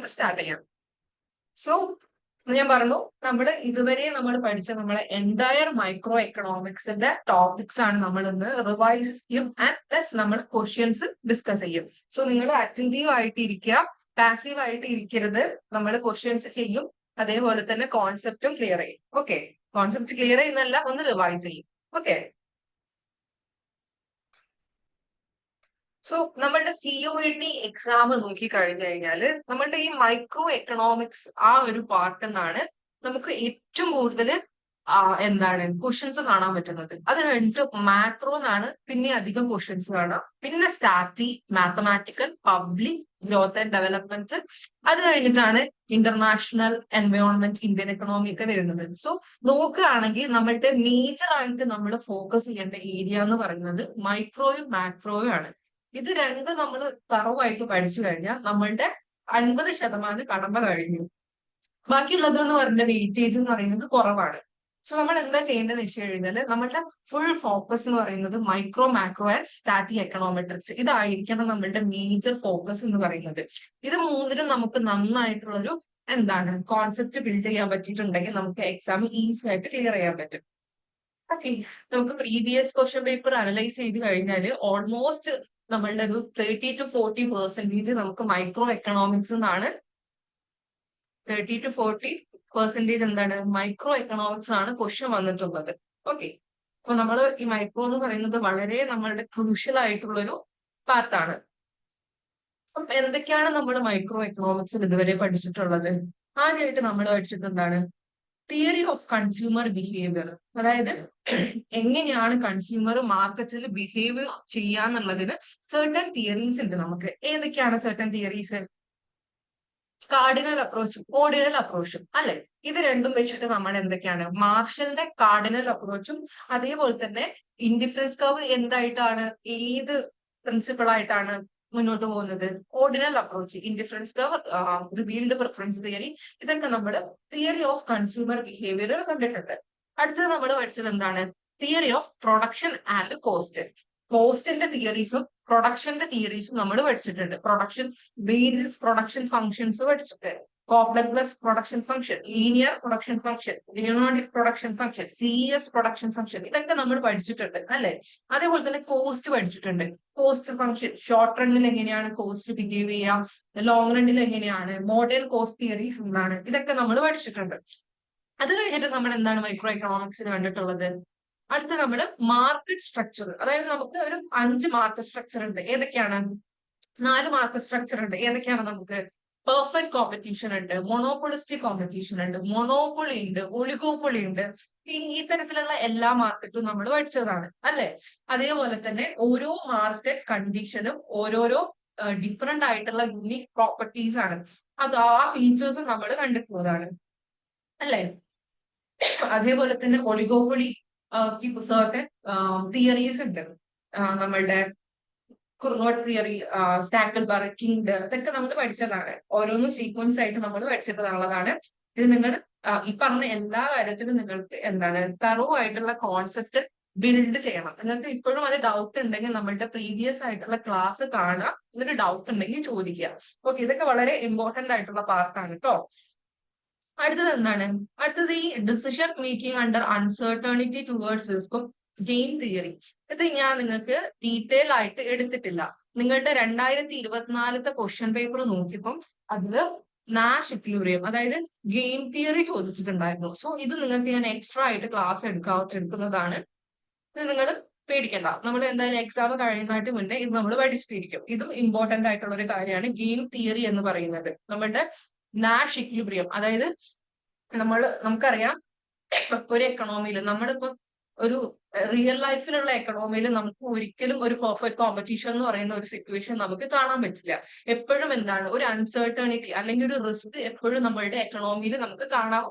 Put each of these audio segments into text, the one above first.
നമുക്ക് സ്റ്റാർട്ട് ചെയ്യാം. സോ ഞാൻ പറഞ്ഞു ഇതുവരെ നമ്മൾ പഠിച്ച നമ്മളെ എൻറ്റയർ മൈക്രോ എക്കണോമിക്സിന്റെ ടോപ്പിക്സ് ആണ് നമ്മൾ ഇന്ന് റിവൈസ് ചെയ്യും ആൻഡ് പ്ലസ് നമ്മൾ ക്വസ്റ്റ്യൻസ് ഡിസ്കസ് ചെയ്യും. സോ നിങ്ങൾ അറ്റൻറ്റീവ് ആയിട്ട് ഇരിക്കുക, പാസീവ് ആയിട്ട് ഇരിക്കരുത്. നമ്മൾ ക്വസ്റ്റ്യൻസ് ചെയ്യും, അതേപോലെ തന്നെ കോൺസെപ്റ്റും ക്ലിയർ ചെയ്യും. ഓക്കെ, കോൺസെപ്റ്റ് ക്ലിയർ ചെയ്യുന്നല്ല, ഒന്ന് റിവൈസ് ചെയ്യും. ഓക്കെ, സോ നമ്മളുടെ CUET എക്സാം നോക്കി കഴിഞ്ഞു കഴിഞ്ഞാല് നമ്മളുടെ ഈ മൈക്രോ എക്കണോമിക്സ് ആ ഒരു പാർട്ടിൽ നിന്നാണ് നമുക്ക് ഏറ്റവും കൂടുതൽ എന്താണ് ക്വസ്റ്റ്യൻസ് കാണാൻ പറ്റുന്നത്. അത് കഴിഞ്ഞിട്ട് മാക്രോ എന്നാണ് പിന്നെ അധികം ക്വസ്റ്റ്യൻസ് കാണാം, പിന്നെ സ്റ്റാറ്റി, mathematical, public, growth and development, അത് കഴിഞ്ഞിട്ടാണ് ഇന്റർനാഷണൽ എൻവയോൺമെന്റ്, ഇന്ത്യൻ എക്കണോമി ഒക്കെ വരുന്നത്. സോ നോക്കുകയാണെങ്കിൽ നമ്മളുടെ മേജർ ആയിട്ട് നമ്മൾ ഫോക്കസ് ചെയ്യേണ്ട ഏരിയ എന്ന് പറയുന്നത് മൈക്രോയും മാക്രോയും ആണ്. ഇത് രണ്ടും നമ്മൾ തറവായിട്ട് പഠിച്ചു കഴിഞ്ഞാൽ നമ്മളുടെ 50% കടമ്പ കഴിഞ്ഞു. ബാക്കിയുള്ളത് എന്ന് പറഞ്ഞ വെയിറ്റേജ് എന്ന് പറയുന്നത് കുറവാണ്. സോ നമ്മൾ എന്താ ചെയ്യേണ്ടതെന്ന് വെച്ച് കഴിഞ്ഞാൽ നമ്മളുടെ ഫുൾ ഫോക്കസ് എന്ന് പറയുന്നത് micro, macro and static econometrics, ഇതായിരിക്കണം നമ്മളുടെ മേജർ ഫോക്കസ് എന്ന് പറയുന്നത്. ഇത് മൂന്നിലും നമുക്ക് നന്നായിട്ടുള്ളൊരു കോൺസെപ്റ്റ് ബിൽഡ് ചെയ്യാൻ പറ്റിയിട്ടുണ്ടെങ്കിൽ നമുക്ക് എക്സാം ഈസി ആയിട്ട് ക്ലിയർ ചെയ്യാൻ പറ്റും. ഓക്കെ, നമുക്ക് പ്രീവിയസ് ക്വസ്റ്റ്യൻ പേപ്പർ അനലൈസ് ചെയ്ത് കഴിഞ്ഞാൽ ഓൾമോസ്റ്റ് നമ്മളുടെ ഒരു 30-40% നമുക്ക് മൈക്രോ എക്കണോമിക്സ് എന്നാണ് 30-40% മൈക്രോ എക്കണോമിക്സ് ആണ് ക്വസ്റ്റ്യൻ വന്നിട്ടുള്ളത്. ഓക്കെ, അപ്പൊ നമ്മൾ ഈ മൈക്രോ എന്ന് പറയുന്നത് വളരെ നമ്മളുടെ ക്രൂഷ്യൽ ആയിട്ടുള്ളൊരു പാർട്ടാണ്. അപ്പൊ എന്തൊക്കെയാണ് നമ്മൾ മൈക്രോ എക്കണോമിക്സിൽ ഇതുവരെ പഠിച്ചിട്ടുള്ളത്? ആദ്യമായിട്ട് നമ്മൾ പഠിച്ചിട്ട് തിയറി ഓഫ് കൺസ്യൂമർ ബിഹേവിയർ, അതായത് എങ്ങനെയാണ് കൺസ്യൂമർ മാർക്കറ്റിൽ ബിഹേവ് ചെയ്യാന്നുള്ളതിന് സർട്ടൻ തിയറീസ് ഉണ്ട് നമുക്ക്. ഏതൊക്കെയാണ് സർട്ടൻ തിയറീസ്? കാർഡിനൽ അപ്രോച്ചും ഓർഡിനൽ അപ്രോച്ചും, അല്ലെ? ഇത് രണ്ടും വെച്ചിട്ട് നമ്മൾ എന്തൊക്കെയാണ് മാർഷലിന്റെ കാർഡിനൽ അപ്രോച്ചും അതേപോലെ തന്നെ ഇൻഡിഫറൻസ് കർവ് എന്തായിട്ടാണ്, ഏത് പ്രിൻസിപ്പിൾ ആയിട്ടാണ് മുന്നോട്ട് പോകുന്നത്? Ordinal approach, indifference curve, revealed preference theory, ഇതൊക്കെ നമ്മൾ തിയറി ഓഫ് കൺസ്യൂമർ ബിഹേവിയർ കണ്ടിട്ടുണ്ട്. അടുത്തത് നമ്മൾ പഠിച്ചത് theory of production and cost. കോസ്റ്റിന്റെ തിയറീസും പ്രൊഡക്ഷന്റെ തിയറീസും നമ്മൾ പഠിച്ചിട്ടുണ്ട്. പ്രൊഡക്ഷൻ, വേരിയസ് പ്രൊഡക്ഷൻ ഫംഗ്ഷൻസ് പഠിച്ചിട്ട്, complex production function, linear production function, Leontief production function, CS production function, ഇതൊക്കെ നമ്മൾ പഠിച്ചിട്ടുണ്ട്, അല്ലെ? അതേപോലെ തന്നെ കോസ്റ്റ് പഠിച്ചിട്ടുണ്ട്. കോസ്റ്റ് ഫംഗ്ഷൻ, ഷോർട്ട് റണ്ണിൽ എങ്ങനെയാണ് കോസ്റ്റ് ബിഹേവ് ചെയ്യാം, ലോങ് റണ്ണിൽ എങ്ങനെയാണ്, മോഡേൺ കോസ്റ്റ് തിയറീസ് എന്താണ്, ഇതൊക്കെ നമ്മൾ പഠിച്ചിട്ടുണ്ട്. അത് കഴിഞ്ഞിട്ട് നമ്മൾ മൈക്രോ എക്കണോമിക്സിന് കണ്ടിട്ടുള്ളത്? അടുത്ത നമ്മൾ മാർക്കറ്റ് സ്ട്രക്ചർ, അതായത് നമുക്ക് ഒരു 5 മാർക്കറ്റ് സ്ട്രക്ചർ ഉണ്ട്. ഏതൊക്കെയാണ്? 4 മാർക്കറ്റ് സ്ട്രക്ചർ ഉണ്ട്. ഏതൊക്കെയാണ്? നമുക്ക് പെർഫെക്റ്റ് കോമ്പറ്റീഷൻ ഉണ്ട്, മൊണോപോളിസ്റ്റിക് കോമ്പറ്റീഷൻ ഉണ്ട്, മൊണോപ്പൊളി ഉണ്ട്, ഒളിഗോപ്പൊളി ഉണ്ട്. ഈ തരത്തിലുള്ള എല്ലാ മാർക്കറ്റും നമ്മൾ പഠിച്ചതാണ്, അല്ലെ? അതേപോലെ തന്നെ ഓരോ മാർക്കറ്റ് കണ്ടീഷനും ഓരോരോ ഡിഫറെന്റ് ആയിട്ടുള്ള യൂണിക് പ്രോപ്പർട്ടീസ് ആണ്. അത് ആ ഫീച്ചേഴ്സും നമ്മൾ കണ്ടിട്ടുള്ളതാണ്, അല്ലെ? അതേപോലെ തന്നെ ഒളിഗോപ്പൊളി സർട്ടൻ തിയറീസ് ഉണ്ട്. നമ്മളുടെ കുർണോട്ട് തിയറി, സ്റ്റാക്കൽ ബർക്കിംഗ്, ഇതൊക്കെ നമ്മൾ പഠിച്ചതാണ്. ഓരോന്നും സീക്വൻസ് ആയിട്ട് നമ്മൾ പഠിച്ചിട്ടുള്ളതാണ്. ഇത് നിങ്ങൾ ഈ പറഞ്ഞ എല്ലാ കാര്യത്തിലും നിങ്ങൾക്ക് തറോ ആയിട്ടുള്ള കോൺസെപ്റ്റ് ബിൽഡ് ചെയ്യണം. നിങ്ങൾക്ക് ഇപ്പോഴും അത് ഡൗട്ട് ഉണ്ടെങ്കിൽ നമ്മളുടെ പ്രീവിയസ് ആയിട്ടുള്ള ക്ലാസ് കാണാം, എന്നിട്ട് ഡൗട്ട് ഉണ്ടെങ്കിൽ ചോദിക്കുക. ഓക്കെ, ഇതൊക്കെ വളരെ ഇമ്പോർട്ടന്റ് ആയിട്ടുള്ള പാർട്ടാണ് കേട്ടോ. അടുത്തത് അടുത്തത് ഈ decision making under uncertainty towards റിസ്കും ഗെയിം തിയറി. ഇത് ഞാൻ നിങ്ങൾക്ക് ഡീറ്റെയിൽ ആയിട്ട് എടുത്തിട്ടില്ല. നിങ്ങളുടെ 2024 ക്വസ്റ്റ്യൻ പേപ്പർ നോക്കിയപ്പം അതില് നാഷ് ഇക്വിലിബ്രിയം, അതായത് ഗെയിം തിയറി ചോദിച്ചിട്ടുണ്ടായിരുന്നു. സോ ഇത് നിങ്ങൾക്ക് ഞാൻ എക്സ്ട്രാ ആയിട്ട് ക്ലാസ് എടുക്കുന്നതാണ്. ഇത് നിങ്ങൾ പേടിക്കണ്ട, നമ്മൾ എന്തായാലും എക്സാം കഴിയുന്നതായിട്ട് മുന്നേ ഇത് നമ്മൾ പഠിച്ചിരിക്കും. ഇതും ഇമ്പോർട്ടന്റ് ആയിട്ടുള്ള ഒരു കാര്യമാണ് ഗെയിം തിയറി എന്ന് പറയുന്നത്. നമ്മളുടെ നാഷ് ഇക്വിലിബ്രിയം, അതായത് നമുക്കറിയാം ഒരു എക്കണോമിയിൽ നമ്മളിപ്പോ ഒരു റിയൽ ലൈഫിലുള്ള എക്കണോമിയിൽ നമുക്ക് ഒരിക്കലും ഒരു പെർഫെക്റ്റ് കോമ്പറ്റീഷൻ എന്ന് പറയുന്ന ഒരു സിറ്റുവേഷൻ നമുക്ക് കാണാൻ പറ്റില്ല. എപ്പോഴും ഒരു അൺസർട്ടണിറ്റി അല്ലെങ്കിൽ ഒരു റിസ്ക് എപ്പോഴും നമ്മളുടെ എക്കണോമിയിൽ നമുക്ക്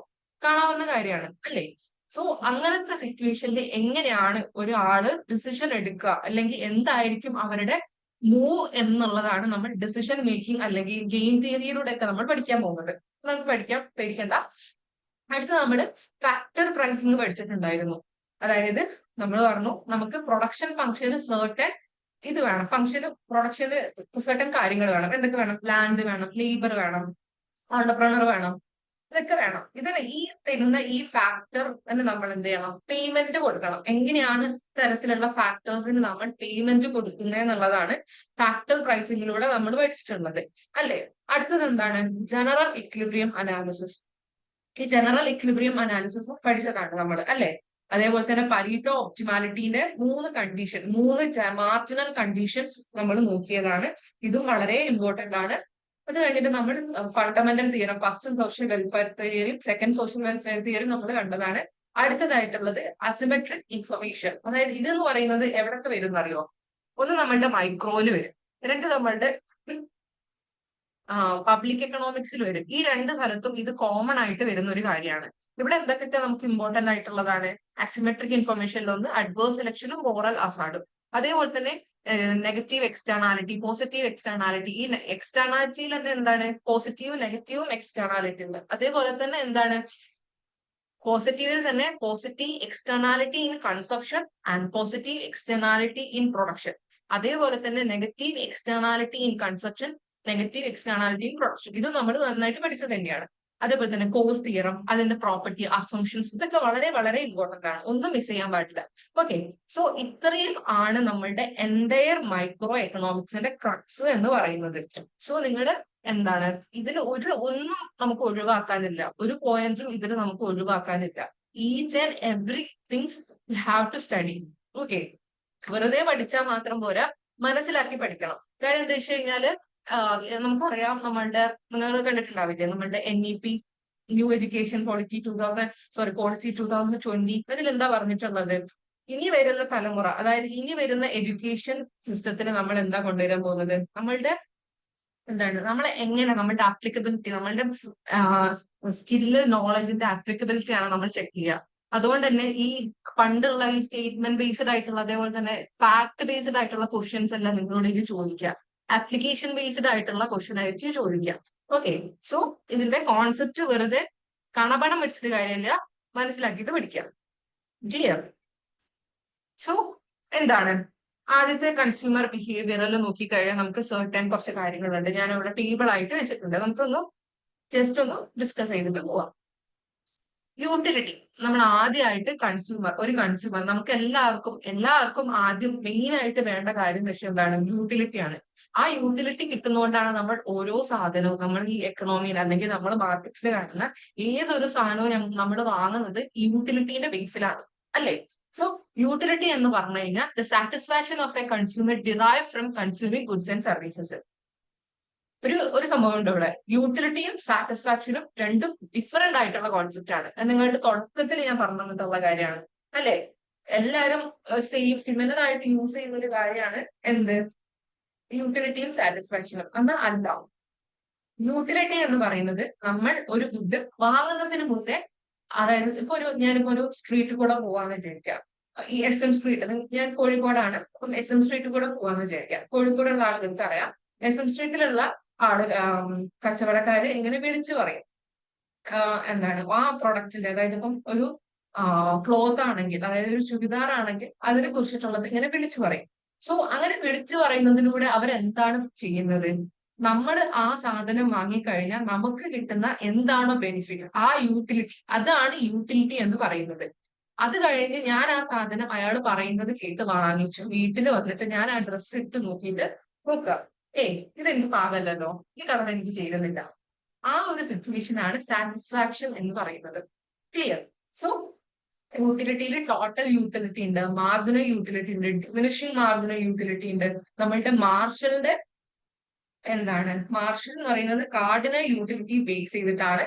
കാണാവുന്ന കാര്യമാണ്, അല്ലേ? സോ അങ്ങനത്തെ സിറ്റുവേഷനിൽ എങ്ങനെയാണ് ഒരാള് ഡിസിഷൻ എടുക്കുക, അല്ലെങ്കിൽ എന്തായിരിക്കും അവരുടെ മൂവ് എന്നുള്ളതാണ് നമ്മൾ ഡിസിഷൻ മേക്കിംഗ് അല്ലെങ്കിൽ ഗെയിം തിയറിയിലൂടെ ഒക്കെ നമ്മൾ പഠിക്കാൻ പോകുന്നത്. നമുക്ക് പേടിക്കണ്ട. അടുത്ത നമ്മള് ഫാക്ടർ പ്രൈസിങ് പഠിച്ചിട്ടുണ്ടായിരുന്നു. അതായത് നമ്മൾ പറഞ്ഞു നമുക്ക് പ്രൊഡക്ഷൻ ഫംഗ്ഷന് സർട്ടൻ ഇത് വേണം, ഫംഗ്ഷന് പ്രൊഡക്ഷന് സർട്ടൻ കാര്യങ്ങൾ വേണം. എന്തൊക്കെ വേണം? ലാൻഡ് വേണം, ലേബർ വേണം, ഓണ്ടർപ്രണർ വേണം, ഇതൊക്കെ വേണം. ഇതിന് ഈ തരുന്ന ഈ ഫാക്ടർ നമ്മൾ എന്ത് ചെയ്യണം? പേയ്മെന്റ് കൊടുക്കണം. എങ്ങനെയാണ് തരത്തിലുള്ള ഫാക്ടേഴ്സിന് നമ്മൾ പേയ്മെന്റ് കൊടുക്കുന്നത് എന്നുള്ളതാണ് ഫാക്ടർ പ്രൈസിങ്ങിലൂടെ നമ്മൾ പഠിച്ചിട്ടുള്ളത്, അല്ലെ? അടുത്തത് എന്താണ്? General equilibrium analysis. ഈ ജനറൽ ഇക്വിലിബ്രിയം അനാലിസിസും പഠിച്ചതാണ് നമ്മൾ, അല്ലെ? അതേപോലെ തന്നെ പരീട്ടോ ഒപ്റ്റിമാലിറ്റീന്റെ 3 കണ്ടീഷൻ, 3 മാർജിനൽ കണ്ടീഷൻസ് നമ്മൾ നോക്കിയതാണ്. ഇതും വളരെ ഇമ്പോർട്ടന്റ് ആണ്. അത് കഴിഞ്ഞിട്ട് നമ്മൾ fundamental theorem, first social welfare തിയറിയും സെക്കൻഡ് സോഷ്യൽ വെൽഫെയർ തിയറിയും നമ്മൾ കണ്ടതാണ്. അടുത്തതായിട്ടുള്ളത് അസിമെട്രിക് ഇൻഫർമേഷൻ. അതായത് ഇതെന്ന് പറയുന്നത് എവിടൊക്കെ വരും അറിയോ? ഒന്ന് നമ്മളുടെ മൈക്രോയില് വരും, രണ്ട് നമ്മളുടെ പബ്ലിക് എക്കണോമിക്സിൽ വരും. ഈ 2 സ്ഥലത്തും ഇത് കോമൺ ആയിട്ട് വരുന്ന ഒരു കാര്യമാണ്. ഇവിടെ എന്തൊക്കെ നമുക്ക് ഇമ്പോർട്ടന്റ് ആയിട്ടുള്ളതാണ്? അസിമെട്രിക് ഇൻഫർമേഷനിൽ ഒന്ന് അഡ്വേഴ്സ് സെലക്ഷനും മോറൽ അസാഡും. അതേപോലെ തന്നെ നെഗറ്റീവ് എക്സ്റ്റേണാലിറ്റി, പോസിറ്റീവ് എക്സ്റ്റേണാലിറ്റി. ഈ എക്സ്റ്റേണാലിറ്റിയിൽ തന്നെ എന്താണ്? പോസിറ്റീവും നെഗറ്റീവും എക്സ്റ്റേണാലിറ്റി ഉണ്ട്. അതേപോലെ തന്നെ എന്താണ്? പോസിറ്റീവിൽ തന്നെ positive externality in consumption and positive externality in production. അതേപോലെ തന്നെ negative externality in consumption, negative externality in production. ഇത് നമ്മൾ നന്നായിട്ട് പഠിച്ചത് തന്നെയാണ്. അതേപോലെ തന്നെ കോസ് തിയറം, അതിന്റെ പ്രോപ്പർട്ടി, അസംഷൻസ്, ഇതൊക്കെ വളരെ വളരെ ഇമ്പോർട്ടന്റ് ആണ്, ഒന്നും മിസ് ചെയ്യാൻ പാടില്ല. ഓക്കെ, സോ ഇത്രയും ആണ് നമ്മളുടെ എൻറ്റയർ മൈക്രോ എക്കണോമിക്സിന്റെ ക്രക്സ് എന്ന് പറയുന്നത്. സോ നിങ്ങൾ എന്താണ് ഇതിൽ ഒന്നും നമുക്ക് ഒഴിവാക്കാനില്ല, ഒരു പോയിന്റും ഇതിൽ നമുക്ക് ഒഴിവാക്കാനില്ല. Each and every things you have to study. Okay, വെറുതെ പഠിച്ചാൽ മാത്രം പോരാ, മനസ്സിലാക്കി പഠിക്കണം. കാര്യം എന്താ വെച്ച് കഴിഞ്ഞാല് നമുക്കറിയാം, നിങ്ങൾ കണ്ടിട്ടുണ്ടാവില്ലേ നമ്മളുടെ NEP, ന്യൂ എഡ്യൂക്കേഷൻ പോളിസി 2020, അതിൽ എന്താ പറഞ്ഞിട്ടുള്ളത്? ഇനി വരുന്ന തലമുറ, അതായത് ഇനി വരുന്ന എഡ്യൂക്കേഷൻ സിസ്റ്റത്തിന് നമ്മൾ എന്താ കൊണ്ടുവരാൻ പോകുന്നത്? നമ്മളുടെ എന്താണ്, നമ്മളുടെ ആപ്ലിക്കബിലിറ്റി, നമ്മളുടെ സ്കില്ല്, നോളജിന്റെ ആപ്ലിക്കബിലിറ്റി ആണ് നമ്മൾ ചെക്ക് ചെയ്യുക. അതുകൊണ്ട് തന്നെ ഈ പണ്ടുള്ള ഈ സ്റ്റേറ്റ്മെന്റ് ബേസ്ഡ് ആയിട്ടുള്ള, അതേപോലെ തന്നെ ഫാക്ട് ബേസ്ഡ് ആയിട്ടുള്ള ക്വസ്റ്റ്യൻസ് എല്ലാം നിങ്ങളോട് ഇത് ചോദിക്കുക. ആപ്ലിക്കേഷൻ ബേസ്ഡ് ആയിട്ടുള്ള ക്വസ്റ്റ്യൻ ആയിരിക്കും ചോദിക്കുക. ഓക്കെ, സോ ഇതിന്റെ കോൺസെപ്റ്റ് വെറുതെ കാണാപാഠം വെച്ചിട്ട് കാര്യമില്ല, മനസ്സിലാക്കിയിട്ട് പഠിക്കാം. ക്ലിയർ? സോ എന്താണ് ആദ്യത്തെ കൺസ്യൂമർ ബിഹേവിയറിൽ നോക്കിക്കഴിഞ്ഞാൽ നമുക്ക് സർട്ടൻ കുറച്ച് കാര്യങ്ങളുണ്ട്. ഞാൻ ഇവിടെ ടേബിൾ ആയിട്ട് വെച്ചിട്ടുണ്ട്, നമുക്കൊന്ന് ജസ്റ്റ് ഒന്ന് ഡിസ്കസ് ചെയ്തിട്ട് പോവാം. യൂട്ടിലിറ്റി. നമ്മൾ ആദ്യമായിട്ട് ഒരു കൺസ്യൂമർ നമുക്ക് എല്ലാവർക്കും ആദ്യം മെയിൻ ആയിട്ട് വേണ്ട കാര്യം പക്ഷേ എന്താണ്? യൂട്ടിലിറ്റി ആണ്. ആ യൂട്ടിലിറ്റി കിട്ടുന്നതുകൊണ്ടാണ് നമ്മൾ ഓരോ സാധനവും, നമ്മൾ ഈ എക്കണോമിയിൽ അല്ലെങ്കിൽ നമ്മൾ മാർക്കറ്റിൽ കാണുന്ന ഏതൊരു സാധനവും നമ്മൾ വാങ്ങുന്നത് യൂട്ടിലിറ്റീന്റെ ബേസിലാണ്, അല്ലേ? സോ യൂട്ടിലിറ്റി എന്ന് പറഞ്ഞു കഴിഞ്ഞാൽ the satisfaction of A consumer derive from consuming goods and services. ഒരു സംഭവം ഉണ്ട് ഇവിടെ. യൂട്ടിലിറ്റിയും സാറ്റിസ്ഫാക്ഷനും രണ്ടും ഡിഫറെന്റ് ആയിട്ടുള്ള കോൺസെപ്റ്റ് ആണ്. നിങ്ങളുടെ തുടക്കത്തിൽ ഞാൻ പറഞ്ഞു തന്നിട്ടുള്ള കാര്യമാണ്, അല്ലെ? എല്ലാവരും സിമിലർ ആയിട്ട് യൂസ് ചെയ്യുന്ന ഒരു കാര്യമാണ് എന്ത്? യൂട്ടിലിറ്റിയും സാറ്റിസ്ഫാക്ഷനും. എന്നാൽ അല്ല, യൂട്ടിലിറ്റി എന്ന് പറയുന്നത് നമ്മൾ ഒരു ഗുഡ് വാങ്ങുന്നതിന് മുന്നേ, അതായത് ഞാനിപ്പോ ഒരു സ്ട്രീറ്റിൽ കൂടെ പോവാന്ന് വിചാരിക്കാം. ഈ SM സ്ട്രീറ്റ്, ഞാൻ കോഴിക്കോടാണ്, അപ്പം SM സ്ട്രീറ്റിൽ കൂടെ പോവാന്ന് വിചാരിക്കാം. കോഴിക്കോടുള്ള ആളുകൾക്ക് അറിയാം, SM സ്ട്രീറ്റിലുള്ള കച്ചവടക്കാര് എങ്ങനെ വിളിച്ചു പറയും എന്താണ് ആ പ്രൊഡക്റ്റിന്റെ, അതായത് ഇപ്പം ഒരു ക്ലോത്ത് ആണെങ്കിൽ, അതായത് ഒരു ചുരിദാർ ആണെങ്കിൽ അതിനെ കുറിച്ചിട്ടുള്ളത് ഇങ്ങനെ വിളിച്ചു പറയും. സോ അങ്ങനെ വിളിച്ചു പറയുന്നതിലൂടെ അവരെന്താണ് ചെയ്യുന്നത്? നമ്മൾ ആ സാധനം വാങ്ങിക്കഴിഞ്ഞാൽ നമുക്ക് കിട്ടുന്ന എന്താണോ ബെനിഫിറ്റ്, ആ യൂട്ടിലിറ്റി, അതാണ് യൂട്ടിലിറ്റി എന്ന് പറയുന്നത്. അത് കഴിഞ്ഞ് ഞാൻ ആ സാധനം അയാൾ പറയുന്നത് കേട്ട് വാങ്ങിച്ചു, വീട്ടിൽ വന്നിട്ട് ഞാൻ ആ ഡ്രസ്സ് ഇട്ട് നോക്കിയിട്ട് നോക്കുക, ഇതെനിക്ക് പാകല്ലല്ലോ, ഈ കളർ എനിക്ക് ചേരുന്നില്ല. ആ ഒരു സിറ്റുവേഷൻ ആണ് സാറ്റിസ്ഫാക്ഷൻ എന്ന് പറയുന്നത്. ക്ലിയർ? സോ യൂട്ടിലിറ്റിയിൽ ടോട്ടൽ യൂട്ടിലിറ്റി ഉണ്ട്, മാർജിനൽ യൂട്ടിലിറ്റി ഉണ്ട്, ഡിമിനിഷിംഗ് മാർജിനൽ യൂട്ടിലിറ്റി ഉണ്ട്. നമ്മളുടെ മാർഷൽ എന്ന് പറയുന്നത് കാർഡിനൽ യൂട്ടിലിറ്റി ബേസ് ചെയ്തിട്ടാണ്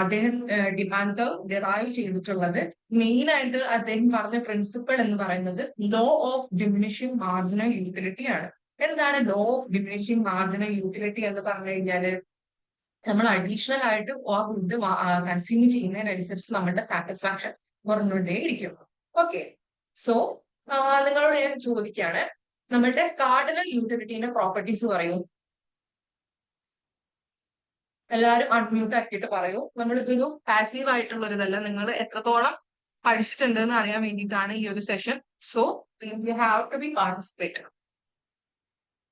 അദ്ദേഹം ഡിമാൻഡ് കർവ് ഡിറൈവ് ചെയ്തിട്ടുള്ളത്. മെയിൻ ആയിട്ട് അദ്ദേഹം പറഞ്ഞ പ്രിൻസിപ്പിൾ എന്ന് പറയുന്നത് law of diminishing marginal utility ആണ്. എന്താണ് law of diminishing marginal utility എന്ന് പറഞ്ഞു കഴിഞ്ഞാല്, നമ്മൾ അഡീഷണൽ ആയിട്ട് ആ ഫുഡ് കൺസ്യൂം ചെയ്യുന്നതിനനുസരിച്ച് നമ്മുടെ സാറ്റിസ്ഫാക്ഷൻ കുറഞ്ഞുകൊണ്ടേ ഇരിക്കും. ഓക്കെ, സോ നിങ്ങളോട് ഞാൻ ചോദിക്കുകയാണ്, നമ്മളുടെ കാർഡിനൽ യൂട്ടിലിറ്റിന്റെ പ്രോപ്പർട്ടീസ് പറയൂ. എല്ലാവരും അൺമ്യൂട്ട് ആക്കിയിട്ട് പറയൂ. നമ്മളിതൊരു പാസീവ് ആയിട്ടുള്ള ഒരു ഇതല്ല, നിങ്ങൾ എത്രത്തോളം പഠിച്ചിട്ടുണ്ട് എന്ന് അറിയാൻ വേണ്ടിയിട്ടാണ് ഈ ഒരു session. So you have to be participate.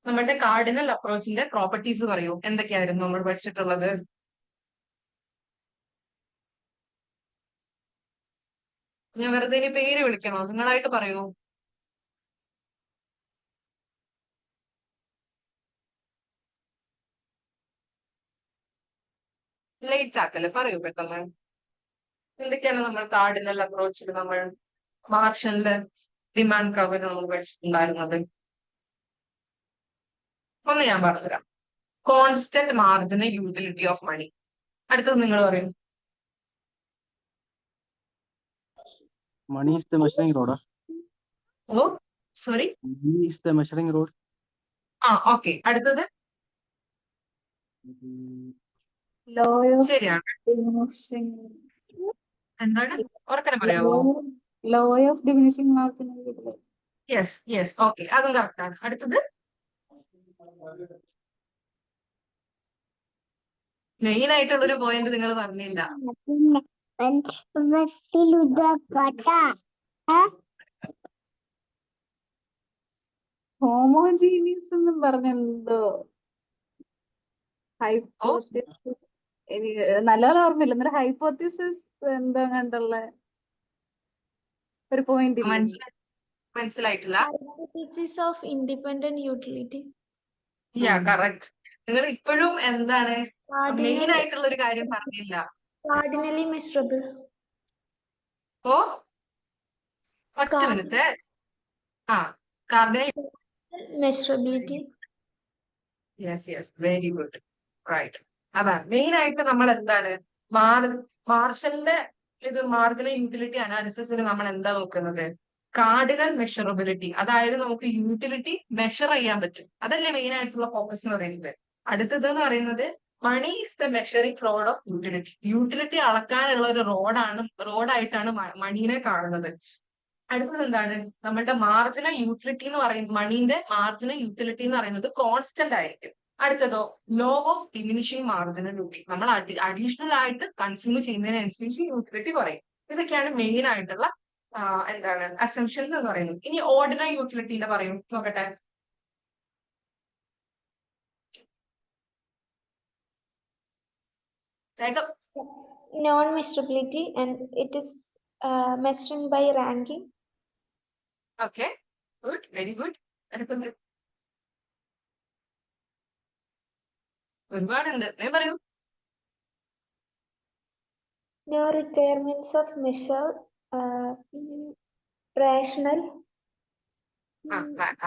നമ്മളുടെ കാർഡിനൽ അപ്രോച്ചിന്റെ പ്രോപ്പർട്ടീസ് പറയൂ, എന്തൊക്കെയായിരുന്നു നമ്മൾ പഠിച്ചിട്ടുള്ളത്? ഞാൻ വെറുതെ ഇനി പേര് വിളിക്കണോ? നിങ്ങളായിട്ട് പറയൂ. ലേറ്റ് ആക്കല്ലേ, പറയൂ പെട്ടെന്ന്. എന്തൊക്കെയാണ് നമ്മൾ കാർഡിനൽ അപ്രോച്ചിൽ നമ്മൾ മാർഷലിന്റെ ഡിമാൻഡ് കവർ നമ്മൾ പഠിച്ചിട്ടുണ്ടായിരുന്നത്? ഒന്ന് ഞാൻ പറഞ്ഞുതരാം. Constant margin utility of money. അടുത്തത് നിങ്ങൾ പറയും. Money is the measuring rod. Oh sorry. Money is the measuring rod. Okay. അടുത്തത് Law of ശരിയാണ്. diminishing. എന്താണ്? ഉറക്കനെ പറയാമോ? Law of diminishing marginal utility. Yes yes, okay, അതും കറക്റ്റ് ആണ്. അടുത്തത് മെയിൻ ആയിട്ടുള്ള ഒരു പോയിന്റ് നിങ്ങൾ പറഞ്ഞില്ല. ഹോമോജീനിയസ് എന്നും പറഞ്ഞെന്തോ ഹൈപ്പോത്തിസിസ്, എനിക്ക് നല്ലപോലെ ഓർമ്മയില്ല. എന്നിട്ട് ഹൈപ്പോത്തിസിസ് എന്തോ കണ്ടുള്ള ഒരു പോയിന്റ് ഇല്ലേ? മനസ്സിലായിട്ടില്ല. Hypothesis of independent utility. Correct. നിങ്ങൾ ഇപ്പോഴും എന്താണ് മെയിൻ Cardinally, ആയിട്ടുള്ള ഒരു കാര്യം പറഞ്ഞില്ല. cardinally measurable. ഓ ഒറ്റ minute. Cardinal Measurability. Yes yes, very good, right. അതാണ് മെയിൻ ആയിട്ട് നമ്മൾ എന്താണ് മാർഷലിന്റെ ഇത് മാർജിനൽ യൂട്ടിലിറ്റി അനാലിസിസിന് നമ്മൾ എന്താ നോക്കുന്നത്? കാർഡിനൽ മെഷറബിലിറ്റി, അതായത് നമുക്ക് യൂട്ടിലിറ്റി മെഷർ ചെയ്യാൻ പറ്റും. അതല്ലേ മെയിൻ ആയിട്ടുള്ള ഫോക്കസ് എന്ന് പറയുന്നത്. അടുത്തത് എന്ന് പറയുന്നത് money is the measuring rod of utility. Utility അളക്കാനുള്ള ഒരു റോഡായിട്ടാണ് മണീനെ കാണുന്നത്. അടുത്തത് എന്താണ്? നമ്മളുടെ മാർജിനൽ യൂട്ടിലിറ്റി എന്ന് പറയുന്നത്, മണീന്റെ മാർജിനൽ യൂട്ടിലിറ്റി എന്ന് പറയുന്നത് കോൺസ്റ്റന്റ് ആയിരിക്കും. അടുത്തതോ law of diminishing marginal utility. നമ്മൾ അഡീഷണൽ ആയിട്ട് കൺസ്യൂം ചെയ്യുന്നതിനനുസരിച്ച് യൂട്ടിലിറ്റി കുറയും. ഇതൊക്കെയാണ് മെയിൻ ആയിട്ടുള്ള എന്താണ് അസംഷൻ എന്ന് പറയുന്നത്. ഇനി ഓർഡിനറി യൂട്ടിലിറ്റിന്റെ പറയും നോക്കട്ടെ. Non-measurability, and it is measured by ranking. Okay, good, very good. അടുത്തത് ഒരുപാടുണ്ട്, ഞാൻ പറയൂ. No requirements of measure. Rational.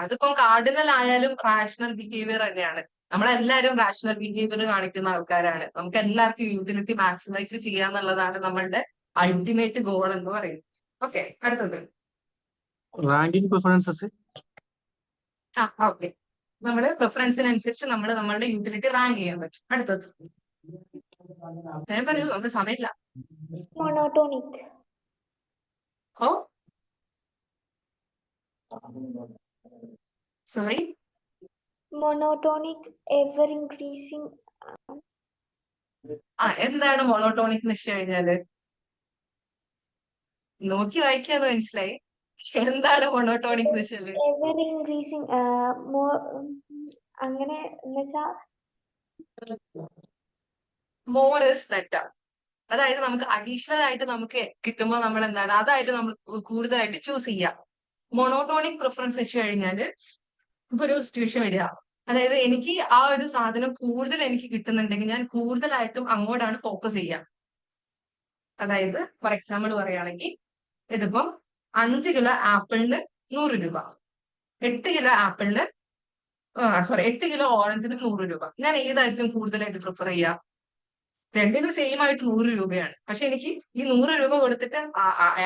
അതിപ്പം കാർഡിനൽ ആയാലും റാഷണൽ ബിഹേവിയർ തന്നെയാണ്. നമ്മളെല്ലാവരും റാഷണൽ ബിഹേവിയർ കാണിക്കുന്ന ആൾക്കാരാണ്. നമുക്ക് എല്ലാവർക്കും യൂട്ടിലിറ്റി മാക്സിമൈസ് ചെയ്യാന്നുള്ളതാണ് നമ്മളുടെ അൾട്ടിമേറ്റ് ഗോൾ എന്ന് പറയുന്നത്. ഓക്കെ, അടുത്തത് റാങ്കിങ് പ്രിഫറൻസസ്. ഓക്കെ, നമ്മള് പ്രിഫറൻസിനനുസരിച്ച് നമ്മൾ നമ്മളുടെ യൂട്ടിലിറ്റി റാങ്ക് ചെയ്യാൻ പറ്റും. അടുത്തത് ഞാൻ പറയൂ, നമുക്ക് സമയമില്ല. Monotonic. ഓ സോറി. Monotonic, ever increasing. എന്താണ് മോണോട്ടോണിക് എന്ന് വെച്ച് കഴിഞ്ഞാല്? നോക്കി വായിക്കാന്ന് മനസ്സിലായി. എന്താണ് മോണോട്ടോണിക് എന്ന് വെച്ചാല്? Ever increasing. More. അങ്ങനെ എന്നുവെച്ചാ മോർ ഇസ് ബെറ്റർ. അതായത് നമുക്ക് അഡീഷണൽ ആയിട്ട് നമുക്ക് കിട്ടുമ്പോൾ നമ്മൾ എന്താണ് അതായിട്ട് നമ്മൾ കൂടുതലായിട്ട് ചൂസ് ചെയ്യാം. മോണോട്ടോണിക് പ്രിഫറൻസ് വെച്ച് കഴിഞ്ഞാല് ഇപ്പൊ ഒരു സിറ്റുവേഷൻ വരിക, അതായത് എനിക്ക് ആ ഒരു സാധനം കൂടുതൽ എനിക്ക് കിട്ടുന്നുണ്ടെങ്കിൽ ഞാൻ കൂടുതലായിട്ടും അങ്ങോട്ടാണ് ഫോക്കസ് ചെയ്യുക. അതായത് ഫോർ എക്സാമ്പിൾ പറയുകയാണെങ്കിൽ ഇതിപ്പം 5 കിലോ ആപ്പിളിന് 100 രൂപ, 8 കിലോ ആപ്പിളിന് 8 കിലോ ഓറഞ്ചിന് 100 രൂപ. ഞാൻ ഏതായിരിക്കും കൂടുതലായിട്ട് പ്രിഫർ ചെയ്യുക? രണ്ടിനും സെയിം ആയിട്ട് 100 രൂപയാണ്. പക്ഷെ എനിക്ക് ഈ 100 രൂപ കൊടുത്തിട്ട്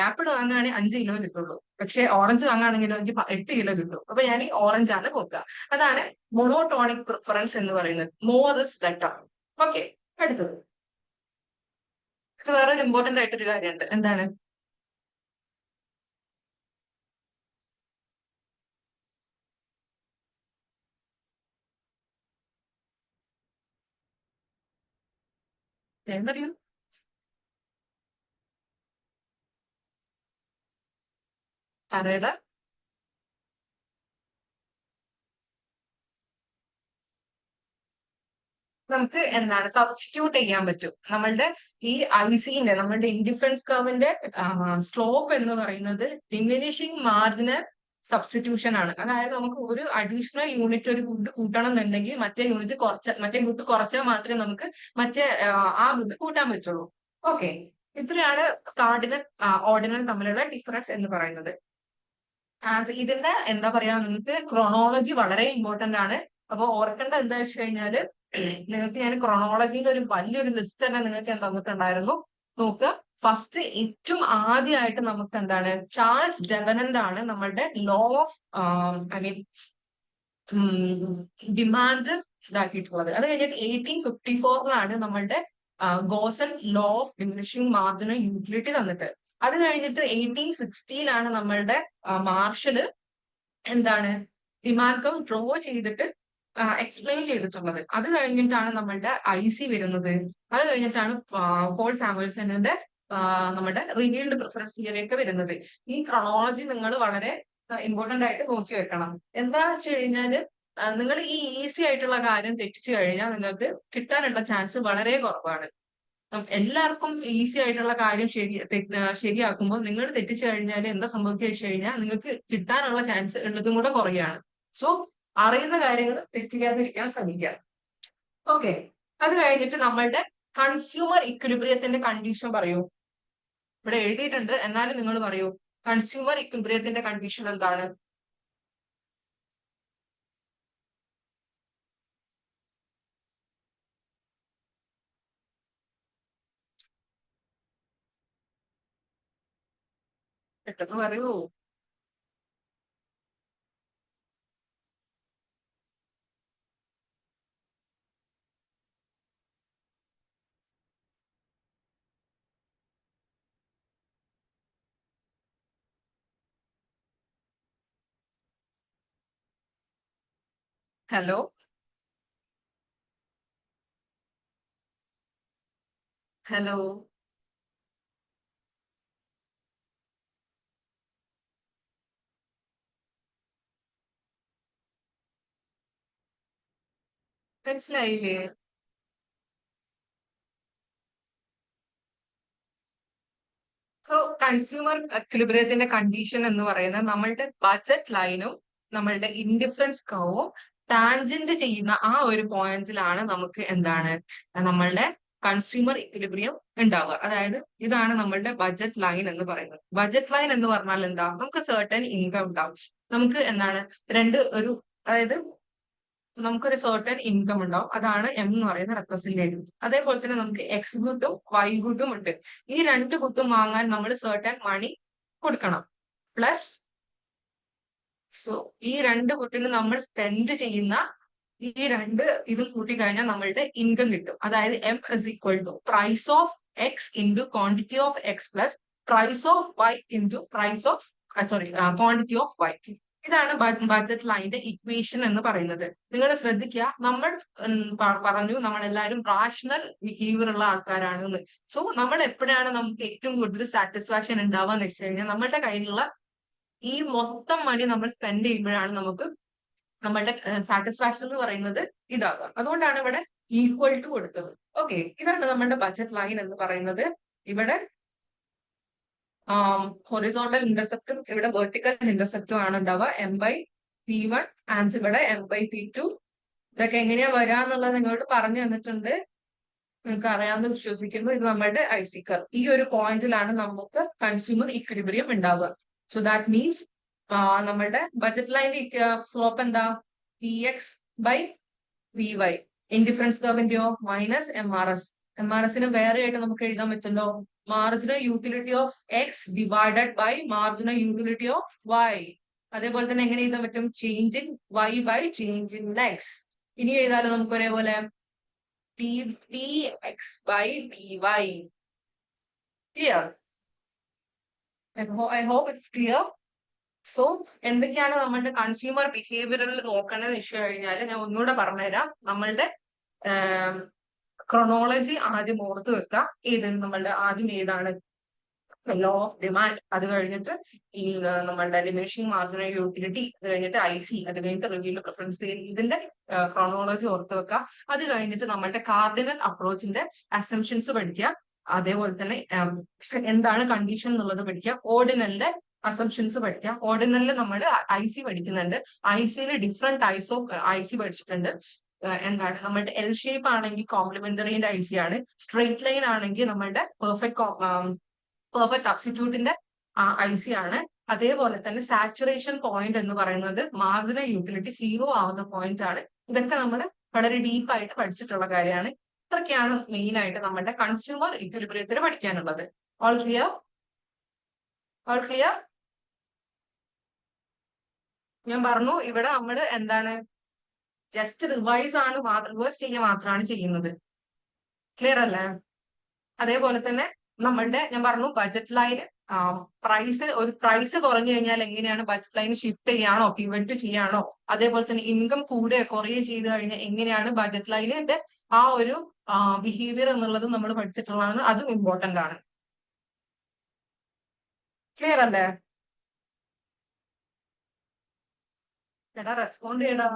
ആപ്പിൾ വാങ്ങുകയാണെങ്കിൽ 5 കിലോ കിട്ടുള്ളൂ. പക്ഷെ ഓറഞ്ച് വാങ്ങുകയാണെങ്കിലോ എനിക്ക് 8 കിലോ കിട്ടും. അപ്പൊ ഞാൻ ഈ ഓറഞ്ച് ആണ് നോക്കുക. അതാണ് മോണോട്ടോണിക് പ്രിഫറൻസ് എന്ന് പറയുന്നത്. More is better. ഓക്കെ, അടുത്തത് ഇത് വേറൊരു ഇമ്പോർട്ടന്റ് ആയിട്ടൊരു കാര്യമുണ്ട്. എന്താണ്? ഞാൻ പറയൂ. പറയടാ. നമുക്ക് എന്താണ് സബ്സ്റ്റിറ്റ്യൂട്ട് ചെയ്യാൻ പറ്റും. നമ്മളുടെ ഈ ഐസിന്റെ നമ്മളുടെ ഇൻഡിഫറൻസ് കർവിന്റെ സ്ലോപ്പ് എന്ന് പറയുന്നത് ഡിമിനിഷിങ് മാർജിനൽ സബ്സ്റ്റിറ്റ്യൂഷൻ ആണ്. അതായത് നമുക്ക് ഒരു അഡീഷണൽ യൂണിറ്റ് ഒരു ഗുഡ് കൂട്ടണം എന്നുണ്ടെങ്കിൽ മറ്റേ ഗുഡ് കുറച്ചാൽ മാത്രമേ നമുക്ക് ആ ഗുഡ് കൂട്ടാൻ പറ്റുള്ളൂ. ഓക്കെ, ഇത്രയാണ് കാർഡിനൽ ഓർഡിനൽ തമ്മിലുള്ള ഡിഫറൻസ് എന്ന് പറയുന്നത്. ഇതിന്റെ എന്താ പറയാ, നിങ്ങൾക്ക് ക്രോണോളജി വളരെ ഇമ്പോർട്ടന്റ് ആണ്. അപ്പൊ ഓർക്കേണ്ട എന്താ വെച്ച് കഴിഞ്ഞാല്, നിങ്ങൾക്ക് ഞാൻ ക്രോണോളജിയുടെ ഒരു വലിയൊരു ലിസ്റ്റ് തന്നെ നിങ്ങൾക്ക് ഞാൻ തന്നിട്ടുണ്ടായിരുന്നു. നോക്കുക, ഫസ്റ്റ് ഏറ്റവും ആദ്യമായിട്ട് നമുക്ക് എന്താണ്, ചാൾസ് ഡെവനന്റ് ആണ് നമ്മളുടെ ലോ ഓഫ് ഡിമാൻഡ് ഇതാക്കിയിട്ടുള്ളത്. അത് കഴിഞ്ഞിട്ട് 1854 നമ്മളുടെ Gosens law of diminishing marginal utility തന്നിട്ട്, അത് കഴിഞ്ഞിട്ട് 1860 നമ്മളുടെ മാർഷല് എന്താണ് ഡിമാൻഡ് കർവ് ഡ്രോ ചെയ്തിട്ട് എക്സ്പ്ലെയിൻ ചെയ്തിട്ടുള്ളത്. അത് കഴിഞ്ഞിട്ടാണ് നമ്മളുടെ IC വരുന്നത്. അത് കഴിഞ്ഞിട്ടാണ് പോൾ സാമുവൽസന്റെ നമ്മുടെ റിവീൽഡ് പ്രിഫറൻസ് തിയറി ഒക്കെ വരുന്നത്. ഈ ക്രോണോളജി നിങ്ങൾ വളരെ ഇമ്പോർട്ടന്റ് ആയിട്ട് നോക്കി വെക്കണം. എന്താണെന്ന് വെച്ച് കഴിഞ്ഞാല്, നിങ്ങൾ ഈ ഈസി ആയിട്ടുള്ള കാര്യം തെറ്റിച്ചു കഴിഞ്ഞാൽ നിങ്ങൾക്ക് കിട്ടാനുള്ള ചാൻസ് വളരെ കുറവാണ്. എല്ലാവർക്കും ഈസി ആയിട്ടുള്ള കാര്യം ശരിയാക്കുമ്പോൾ നിങ്ങൾ തെറ്റിച്ചു കഴിഞ്ഞാൽ എന്താ സംഭവിക്കുക വെച്ച് കഴിഞ്ഞാൽ നിങ്ങൾക്ക് കിട്ടാനുള്ള ചാൻസ് ഉള്ളതും കൂടെ കുറയാണ്. സോ അറിയുന്ന കാര്യങ്ങൾ തെറ്റിക്കാതിരിക്കാൻ ശ്രമിക്കുക. ഓക്കെ, അത് കഴിഞ്ഞിട്ട് നമ്മളുടെ കൺസ്യൂമർ ഇക്വിലിബ്രിയത്തിന്റെ കണ്ടീഷൻ പറയൂ. ഇവിടെ എഴുതിയിട്ടുണ്ട്, എന്നാലും നിങ്ങൾ പറയൂ, കൺസ്യൂമർ ഇക്വിലിബ്രിയത്തിന്റെ കണ്ടീഷൻ എന്താണ്? പെട്ടെന്ന് പറയൂ. ഹലോ ഹലോ മനസ്സിലായില്ലേ? സോ കൺസ്യൂമർ എക്വിലിബ്രിയത്തിന്റെ കണ്ടീഷൻ എന്ന് പറയുന്നത് നമ്മളുടെ ബഡ്ജറ്റ് ലൈനും നമ്മളുടെ ഇൻഡിഫറൻസ് കർവും ടാൻജന്റ് ചെയ്യുന്ന ആ ഒരു പോയിന്റിലാണ് നമുക്ക് എന്താണ് നമ്മളുടെ കൺസ്യൂമർ ഇക്വിലിബ്രിയം ഉണ്ടാവുക. അതായത് ഇതാണ് നമ്മളുടെ ബഡ്ജറ്റ് ലൈൻ എന്ന് പറയുന്നത്. ബഡ്ജറ്റ് ലൈൻ എന്ന് പറഞ്ഞാൽ എന്താ, നമുക്ക് സർട്ടൻ ഇൻകം ഉണ്ടാവും. നമുക്ക് എന്താണ് അതായത് നമുക്കൊരു സർട്ടൻ ഇൻകം ഉണ്ടാവും. അതാണ് M എന്ന് പറയുന്ന റെപ്രസെന്റേറ്റീവ്. അതേപോലെ തന്നെ നമുക്ക് X ഗുഡും Y ഗുഡും ഉണ്ട്. ഈ രണ്ട് ഗുഡും വാങ്ങാൻ നമ്മൾ സർട്ടൻ മണി കൊടുക്കണം. പ്ലസ് ഈ രണ്ട് ഗുഡിന് നമ്മൾ സ്പെൻഡ് ചെയ്യുന്ന ഈ ഇതും കൂട്ടി കഴിഞ്ഞാൽ നമ്മളുടെ ഇൻകം കിട്ടും. അതായത് M is equal to price of X into quantity of X plus price of Y into quantity of Y. ഇതാണ് ബഡ്ജറ്റ് ലൈനിന്റെ ഇക്വേഷൻ എന്ന് പറയുന്നത്. നിങ്ങൾ ശ്രദ്ധിക്കുക, നമ്മൾ പറഞ്ഞു നമ്മളെല്ലാവരും റാഷണൽ ബിഹേവിയർ ഉള്ള ആൾക്കാരാണ് എന്ന്. സോ നമ്മൾ എപ്പോഴാണ് നമുക്ക് ഏറ്റവും കൂടുതൽ സാറ്റിസ്ഫാക്ഷൻ ഉണ്ടാവുക എന്ന് വെച്ച് കഴിഞ്ഞാൽ, നമ്മളുടെ കയ്യിലുള്ള ഈ മൊത്തം മണി നമ്മൾ സ്പെൻഡ് ചെയ്യുമ്പോഴാണ് നമുക്ക് നമ്മളുടെ സാറ്റിസ്ഫാക്ഷൻ എന്ന് പറയുന്നത് ഇതാകുക. അതുകൊണ്ടാണ് ഇവിടെ ഈക്വൽ ടു കൊടുത്തത്. ഓക്കെ, ഇതാണ് നമ്മളുടെ ബഡ്ജറ്റ് ലൈൻ എന്ന് പറയുന്നത്. ഇവിടെ ഹൊറിസോണ്ടൽ ഇന്റർസെപ്റ്റും ഇവിടെ വെർട്ടിക്കൽ ഇന്റർസെപ്റ്റും ആണ് ഉണ്ടാവുക. M/P1 ആൻഡ് ഇവിടെ M/P2. ഇതൊക്കെ എങ്ങനെയാ വരാന്നുള്ളത് നിങ്ങളോട് പറഞ്ഞു തന്നിട്ടുണ്ട്, നിങ്ങൾക്ക് അറിയാമെന്ന് വിശ്വസിക്കുന്നു. ഇത് നമ്മളുടെ IC കർവ്. ഈ ഒരു പോയിന്റിലാണ് നമുക്ക് കൺസ്യൂമർ ഇക്വിലിബ്രിയം ഉണ്ടാവുക. സോ ദാറ്റ് മീൻസ് നമ്മളുടെ ബഡ്ജറ്റ് ലൈനിന്റെ സ്ലോപ്പ് എന്താ, PX/VY. Indifference കർവിന്റെയോ -MRS. MRSന് വേറെ ആയിട്ട് നമുക്ക് എഴുതാൻ പറ്റുമല്ലോ, marginal utility of X divided by marginal utility of Y. അതേപോലെ തന്നെ എങ്ങനെ എഴുതാൻ പറ്റും, change in Y by change in X. ഇനി എഴുതാലോ നമുക്ക് ഒരേപോലെ dx/dy. Clear? I hope it's clear. So എന്തൊക്കെയാണ് നമ്മളുടെ കൺസ്യൂമർ ബിഹേവിയറിൽ നോക്കേണ്ടതെന്ന് വെച്ച് കഴിഞ്ഞാൽ ഞാൻ ഒന്നുകൂടെ പറഞ്ഞുതരാം. നമ്മളുടെ ക്രോണോളജി ആദ്യം ഓർത്ത് വെക്കുക. നമ്മളുടെ ആദ്യം ഏതാണ്, ലോ ഓഫ് ഡിമാൻഡ്, അത് കഴിഞ്ഞിട്ട് ഈ നമ്മളുടെ ഡിമിനിഷിംഗ് മാർജിനൽ യൂട്ടിലിറ്റി, അത് കഴിഞ്ഞിട്ട് IC, അത് കഴിഞ്ഞിട്ട് റിവ്യൂ പ്രിഫറൻസ് തിയറി. ഇതിന്റെ ക്രോണോളജി ഓർത്ത് വെക്കുക. അത് കഴിഞ്ഞിട്ട് നമ്മളുടെ കാർഡിനൽ അപ്രോച്ചിന്റെ അസംഷൻസ് പഠിക്കുക. അതേപോലെ തന്നെ എന്താണ് കണ്ടീഷൻ എന്നുള്ളത് പഠിക്കുക. ഓർഡിനലിന്റെ അസംഷൻസ് പഠിക്കുക. ഓർഡിനലിൽ നമ്മൾ IC പഠിക്കുന്നുണ്ട്. ICയിൽ ഡിഫറെന്റ് ടൈപ്സ് ഓഫ് IC പഠിച്ചിട്ടുണ്ട്. എന്താണ് നമ്മളുടെ എൽ ഷേപ്പ് ആണെങ്കിൽ കോംപ്ലിമെന്ററിന്റെ IC ആണ്. സ്ട്രെയിറ്റ് ലൈൻ ആണെങ്കിൽ നമ്മളുടെ പെർഫെക്റ്റ് സബ്സ്റ്റിറ്റ്യൂട്ടിന്റെ IC ആണ്. അതേപോലെ തന്നെ സാച്ചുറേഷൻ പോയിന്റ് എന്ന് പറയുന്നത് മാർജിനൽ യൂട്ടിലിറ്റി 0 ആവുന്ന പോയിന്റ് ആണ്. ഇതൊക്കെ നമ്മൾ വളരെ ഡീപ്പായിട്ട് പഠിച്ചിട്ടുള്ള കാര്യമാണ്. ഇത്രയൊക്കെയാണ് മെയിൻ ആയിട്ട് നമ്മുടെ കൺസ്യൂമർ ഇക്വിലിബ്രിയത്തിൽ പഠിക്കാനുള്ളത്. All clear? All clear? ഞാൻ പറഞ്ഞു ഇവിടെ നമ്മൾ എന്താണ് ജസ്റ്റ് റിവൈസ് ആണ്, റിവേഴ്സ് ചെയ്യുക മാത്രമാണ് ചെയ്യുന്നത്. ക്ലിയർ അല്ലേ? അതേപോലെ തന്നെ നമ്മളുടെ ഞാൻ പറഞ്ഞു ബജറ്റ് ലൈൻ ഒരു പ്രൈസ് കുറഞ്ഞു കഴിഞ്ഞാൽ എങ്ങനെയാണ് ബജറ്റ് ലൈൻ ഷിഫ്റ്റ് ചെയ്യാണോ പിവറ്റ് ചെയ്യാണോ, അതേപോലെ തന്നെ ഇൻകം കൂടുകയോ കുറയുകയോ ചെയ്ത് കഴിഞ്ഞാൽ എങ്ങനെയാണ് ബജറ്റ് ലൈനിന്റെ ആ ഒരു ബിഹേവിയർ എന്നുള്ളത് നമ്മൾ പഠിച്ചിട്ടുള്ളതാണ്. അതും ഇമ്പോർട്ടന്റ് ആണ്. ക്ലിയർ അല്ലേ? എടാ റെസ്പോണ്ട് ചെയ്യടാ.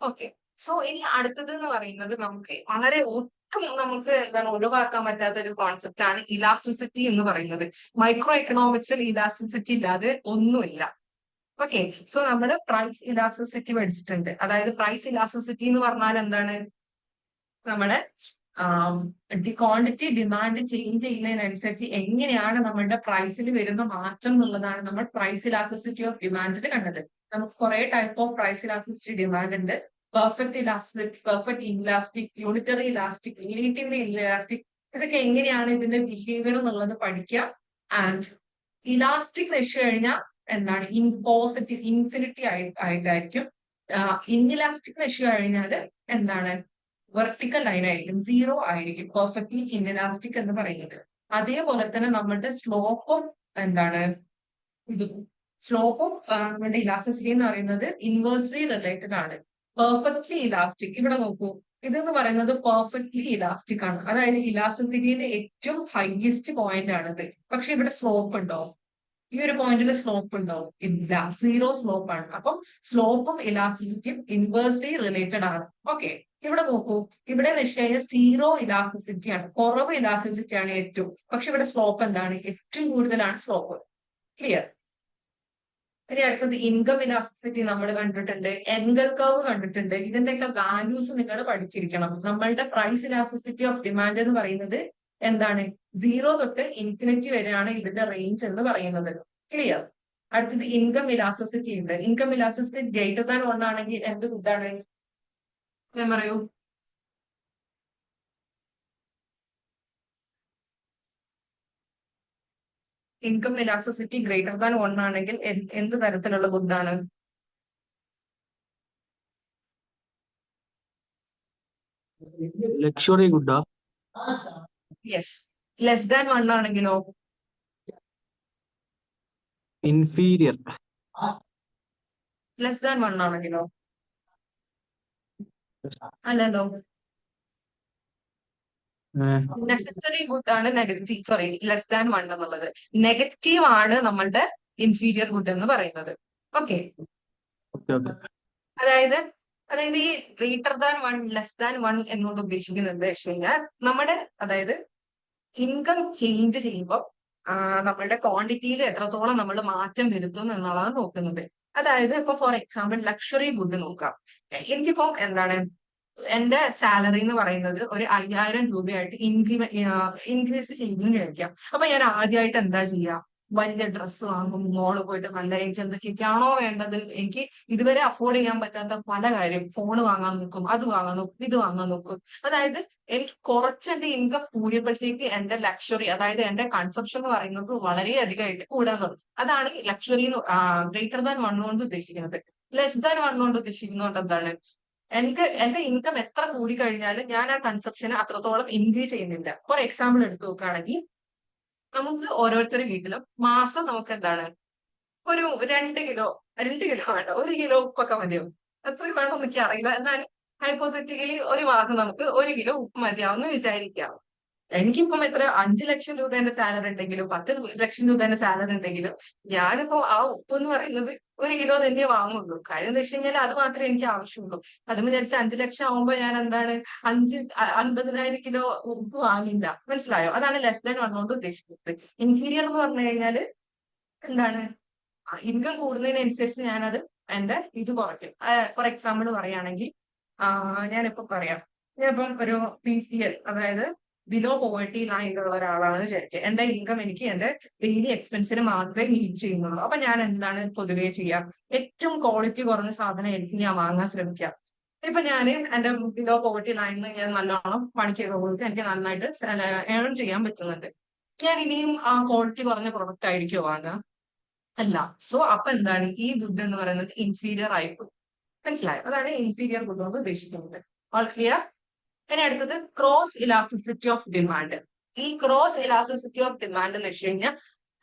ഓക്കെ. സോ ഇനി അടുത്തത് എന്ന് പറയുന്നത് നമുക്ക് വളരെ ഒട്ടും നമുക്ക് എന്താണ് ഒഴിവാക്കാൻ പറ്റാത്ത ഒരു കോൺസെപ്റ്റ് ആണ് ഇലാസ്റ്റിസിറ്റി എന്ന് പറയുന്നത്. മൈക്രോ എക്കണോമിക്സിൽ ഇലാസ്റ്റിസിറ്റി ഇല്ലാതെ ഒന്നുമില്ല. ഓക്കെ. സോ നമ്മൾ പ്രൈസ് ഇലാസ്റ്റിസിറ്റി പഠിച്ചിട്ടുണ്ട്. അതായത് പ്രൈസ് ഇലാസ്റ്റിസിറ്റി എന്ന് പറഞ്ഞാൽ എന്താണ്, നമ്മുടെ ക്വാണ്ടിറ്റി ഡിമാൻഡ് ചേഞ്ച് ചെയ്യുന്നതിനനുസരിച്ച് എങ്ങനെയാണ് നമ്മളുടെ പ്രൈസിൽ വരുന്ന മാറ്റം എന്നുള്ളതാണ് നമ്മൾ പ്രൈസ് ഇലാസ്റ്റിസിറ്റി ഓഫ് ഡിമാൻഡിൽ കണ്ടത്. നമുക്ക് കുറെ type of price elasticity demand ഉണ്ട്. Perfect elastic, perfect elastic, unitary elastic, relatively elastic. ഇതൊക്കെ എങ്ങനെയാണ് ഇതിന്റെ ബിഹേവിയർ എന്നുള്ളത് പഠിക്കുക. ആൻഡ് ഇലാസ്റ്റിക് വെച്ച് കഴിഞ്ഞാൽ എന്താണ് പോസിറ്റീവ് ഇൻഫിനിറ്റി ആയിട്ടായിരിക്കും. ഇൻഇലാസ്റ്റിക് വെച്ച് കഴിഞ്ഞാൽ എന്താണ് വെർട്ടിക്കൽ ലൈൻ ആയിരിക്കും, 0 ആയിരിക്കും. പെർഫെക്റ്റ്ലി ഇൻഇലാസ്റ്റിക് എന്ന് പറയുന്നത്. അതേപോലെ തന്നെ നമ്മളുടെ സ്ലോപ്പും എന്താണ് സ്ലോപ്പും നമ്മുടെ ഇലാസ്റ്റിസിറ്റി എന്ന് പറയുന്നത് ഇൻവേഴ്സ്ലി റിലേറ്റഡ് ആണ്. പെർഫെക്റ്റ്ലി ഇലാസ്റ്റിക് ഇവിടെ നോക്കൂ, ഇതെന്ന് പറയുന്നത് പെർഫെക്റ്റ്ലി ഇലാസ്റ്റിക് ആണ്. അതായത് ഇലാസ്റ്റിസിറ്റിയുടെ ഏറ്റവും ഹൈയസ്റ്റ് പോയിന്റ് ആണിത്. പക്ഷെ ഇവിടെ സ്ലോപ്പ് ഉണ്ടോ? ഈ ഒരു പോയിന്റിൽ സ്ലോപ്പ് ഉണ്ടോ? ഇല്ല, 0 സ്ലോപ്പ് ആണ്. അപ്പം സ്ലോപ്പും ഇലാസ്റ്റിസിറ്റിയും ഇൻവേഴ്സ്ലി റിലേറ്റഡ് ആണ്. ഓക്കെ. ഇവിടെ നോക്കൂ, ഇവിടെ വെച്ച് കഴിഞ്ഞാൽ 0 ഇലാസ്റ്റിസിറ്റി ആണ്, കുറവ് ഇലാസ്റ്റിസിറ്റി ആണ് ഏറ്റവും. പക്ഷെ ഇവിടെ സ്ലോപ്പ് എന്താണ്? ഏറ്റവും കൂടുതലാണ് സ്ലോപ്പ്. ക്ലിയർ? ഇനി അടുത്തത് ഇൻകം ഇലാസ്റ്റിസിറ്റി നമ്മൾ കണ്ടിട്ടുണ്ട്, എൻഗൽ കർവ് കണ്ടിട്ടുണ്ട്. ഇതിന്റെയൊക്കെ വാല്യൂസ് നിങ്ങൾ പഠിച്ചിരിക്കണം. നമ്മളുടെ പ്രൈസ് ഇലാസ്റ്റിസിറ്റി ഓഫ് ഡിമാൻഡ് എന്ന് പറയുന്നത് എന്താണ്? 0 തൊട്ട് ഇൻഫിനിറ്റി വരെയാണ് ഇതിന്റെ റേഞ്ച് എന്ന് പറയുന്നത്. ക്ലിയർ? അടുത്തത് ഇൻകം ഇലാസ്റ്റിസിറ്റി ഉണ്ട്. ഇൻകം ഇലാസ്റ്റിസിറ്റി ഗ്രേറ്റർ ദാൻ 1 ആണെങ്കിൽ എന്ത് ഗുഡാണ്? ഞാൻ പറയൂ. ഇൻകം ഇലാസ്റ്റിസിറ്റി ഗ്രേറ്റർ ദാൻ 1 ആണെങ്കിൽ എന്ത് തരത്തിലുള്ള ഗുഡാണ്? Luxury good? Yes. Less than 1 ആണെങ്കിലോ? ഇൻഫീരിയർ. ലെസ് ദാൻ 1 ആണെങ്കിലോ? അല്ലല്ലോ. നെസസറി ഗുഡ് ആണ് നെഗറ്റീവ്, സോറി, ലെസ് ദാൻ 1 എന്നുള്ളത് നെഗറ്റീവ് ആണ് നമ്മളുടെ ഇൻഫീരിയർ ഗുഡ് എന്ന് പറയുന്നത്. ഓക്കെ. അതായത് ഈ ഗ്രേറ്റർ ദാൻ 1 ലെസ് ദാൻ 1 എന്നുകൊണ്ട് ഉദ്ദേശിക്കുന്നത് എന്താ വെച്ച് കഴിഞ്ഞാൽ നമ്മുടെ അതായത് ഇൻകം ചേഞ്ച് ചെയ്യുമ്പോൾ നമ്മളുടെ ക്വാണ്ടിറ്റിയിൽ എത്രത്തോളം നമ്മൾ മാറ്റം വരുത്തുന്നു എന്നുള്ളതാണ് നോക്കുന്നത്. അതായത് ഇപ്പൊ ഫോർ എക്സാമ്പിൾ ലക്ഷറി ഗുഡ് നോക്കാം. എനിക്കിപ്പം എന്താണ് എന്റെ സാലറി എന്ന് പറയുന്നത് ഒരു 5000 രൂപയായിട്ട് ഇൻക്രീസ് ചെയ്യുന്നു വിചാരിക്കാം. അപ്പൊ ഞാൻ ആദ്യമായിട്ട് എന്താ ചെയ്യാ? വലിയ ഡ്രസ്സ് വാങ്ങും, മോള് പോയിട്ട് നല്ല എനിക്ക് എന്തൊക്കെയാണോ വേണ്ടത്, എനിക്ക് ഇതുവരെ അഫോർഡ് ചെയ്യാൻ പറ്റാത്ത പല കാര്യം, ഫോണ് വാങ്ങാൻ നോക്കും, അത് വാങ്ങാൻ നോക്കും, ഇത് വാങ്ങാൻ നോക്കും. അതായത് എനിക്ക് കുറച്ച് എന്റെ ഇൻകം കൂടിയപ്പോഴത്തേക്ക് എന്റെ ലക്ഷറി, അതായത് എന്റെ കൺസപ്ഷൻ എന്ന് പറയുന്നത് വളരെ അധികമായിട്ട് കൂടാൻ തുടങ്ങും. അതാണ് ലക്ഷറി ഗ്രേറ്റർ ദാൻ 1 കൊണ്ട് ഉദ്ദേശിക്കുന്നത്. ലെസ് ദാൻ 1 കൊണ്ട് ഉദ്ദേശിക്കുന്നത് എന്താണ്? എന്റെ ഇൻകം എത്ര കൂടി കഴിഞ്ഞാലും ഞാൻ ആ കൺസപ്ഷന് അത്രത്തോളം ഇൻക്രീസ് ചെയ്യുന്നില്ല. ഫോർ എക്സാമ്പിൾ എടുത്തു നോക്കുകയാണെങ്കിൽ നമുക്ക് ഓരോരുത്തരുടെ വീട്ടിലും മാസം നമുക്ക് എന്താണ് ഒരു 2 കിലോ വേണ്ട, 1 കിലോ ഉപ്പൊക്കെ മതിയാവും. അത്രയും വേണം എനിക്ക് അറിയില്ല. എന്നാൽ ഹൈപ്പോത്തറ്റിക്കലി ഒരു മാസം നമുക്ക് 1 കിലോ ഉപ്പ് മതിയാവും എന്ന് വിചാരിക്കാം. എനിക്കിപ്പം എത്ര 5 ലക്ഷം രൂപേന്റെ സാലറി ഉണ്ടെങ്കിലും 10 ലക്ഷം രൂപേന്റെ സാലറി ഉണ്ടെങ്കിലും ഞാനിപ്പോ ആ ഉപ്പ് എന്ന് പറയുന്നത് 1 കിലോ തന്നെ വാങ്ങുള്ളൂ. കാര്യം എന്താ വെച്ച് കഴിഞ്ഞാൽ അത് മാത്രമേ എനിക്ക് ആവശ്യമുള്ളൂ. അതും വിചാരിച്ച് 5 ലക്ഷം ആവുമ്പോ ഞാൻ എന്താണ് 50,000 കിലോ ഉപ്പ് വാങ്ങില്ല. മനസ്സിലായോ? അതാണ് ലെസ് ദാൻ വൺ കൊണ്ട് ഉദ്ദേശിക്കുന്നത്. ഇൻഫീരിയർ എന്ന് പറഞ്ഞു കഴിഞ്ഞാല് എന്താണ് ഇൻകം കൂടുന്നതിനനുസരിച്ച് ഞാനത് എന്റെ ഇത് കുറയ്ക്കും. ഫോർ എക്സാമ്പിൾ പറയുകയാണെങ്കിൽ ഞാനിപ്പോ പറയാം, ഞാനിപ്പം ഒരു PPL, അതായത് ബിലോ പോവർട്ടി ലൈനിലുള്ള ഒരാളാണെന്ന് വിചാരിക്കുക. എന്റെ ഇൻകം എനിക്ക് എന്റെ ഡെയിലി എക്സ്പെൻസിന് മാത്രമേ മീറ്റ് ചെയ്യുന്നുള്ളൂ. അപ്പൊ ഞാൻ എന്താണ് പൊതുവേ ചെയ്യാം, ഏറ്റവും ക്വാളിറ്റി കുറഞ്ഞ സാധനമായിരിക്കും ഞാൻ വാങ്ങാൻ ശ്രമിക്കുക. ഇപ്പൊ ഞാൻ എന്റെ ബിലോ പോവർട്ടി ലൈനിൽ ഞാൻ നല്ലോണം പണിക്കൊക്കെ പോയിട്ട് എനിക്ക് നന്നായിട്ട് ഏൺ ചെയ്യാൻ പറ്റുന്നുണ്ട്. ഞാൻ ഇനിയും ആ ക്വാളിറ്റി കുറഞ്ഞ പ്രൊഡക്റ്റ് ആയിരിക്കുമോ വാങ്ങുക? അല്ല. സോ അപ്പൊ എന്താണ് ഈ ഗുഡ് എന്ന് പറയുന്നത് ഇൻഫീരിയർ ആയിപ്പോയി. മനസ്സിലായോ? അതാണ് ഇൻഫീരിയർ ഗുഡ് കൊണ്ട് ഉദ്ദേശിക്കുന്നത്. All clear? ഇനി അടുത്തത് ക്രോസ് ഇലാസ്റ്റിസിറ്റി ഓഫ് ഡിമാൻഡ്. ഈ ക്രോസ് ഇലാസ്റ്റിസിറ്റി ഓഫ് ഡിമാൻഡ് എന്ന് വെച്ച് കഴിഞ്ഞാൽ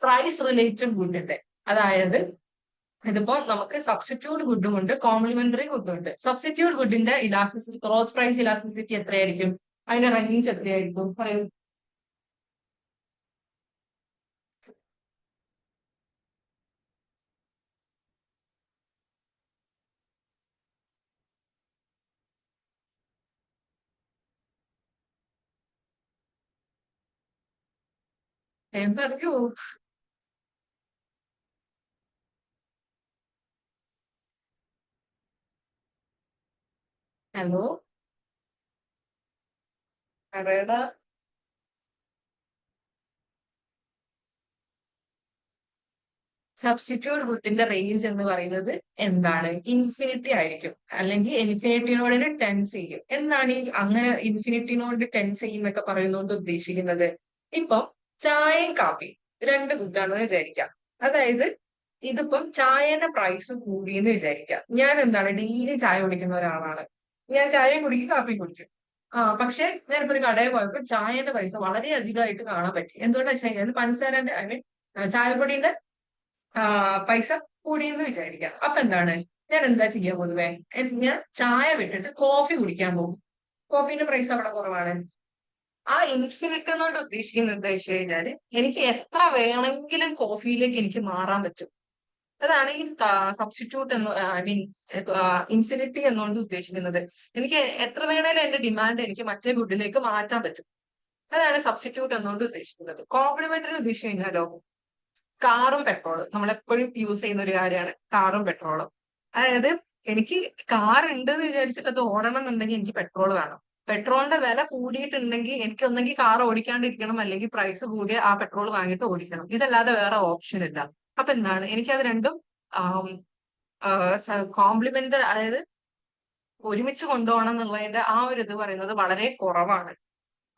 പ്രൈസ് റിലേറ്റഡ് ഗുഡിന്റെ, അതായത് ഇതിപ്പോ നമുക്ക് സബ്സ്റ്റിറ്റ്യൂട്ട് ഗുഡും ഉണ്ട്, കോംപ്ലിമെന്ററി ഗുഡും ഉണ്ട്. സബ്സ്റ്റിറ്റ്യൂട്ട് ഗുഡിന്റെ ഇലാസ്റ്റിസിറ്റി, ക്രോസ് പ്രൈസ് ഇലാസ്റ്റിസിറ്റി എത്രയായിരിക്കും? അതിന്റെ റേഞ്ച് എത്രയായിരിക്കും? പറയൂ. പറയൂ. ഹലോ, പറയടാ. സബ്സ്റ്റിറ്റ്യൂട്ട് ഗുഡിന്റെ റേഞ്ച് എന്ന് പറയുന്നത് എന്താണ്? ഇൻഫിനിറ്റി ആയിരിക്കും, അല്ലെങ്കിൽ ഇൻഫിനിറ്റിനോട് ടെൻസ് ചെയ്യും. എന്താണ് ഈ അങ്ങനെ ഇൻഫിനിറ്റിനോട് ടെൻസ് ചെയ്യുന്നൊക്കെ പറയുന്നതുകൊണ്ട് ഉദ്ദേശിക്കുന്നത്? ഇപ്പം ചായയും കാപ്പിയും രണ്ട് ഗുഡാണെന്ന് വിചാരിക്കാം. അതായത് ഇതിപ്പം ചായയുടെ പ്രൈസ് കൂടിയെന്ന് വിചാരിക്കാം. ഞാൻ എന്താണ് ഡെയിലി ചായ കുടിക്കുന്ന ഒരാളാണ്. ഞാൻ ചായയും കുടിക്കും കാപ്പിയും കുടിക്കും. പക്ഷെ ഞാനിപ്പോ ഒരു കടയിൽ പോയപ്പോൾ ചായയുടെ പൈസ വളരെ അധികമായിട്ട് കാണാൻ പറ്റി. എന്തുകൊണ്ടാ വെച്ച് കഴിഞ്ഞാൽ പഞ്ചസാരന്റെ ഐ മീൻ ചായപ്പൊടിയുടെ പൈസ കൂടിയെന്ന് വിചാരിക്കാം. അപ്പൊ എന്താണ് ഞാൻ എന്താ ചെയ്യാൻ പൊതുവെ? ഞാൻ ചായ വിട്ടിട്ട് കോഫി കുടിക്കാൻ പോകും. കോഫീന്റെ പ്രൈസ് അവിടെ കുറവാണ്. ആ ഇൻഫിനിറ്റ് എന്നോട് ഉദ്ദേശിക്കുന്നത് എന്താ വെച്ച് കഴിഞ്ഞാല് എനിക്ക് എത്ര വേണമെങ്കിലും കോഫിയിലേക്ക് എനിക്ക് മാറാൻ പറ്റും. അതാണ് ഈ സബ്സ്റ്റിറ്റ്യൂട്ട് എന്ന് ഐ മീൻ ഇൻഫിനിറ്റി എന്നുകൊണ്ട് ഉദ്ദേശിക്കുന്നത്. എനിക്ക് എത്ര വേണേലും എന്റെ ഡിമാൻഡ് എനിക്ക് മറ്റേ ഗുഡിലേക്ക് മാറ്റാൻ പറ്റും. അതാണ് സബ്സ്റ്റിറ്റ്യൂട്ട് എന്നുകൊണ്ട് ഉദ്ദേശിക്കുന്നത്. കോംപ്ലിമെന്ററി ഉദ്ദേശിച്ചു കഴിഞ്ഞാലോ, കാറും പെട്രോളും നമ്മളെപ്പോഴും യൂസ് ചെയ്യുന്ന ഒരു കാര്യമാണ് കാറും പെട്രോളും. അതായത് എനിക്ക് കാർ ഉണ്ട് എന്ന് വിചാരിച്ചിട്ട് അത് ഓടണം എന്നുണ്ടെങ്കിൽ എനിക്ക് പെട്രോൾ വേണം. പെട്രോളിന്റെ വില കൂടിയിട്ടുണ്ടെങ്കിൽ എനിക്ക് ഒന്നെങ്കിൽ കാർ ഓടിക്കാണ്ടിരിക്കണം, അല്ലെങ്കിൽ പ്രൈസ് കൂടിയ ആ പെട്രോൾ വാങ്ങിയിട്ട് ഓടിക്കണം. ഇതല്ലാതെ വേറെ ഓപ്ഷൻ ഇല്ല. അപ്പൊ എന്താണ് എനിക്കത് രണ്ടും കോംപ്ലിമെന്റ്, അതായത് ഒരുമിച്ച് കൊണ്ടുപോകണം എന്നുള്ളതിന്റെ ആ ഒരു ഇത് പറയുന്നത് വളരെ കുറവാണ്.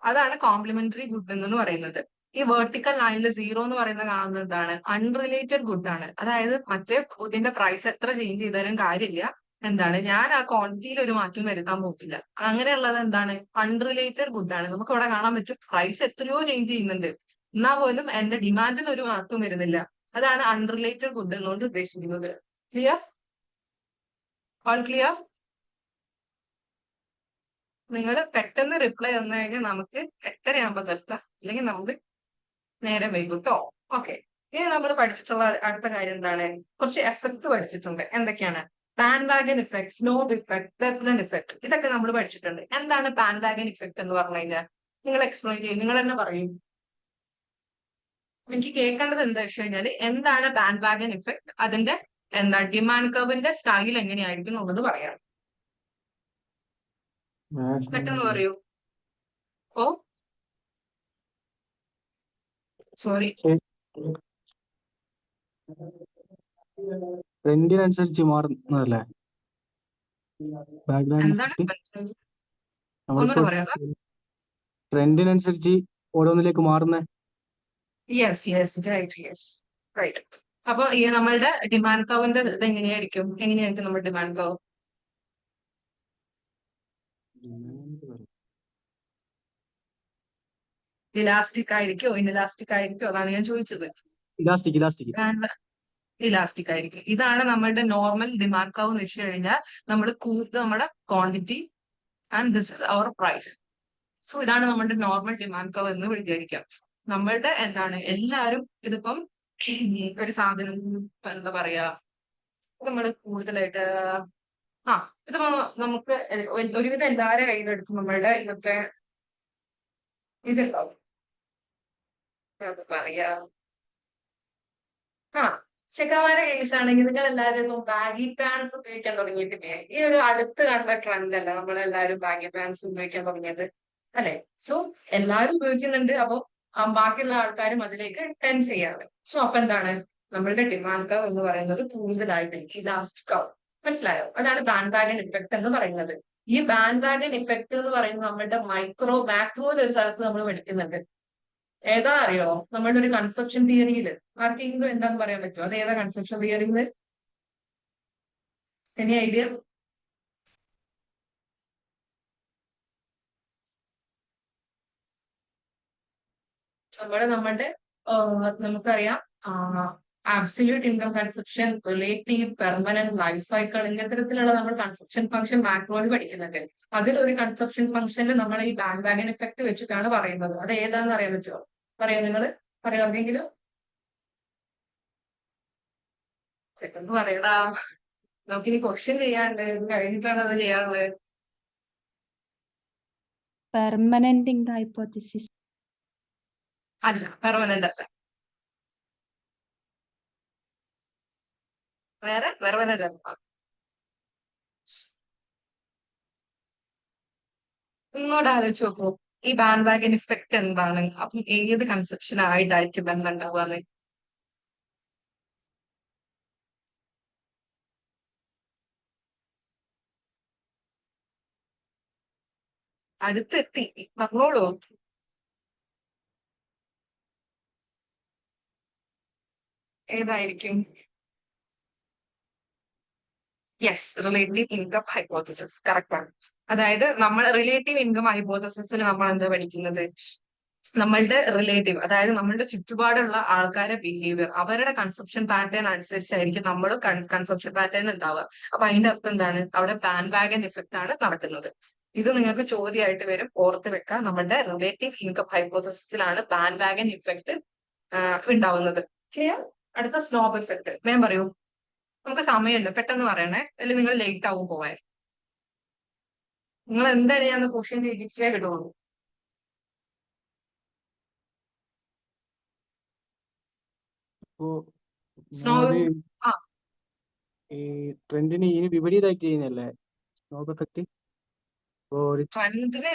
അതാണ് കോംപ്ലിമെന്ററി ഗുഡ് എന്ന് പറയുന്നത്. ഈ വെർട്ടിക്കൽ ലൈനിൽ 0 എന്ന് പറയുന്നത് കാണുന്നത് എന്താണ്? അൺറിലേറ്റഡ് ഗുഡ് ആണ്. അതായത് മറ്റേ ഗുഡിന്റെ പ്രൈസ് എത്ര ചേഞ്ച് ചെയ്താലും കാര്യമില്ല, എന്താണ് ഞാൻ ആ ക്വാണ്ടിറ്റിയിൽ ഒരു മാറ്റം വരുത്താൻ പോകില്ല. അങ്ങനെയുള്ളത് എന്താണ്? അൺറിലേറ്റഡ് ഗുഡ് ആണ്. നമുക്ക് ഇവിടെ കാണാൻ പറ്റും പ്രൈസ് എത്രയോ ചേഞ്ച് ചെയ്യുന്നുണ്ട്, എന്നാൽ പോലും എന്റെ ഡിമാൻഡിൽ ഒരു മാറ്റവും വരുന്നില്ല. അതാണ് അൺറിലേറ്റഡ് ഗുഡ് എന്നുകൊണ്ട് ഉദ്ദേശിക്കുന്നത്. ക്ലിയർ? All clear? നിങ്ങൾ പെട്ടെന്ന് റിപ്ലൈ തന്നു കഴിഞ്ഞാൽ നമുക്ക് 8:30 നിർത്താം, അല്ലെങ്കിൽ നമുക്ക് നേരെ വൈകും കേട്ടോ. ഓക്കെ, ഇനി നമ്മൾ പഠിച്ചിട്ടുള്ള അടുത്ത കാര്യം എന്താണ്? കുറച്ച് എഫക്ട് പഠിച്ചിട്ടുണ്ട്. എന്തൊക്കെയാണ്? Bandwagon effect, snob effect, Veblen effect, ഇതൊക്കെ നമ്മൾ പഠിച്ചിട്ടുണ്ട്. എന്താണ് പാൻ വാഗൻ ഇഫക്ട് എന്ന് പറഞ്ഞു കഴിഞ്ഞാൽ? നിങ്ങൾ എക്സ്പ്ലെയിൻ ചെയ്യും, നിങ്ങൾ തന്നെ പറയും. എനിക്ക് കേൾക്കേണ്ടത് എന്താ വെച്ച് കഴിഞ്ഞാൽ എന്താണ് പാൻ വാഗൻ ഇഫക്ട്, അതിന്റെ എന്താ ഡിമാൻഡ് കർവിന്റെ സ്റ്റൈൽ എങ്ങനെയായിരിക്കും എന്നുള്ളത് പറയാം. പെട്ടെന്ന് പറയൂ. ഓ സോറി, ട്രെൻഡിനനുസരിച്ച് മാറുന്നതല്ലേ എന്താണ് മനസ്സിലായി? ഒന്നുകൂടെ പറയാം. ട്രെൻഡിനനുസരിച്ച് ഓരോന്നിലേക്ക് മാറുന്ന. Yes yes, right, yes right. അപ്പൊ ഈ നമ്മളുടെ ഡിമാൻഡ് കർവിന്റെ ഇത് എങ്ങനെയായിരിക്കും നമ്മുടെ ഡിമാൻഡ് കർവ്? ഇലാസ്റ്റിക് ആയിരിക്കോ ഇൻഇലാസ്റ്റിക് ആയിരിക്കോ? അതാണ് ഞാൻ ചോദിച്ചത്. ഇലാസ്റ്റിക് ഇലാസ്റ്റിക് ഇലാസ്റ്റിക് ആയിരിക്കും. ഇതാണ് നമ്മളുടെ നോർമൽ ഡിമാൻഡ് കർവ് എന്ന് വെച്ച് കഴിഞ്ഞാൽ നമ്മൾ കൂടുതൽ നമ്മുടെ quantity and this is our price. So ഇതാണ് നമ്മുടെ നോർമൽ ഡിമാൻഡ് കർവ് എന്ന് വിചാരിക്കാം. നമ്മളുടെ എന്താണ് എല്ലാവരും ഇതിപ്പം ഒരു സാധനം എന്താ പറയാ നമ്മൾ കൂടുതലായിട്ട് ആ ഇതിപ്പോ നമുക്ക് ഒരുവിധം എല്ലാവരുടെ കയ്യിലെടുത്ത് നമ്മളുടെ ഇന്നത്തെ ഇതുണ്ടാവും എന്താ പറയാ ആ ചെക്കന്മാരുടെ കേസ് ആണെങ്കിൽ നിങ്ങൾ എല്ലാവരും ഇപ്പൊ ബാഗി പാൻസ് ഉപയോഗിക്കാൻ തുടങ്ങിയിട്ടില്ലേ? ഈ ഒരു അടുത്ത് കണ്ട ട്രെൻഡ് അല്ല നമ്മളെല്ലാവരും ബാഗി പാൻസ് ഉപയോഗിക്കാൻ തുടങ്ങിയത് അല്ലെ? സോ എല്ലാവരും ഉപയോഗിക്കുന്നുണ്ട്. അപ്പൊ ബാക്കിയുള്ള ആൾക്കാരും അതിലേക്ക് ടെൻസ് ചെയ്യാണ്. സോ അപ്പൊ എന്താണ് നമ്മളുടെ ഡിമാൻഡ് കർവ് എന്ന് പറയുന്നത് കൂടുതലായിട്ട് ഇലാസ്റ്റിക് കർവ്. മനസ്സിലായോ? അതാണ് ബാൻഡ് വാഗൻ ഇഫക്റ്റ് എന്ന് പറയുന്നത്. ഈ ബാൻഡ് വാഗൻ ഇഫക്റ്റ് എന്ന് പറയുന്നത് നമ്മളുടെ മാക്രോയിൽ ഒരു സ്ഥലത്ത് നമ്മൾ പഠിക്കുന്നുണ്ട്. ഏതാ അറിയോ? നമ്മളുടെ ഒരു കൺസെപ്ഷൻ തിയറിയിൽ ആർക്കെങ്കിലും എന്താന്ന് പറയാൻ പറ്റുമോ? അത് ഏതാ കൺസെപ്ഷൻ തിയറിയിൽ? Any idea? നമ്മളുടെ നമുക്കറിയാം absolute income conception, relative, permanent, life cycle, ഇത്തരത്തിലുള്ള നമ്മൾ കൺസെപ്ഷൻ ഫംഗ്ഷൻ മാക്രോയിൽ പഠിക്കുന്നുണ്ട്. അതിലൊരു കൺസെപ്ഷൻ ഫംഗ്ഷനിൽ നമ്മൾ ഈ ബാൻഡ് വാഗൻ ഇഫക്റ്റ് വെച്ചിട്ടാണ് പറയുന്നത്. അത് ഏതാണെന്ന് അറിയാൻ പറ്റുമോ? പറയാ നിങ്ങൾ പറയാമെങ്കിലും പെട്ടെന്ന് പറയടാ. നമുക്കിനി ക്വസ്റ്റ്യൻ ചെയ്യാണ്ട് കഴിഞ്ഞിട്ടാണ് അത് ചെയ്യാനുള്ളത്. പെർമനന്റ് ഹൈപ്പോത്തിസിസ് അല്ല, പെർമനന്റ് അല്ല. വേറെ പെർമനന്റ് അല്ല. ഇങ്ങോട്ട് ആലോചിച്ച് നോക്കൂ. ഈ ബാൻഡ് വാഗൻ ഇഫക്റ്റ് എന്താണ്? അപ്പം ഏത് കൺസെപ്ഷൻ ആയിട്ടായിരിക്കും ബന്ധം ഉണ്ടാവുക? അടുത്തെത്തി, പറഞ്ഞോളൂ. ഏതായിരിക്കും? Yes, relative income hypothesis correct ആണ്. അതായത് നമ്മൾ റിലേറ്റീവ് ഇൻകം ഹൈപ്പോത്തസിസിൽ നമ്മൾ എന്താ പഠിക്കുന്നത്? നമ്മളുടെ റിലേറ്റീവ്, അതായത് നമ്മളുടെ ചുറ്റുപാടുള്ള ആൾക്കാരുടെ ബിഹേവിയർ, അവരുടെ കൺസെപ്ഷൻ പാറ്റേൺ അനുസരിച്ചായിരിക്കും നമ്മൾ കൺസെപ്ഷൻ പാറ്റേൺ ഉണ്ടാവുക. അപ്പൊ അതിന്റെ അർത്ഥം എന്താണ്? അവിടെ ബാൻഡ് വാഗൻ ഇഫക്റ്റ് ആണ് നടക്കുന്നത്. ഇത് നിങ്ങൾക്ക് ചോദ്യമായിട്ട് വരും, ഓർത്ത് വെക്കുക. നമ്മുടെ റിലേറ്റീവ് ഇൻകം ഹൈപ്പോത്തസിസിലാണ് ബാൻഡ് വാഗൻ ഇഫക്റ്റ് ഉണ്ടാവുന്നത്. ക്ലിയർ? അടുത്ത സ്നോബ് ഇഫക്റ്റ്. ഞാൻ പറയൂ, നമുക്ക് സമയമില്ല, പെട്ടെന്ന് പറയണേ, അല്ലെങ്കിൽ നിങ്ങൾ ലേറ്റ് ആവും പോവാൻ. നിങ്ങൾ എന്തായാലും ഞാൻ ക്വസ്റ്റ്യൻ ചെയ്യിപ്പിച്ചേ വിടുള്ളൂ. അപ്പോ സ്നോബ് അത് ആ ഈ ട്രെൻഡിന് ഇതിന് വിപരീതമായിട്ട് ചെയ്യുന്നല്ലേ സ്നോബ് എഫക്റ്റ്? ഇപ്പോ ഒരു ട്രെൻഡിന്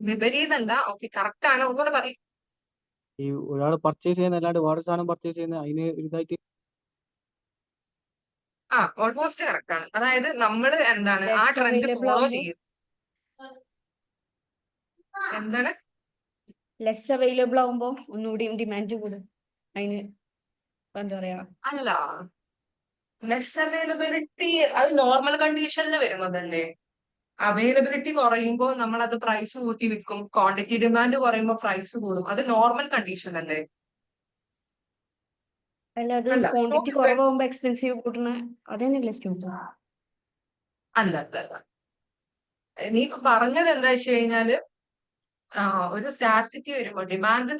വിപരീതമല്ല. ഓക്കെ, കറക്റ്റ് ആണ്. ഒന്നുകൂടെ പറയും. ഈ ഒരാൾ പർച്ചേസ് ചെയ്യുന്ന അല്ലാണ്ട് വേറെ സാധനം പർച്ചേസ് ചെയ്യുന്ന അതിന് ഇതായിട്ട് ഓൾമോസ്റ്റ് കറക്റ്റ് ആണ്. അതായത് നമ്മൾ എന്താണ് ആ Less ട്രെൻഡ് available ഫോളോ ആവുമ്പോ? ചെയ്യും. എന്താണ്? ലെസ് അവൈലബിൾ ആവുമ്പോ ഒന്നുകൂടി ഡിമാൻഡ് കൂടും. അതിന് എന്താ പറയാ? അല്ല, ലെസ് അവൈലബിലിറ്റി അത് നോർമൽ കണ്ടീഷനിൽ വരുന്നതല്ലേ. അവൈലബിലിറ്റി കുറയുമ്പോൾ നമ്മൾ അത് പ്രൈസ് കൂട്ടി വിൽക്കും. ക്വാണ്ടിറ്റി ഡിമാൻഡ് കുറയുമ്പോൾ പ്രൈസ് കൂടും. അത് നോർമൽ കണ്ടീഷൻ അല്ലേ? അല്ല, അത് അല്ല, ക്വാണ്ടിറ്റി കുറവാകുമ്പോ എക്സ്പെൻസീവ് കൂട്ടണ അതന്നെയല്ലേ സ്നോബ്? അല്ല അല്ല അല്ല. നീ ഇപ്പൊ പറഞ്ഞത് എന്താ വെച്ച് കഴിഞ്ഞാല് ഒരു സ്കാർസിറ്റി വരുമ്പോൾ ഡിമാൻഡ്,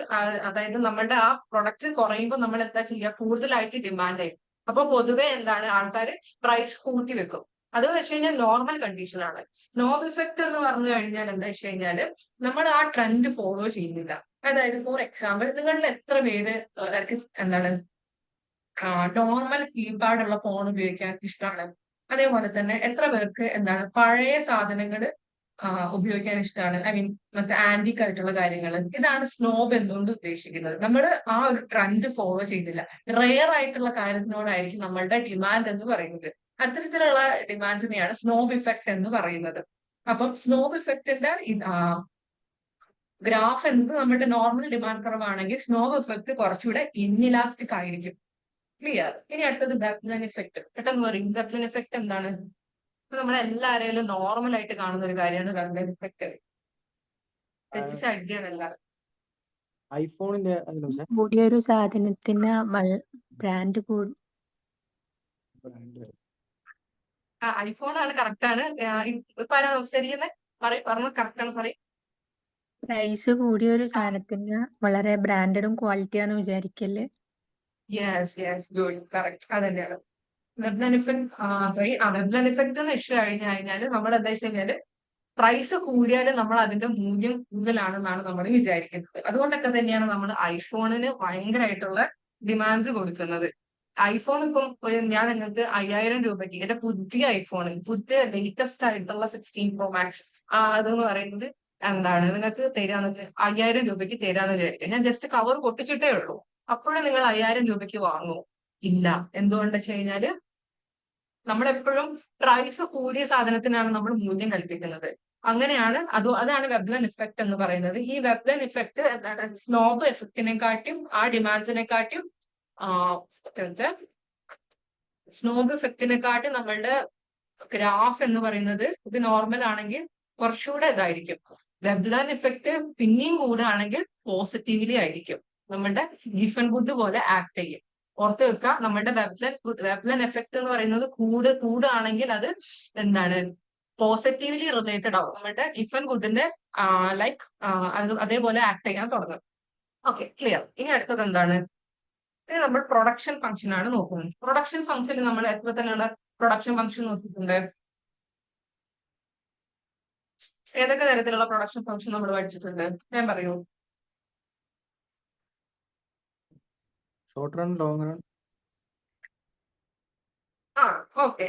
അതായത് നമ്മളുടെ ആ പ്രൊഡക്റ്റ് കുറയുമ്പോൾ നമ്മൾ എന്താ ചെയ്യുക? കൂടുതലായിട്ട് ഡിമാൻഡ് ചെയ്യും. അപ്പൊ പൊതുവെ എന്താണ് ആൾക്കാർ പ്രൈസ് കൂട്ടി വെക്കും. അത് വെച്ച് കഴിഞ്ഞാൽ നോർമൽ കണ്ടീഷനാണ്. സ്നോബ് ഇഫക്റ്റ് എന്ന് പറഞ്ഞു കഴിഞ്ഞാൽ എന്താ വെച്ച് കഴിഞ്ഞാല് നമ്മൾ ആ ട്രെൻഡ് ഫോളോ ചെയ്യുന്നില്ല. അതായത് ഫോർ എക്സാമ്പിൾ, നിങ്ങളിൽ എത്ര പേര് എന്താണ് നോർമൽ കീപാഡുള്ള ഫോൺ ഉപയോഗിക്കാൻ ഇഷ്ടമാണ്? അതേപോലെ തന്നെ എത്ര പേർക്ക് എന്താണ് പഴയ സാധനങ്ങൾ ഉപയോഗിക്കാൻ ഇഷ്ടമാണ്? ഐ മീൻ മറ്റേ ആന്റിക് ആയിട്ടുള്ള കാര്യങ്ങൾ. ഇതാണ് സ്നോബ് എന്തുകൊണ്ട് ഉദ്ദേശിക്കുന്നത്. നമ്മൾ ആ ഒരു ട്രെൻഡ് ഫോളോ ചെയ്തില്ല. റെയർ ആയിട്ടുള്ള കാര്യത്തിനോടായിരിക്കും നമ്മളുടെ ഡിമാൻഡ് എന്ന് പറയുന്നത്. അത്തരത്തിലുള്ള ഡിമാൻഡിനെയാണ് സ്നോബ് ഇഫക്റ്റ് എന്ന് പറയുന്നത്. അപ്പം സ്നോബ് ഇഫക്റ്റിന്റെ ഗ്രാഫ് എന്നത് നമ്മുടെ നോർമൽ ഡിമാൻഡ് കുറവാണെങ്കിൽ സ്നോബ് ഇഫക്റ്റ് കുറച്ചുകൂടെ ഇൻഇലാസ്റ്റിക് ആയിരിക്കും. ക്ലിയർ? ഇനി അടുത്തത് ഡബ്ലിൻ ഇഫക്റ്റ്. പെട്ടെന്ന് പറയും, ഡബ്ലിൻ ഇഫക്റ്റ് എന്താണ്? നമ്മളെല്ലാവരെയും നോർമൽ ആയിട്ട് കാണുന്ന ഒരു കാര്യമാണ് ഡബ്ലിൻ ഇഫക്റ്റ്. തെറ്റിച്ച ഐഡിയാണ് എല്ലാവരും. ഐഫോണിന്റെ അതിലും കൂടിയൊരു സാധനത്തിന് ബ്രാൻഡ് കൂടി ഐഫോൺ ആണ്, കറക്റ്റ് ആണ്. ഇപ്പൊ ആരാ സംസാരിക്കുന്നത്? പറഞ്ഞു കറക്റ്റ് ആണ്, പറയും. പ്രൈസ് കൂടിയ ഒരു സാധനത്തിന് വളരെ ബ്രാൻഡഡും ക്വാളിറ്റിയാന്ന് വിചാരിക്കല്ലേ? യെസ് ഗുഡ് കറക്റ്റ് അത് തന്നെയാണ്. വെബ്ലൻ ഇഫക്ട് വെബ്ലൻ ഇഫക്ട് എന്ന് ഇഷ്ടം കഴിഞ്ഞു കഴിഞ്ഞാല് നമ്മൾ എന്താ വെച്ച് കഴിഞ്ഞാല് പ്രൈസ് കൂടിയാലും നമ്മൾ അതിന്റെ മൂല്യം കൂടുതലാണെന്നാണ് നമ്മൾ വിചാരിക്കുന്നത്. അതുകൊണ്ടൊക്കെ തന്നെയാണ് നമ്മൾ ഐഫോണിന് ഭയങ്കരമായിട്ടുള്ള ഡിമാൻഡ് കൊടുക്കുന്നത്. ഐഫോൺ ഇപ്പം ഞാൻ നിങ്ങൾക്ക് 5000 രൂപയ്ക്ക് എന്റെ പുതിയ ഐഫോൺ, പുതിയ ലേറ്റസ്റ്റ് ആയിട്ടുള്ള 16 Pro Max അതെന്ന് പറയുന്നത് എന്താണ് നിങ്ങൾക്ക് തരാന്ന് 5000 രൂപയ്ക്ക് തരാന്ന് വിചാരിക്കുക. ഞാൻ ജസ്റ്റ് കവർ പൊട്ടിച്ചിട്ടേ ഉള്ളൂ. അപ്പോഴും നിങ്ങൾ 5000 രൂപയ്ക്ക് വാങ്ങൂ? ഇല്ല. എന്തുകൊണ്ടെന്ന് വെച്ച് കഴിഞ്ഞാല് നമ്മളെപ്പോഴും പ്രൈസ് കൂടിയ സാധനത്തിനാണ് നമ്മൾ മൂല്യം കൽപ്പിക്കുന്നത്. അങ്ങനെയാണ് അതാണ് വെബ്ലൻ ഇഫക്റ്റ് എന്ന് പറയുന്നത്. ഈ വെബ്ലൻ ഇഫക്റ്റ് എന്താണ് സ്നോബ് എഫക്റ്റിനെക്കാട്ടും ഡിമാൻഡിനെക്കാട്ടും സ്നോബ് ഇഫക്റ്റിനെക്കാട്ടും നമ്മളുടെ ഗ്രാഫ് എന്ന് പറയുന്നത് ഇത് നോർമൽ ആണെങ്കിൽ കുറച്ചുകൂടെ ഇതായിരിക്കും. വെബ്ലൻ ഇഫക്റ്റ് പിന്നെയും കൂടുകയാണെങ്കിൽ പോസിറ്റീവ്ലി ആയിരിക്കും, നമ്മളുടെ ഗിഫൻ ഗുഡ് പോലെ ആക്ട് ചെയ്യും. ഓർത്ത് വെക്കുക, നമ്മുടെ വെബ്ലൻ എഫക്ട് എന്ന് പറയുന്നത് കൂടുകയാണെങ്കിൽ അത് എന്താണ് പോസിറ്റീവ്ലി റിലേറ്റഡ് ആവും, നമ്മുടെ ഗിഫൻ ഗുഡിന്റെ ലൈക്ക് അതേപോലെ ആക്ട് ചെയ്യാൻ തുടങ്ങും. Okay, clear. ഇനി അടുത്തത് എന്താണ്? ഇനി നമ്മൾ പ്രൊഡക്ഷൻ ഫംഗ്ഷൻ ആണ് നോക്കുന്നത്. പ്രൊഡക്ഷൻ ഫംഗ്ഷനിൽ നമ്മൾ എത്ര തന്നെയുള്ള പ്രൊഡക്ഷൻ ഫംഗ്ഷൻ നോക്കിയിട്ടുണ്ട്? ഏതൊക്കെ തരത്തിലുള്ള പ്രൊഡക്ഷൻ ഫംഗ്ഷൻ നമ്മൾ പഠിച്ചിട്ടുണ്ട്? ഞാൻ പറയൂ. Short run, long run. Okay.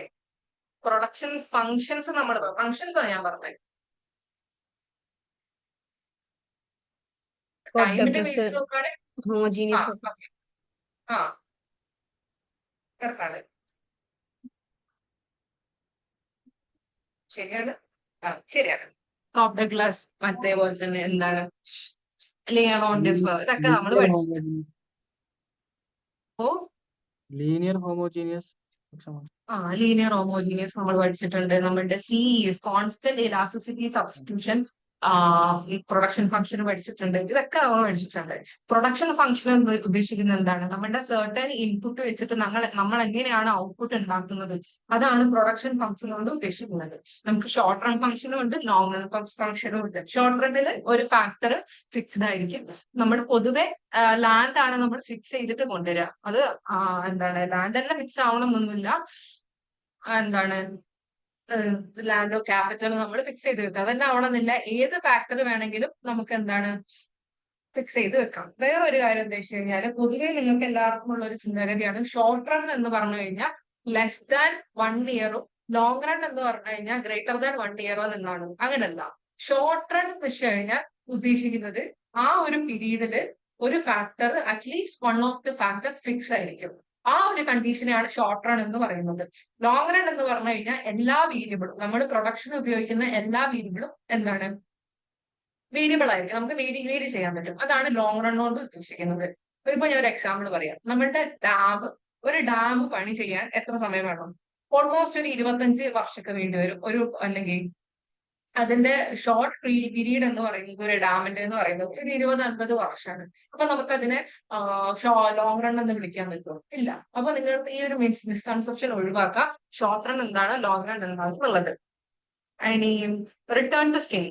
Production functions functions ആണ് ഞാൻ പറഞ്ഞത്. ടൈമിന്റെ ബേസ് നോക്കുകയാണെങ്കിൽ ഹോമോജീനിയസ്. കറക്റ്റാണ്, ശരിയാണ്. ശരിയാണ്. ടോപ്പ് ഡഗ്ലാസ്, അതേപോലെ തന്നെ എന്താണ് ലിയണോൺ ഡിഫർ, ഇതൊക്കെ നമ്മൾ പഠിച്ചു. ഓ ലീനിയർ ഹോമോജീനിയസ്. ലീനിയർ ഹോമോജീനിയസ് നമ്മൾ പഠിച്ചിട്ടുണ്ട്. നമ്മുടെ CES constant elasticity substitution production function പഠിച്ചിട്ടുണ്ട്. ഇതൊക്കെ നമ്മൾ പഠിച്ചിട്ടുണ്ട്. പ്രൊഡക്ഷൻ ഫംഗ്ഷൻ എന്ന് ഉദ്ദേശിക്കുന്നത് എന്താണ്? നമ്മുടെ സർട്ടൻ ഇൻപുട്ട് വെച്ചിട്ട് നമ്മൾ എങ്ങനെയാണ് ഔട്ട്പുട്ട് ഉണ്ടാക്കുന്നത്, അതാണ് പ്രൊഡക്ഷൻ ഫംഗ്ഷൻ കൊണ്ട് ഉദ്ദേശിക്കുന്നത്. നമുക്ക് ഷോർട്ട് റൺ ഫംഗ്ഷനും ഉണ്ട്, ലോങ് റൺ ഫംഗ്ഷനും ഉണ്ട്. ഷോർട്ട് റണ്ണിൽ ഒരു ഫാക്ടർ ഫിക്സ്ഡ് ആയിരിക്കും. നമ്മൾ പൊതുവെ ലാൻഡ് ആണ് നമ്മൾ ഫിക്സ് ചെയ്തിട്ട് കൊണ്ടുവരിക. അത് എന്താണ് ലാൻഡ് തന്നെ ഫിക്സ് ആവണമെന്നൊന്നുമില്ല. എന്താണ് ലാൻഡോ ക്യാപിറ്റലോ നമ്മൾ ഫിക്സ് ചെയ്ത് വെക്കുക. അതന്നെ ആവണമെന്നില്ല. ഏത് ഫാക്ടർ വേണമെങ്കിലും നമുക്ക് എന്താണ് ഫിക്സ് ചെയ്ത് വെക്കാം. വേറൊരു കാര്യം എന്താ വെച്ച് കഴിഞ്ഞാൽ പൊതുവെ നിങ്ങൾക്ക് എല്ലാവർക്കും ഉള്ള ഒരു ചിന്താഗതിയാണ് ഷോർട്ട് റൺ എന്ന് പറഞ്ഞു കഴിഞ്ഞാൽ ലെസ് ദാൻ 1 ഇയറും ലോങ് റൺ എന്ന് പറഞ്ഞു കഴിഞ്ഞാൽ ഗ്രേറ്റർ ദാൻ 1 ഇയറോ എന്നാണ്. അങ്ങനല്ല. ഷോർട്ട് റൺ എന്ന് വെച്ച് കഴിഞ്ഞാൽ ഉദ്ദേശിക്കുന്നത് ആ ഒരു പീരീഡില് ഒരു factor at least one of the factor fix ആയിരിക്കും. ആ ഒരു കണ്ടീഷനെയാണ് ഷോർട്ട് റൺ എന്ന് പറയുന്നത്. ലോങ് റൺ എന്ന് പറഞ്ഞു കഴിഞ്ഞാൽ എല്ലാ വേരിയബിളും, നമ്മൾ പ്രൊഡക്ഷൻ ഉപയോഗിക്കുന്ന എല്ലാ വേരിയബിളും എന്താണ് വേരിയബിൾ ആയിരിക്കും, നമുക്ക് വേരി ചെയ്യാൻ പറ്റും. അതാണ് ലോങ് റൺ കൊണ്ട് ഉദ്ദേശിക്കുന്നത്. ഇപ്പൊ ഞാൻ ഒരു എക്സാമ്പിൾ പറയാം. നമ്മളുടെ ഒരു ഡാം പണി ചെയ്യാൻ എത്ര സമയം വേണം? ഓൾമോസ്റ്റ് ഒരു 25 വർഷമൊക്കെ വേണ്ടി വരും. അല്ലെങ്കിൽ അതിന്റെ ഷോർട്ട് പീരീഡ് എന്ന് പറയുന്നത് ഒരു ഡാമിന്റെ എന്ന് പറയുന്നത് ഒരു 20-50 വർഷമാണ്. അപ്പൊ നമുക്കതിനെ ലോങ് റൺ എന്ന് വിളിക്കാൻ പറ്റുമോ? ഇല്ല. അപ്പൊ നിങ്ങൾക്ക് ഈ ഒരു മിസ്കൺസെപ്ഷൻ ഒഴിവാക്കാം. ഷോർട്ട് റൺ എന്താണ്, ലോങ് റൺ എന്താണെന്നുള്ളത്. ഇനി റിട്ടേൺ ടു സ്കെയിൽ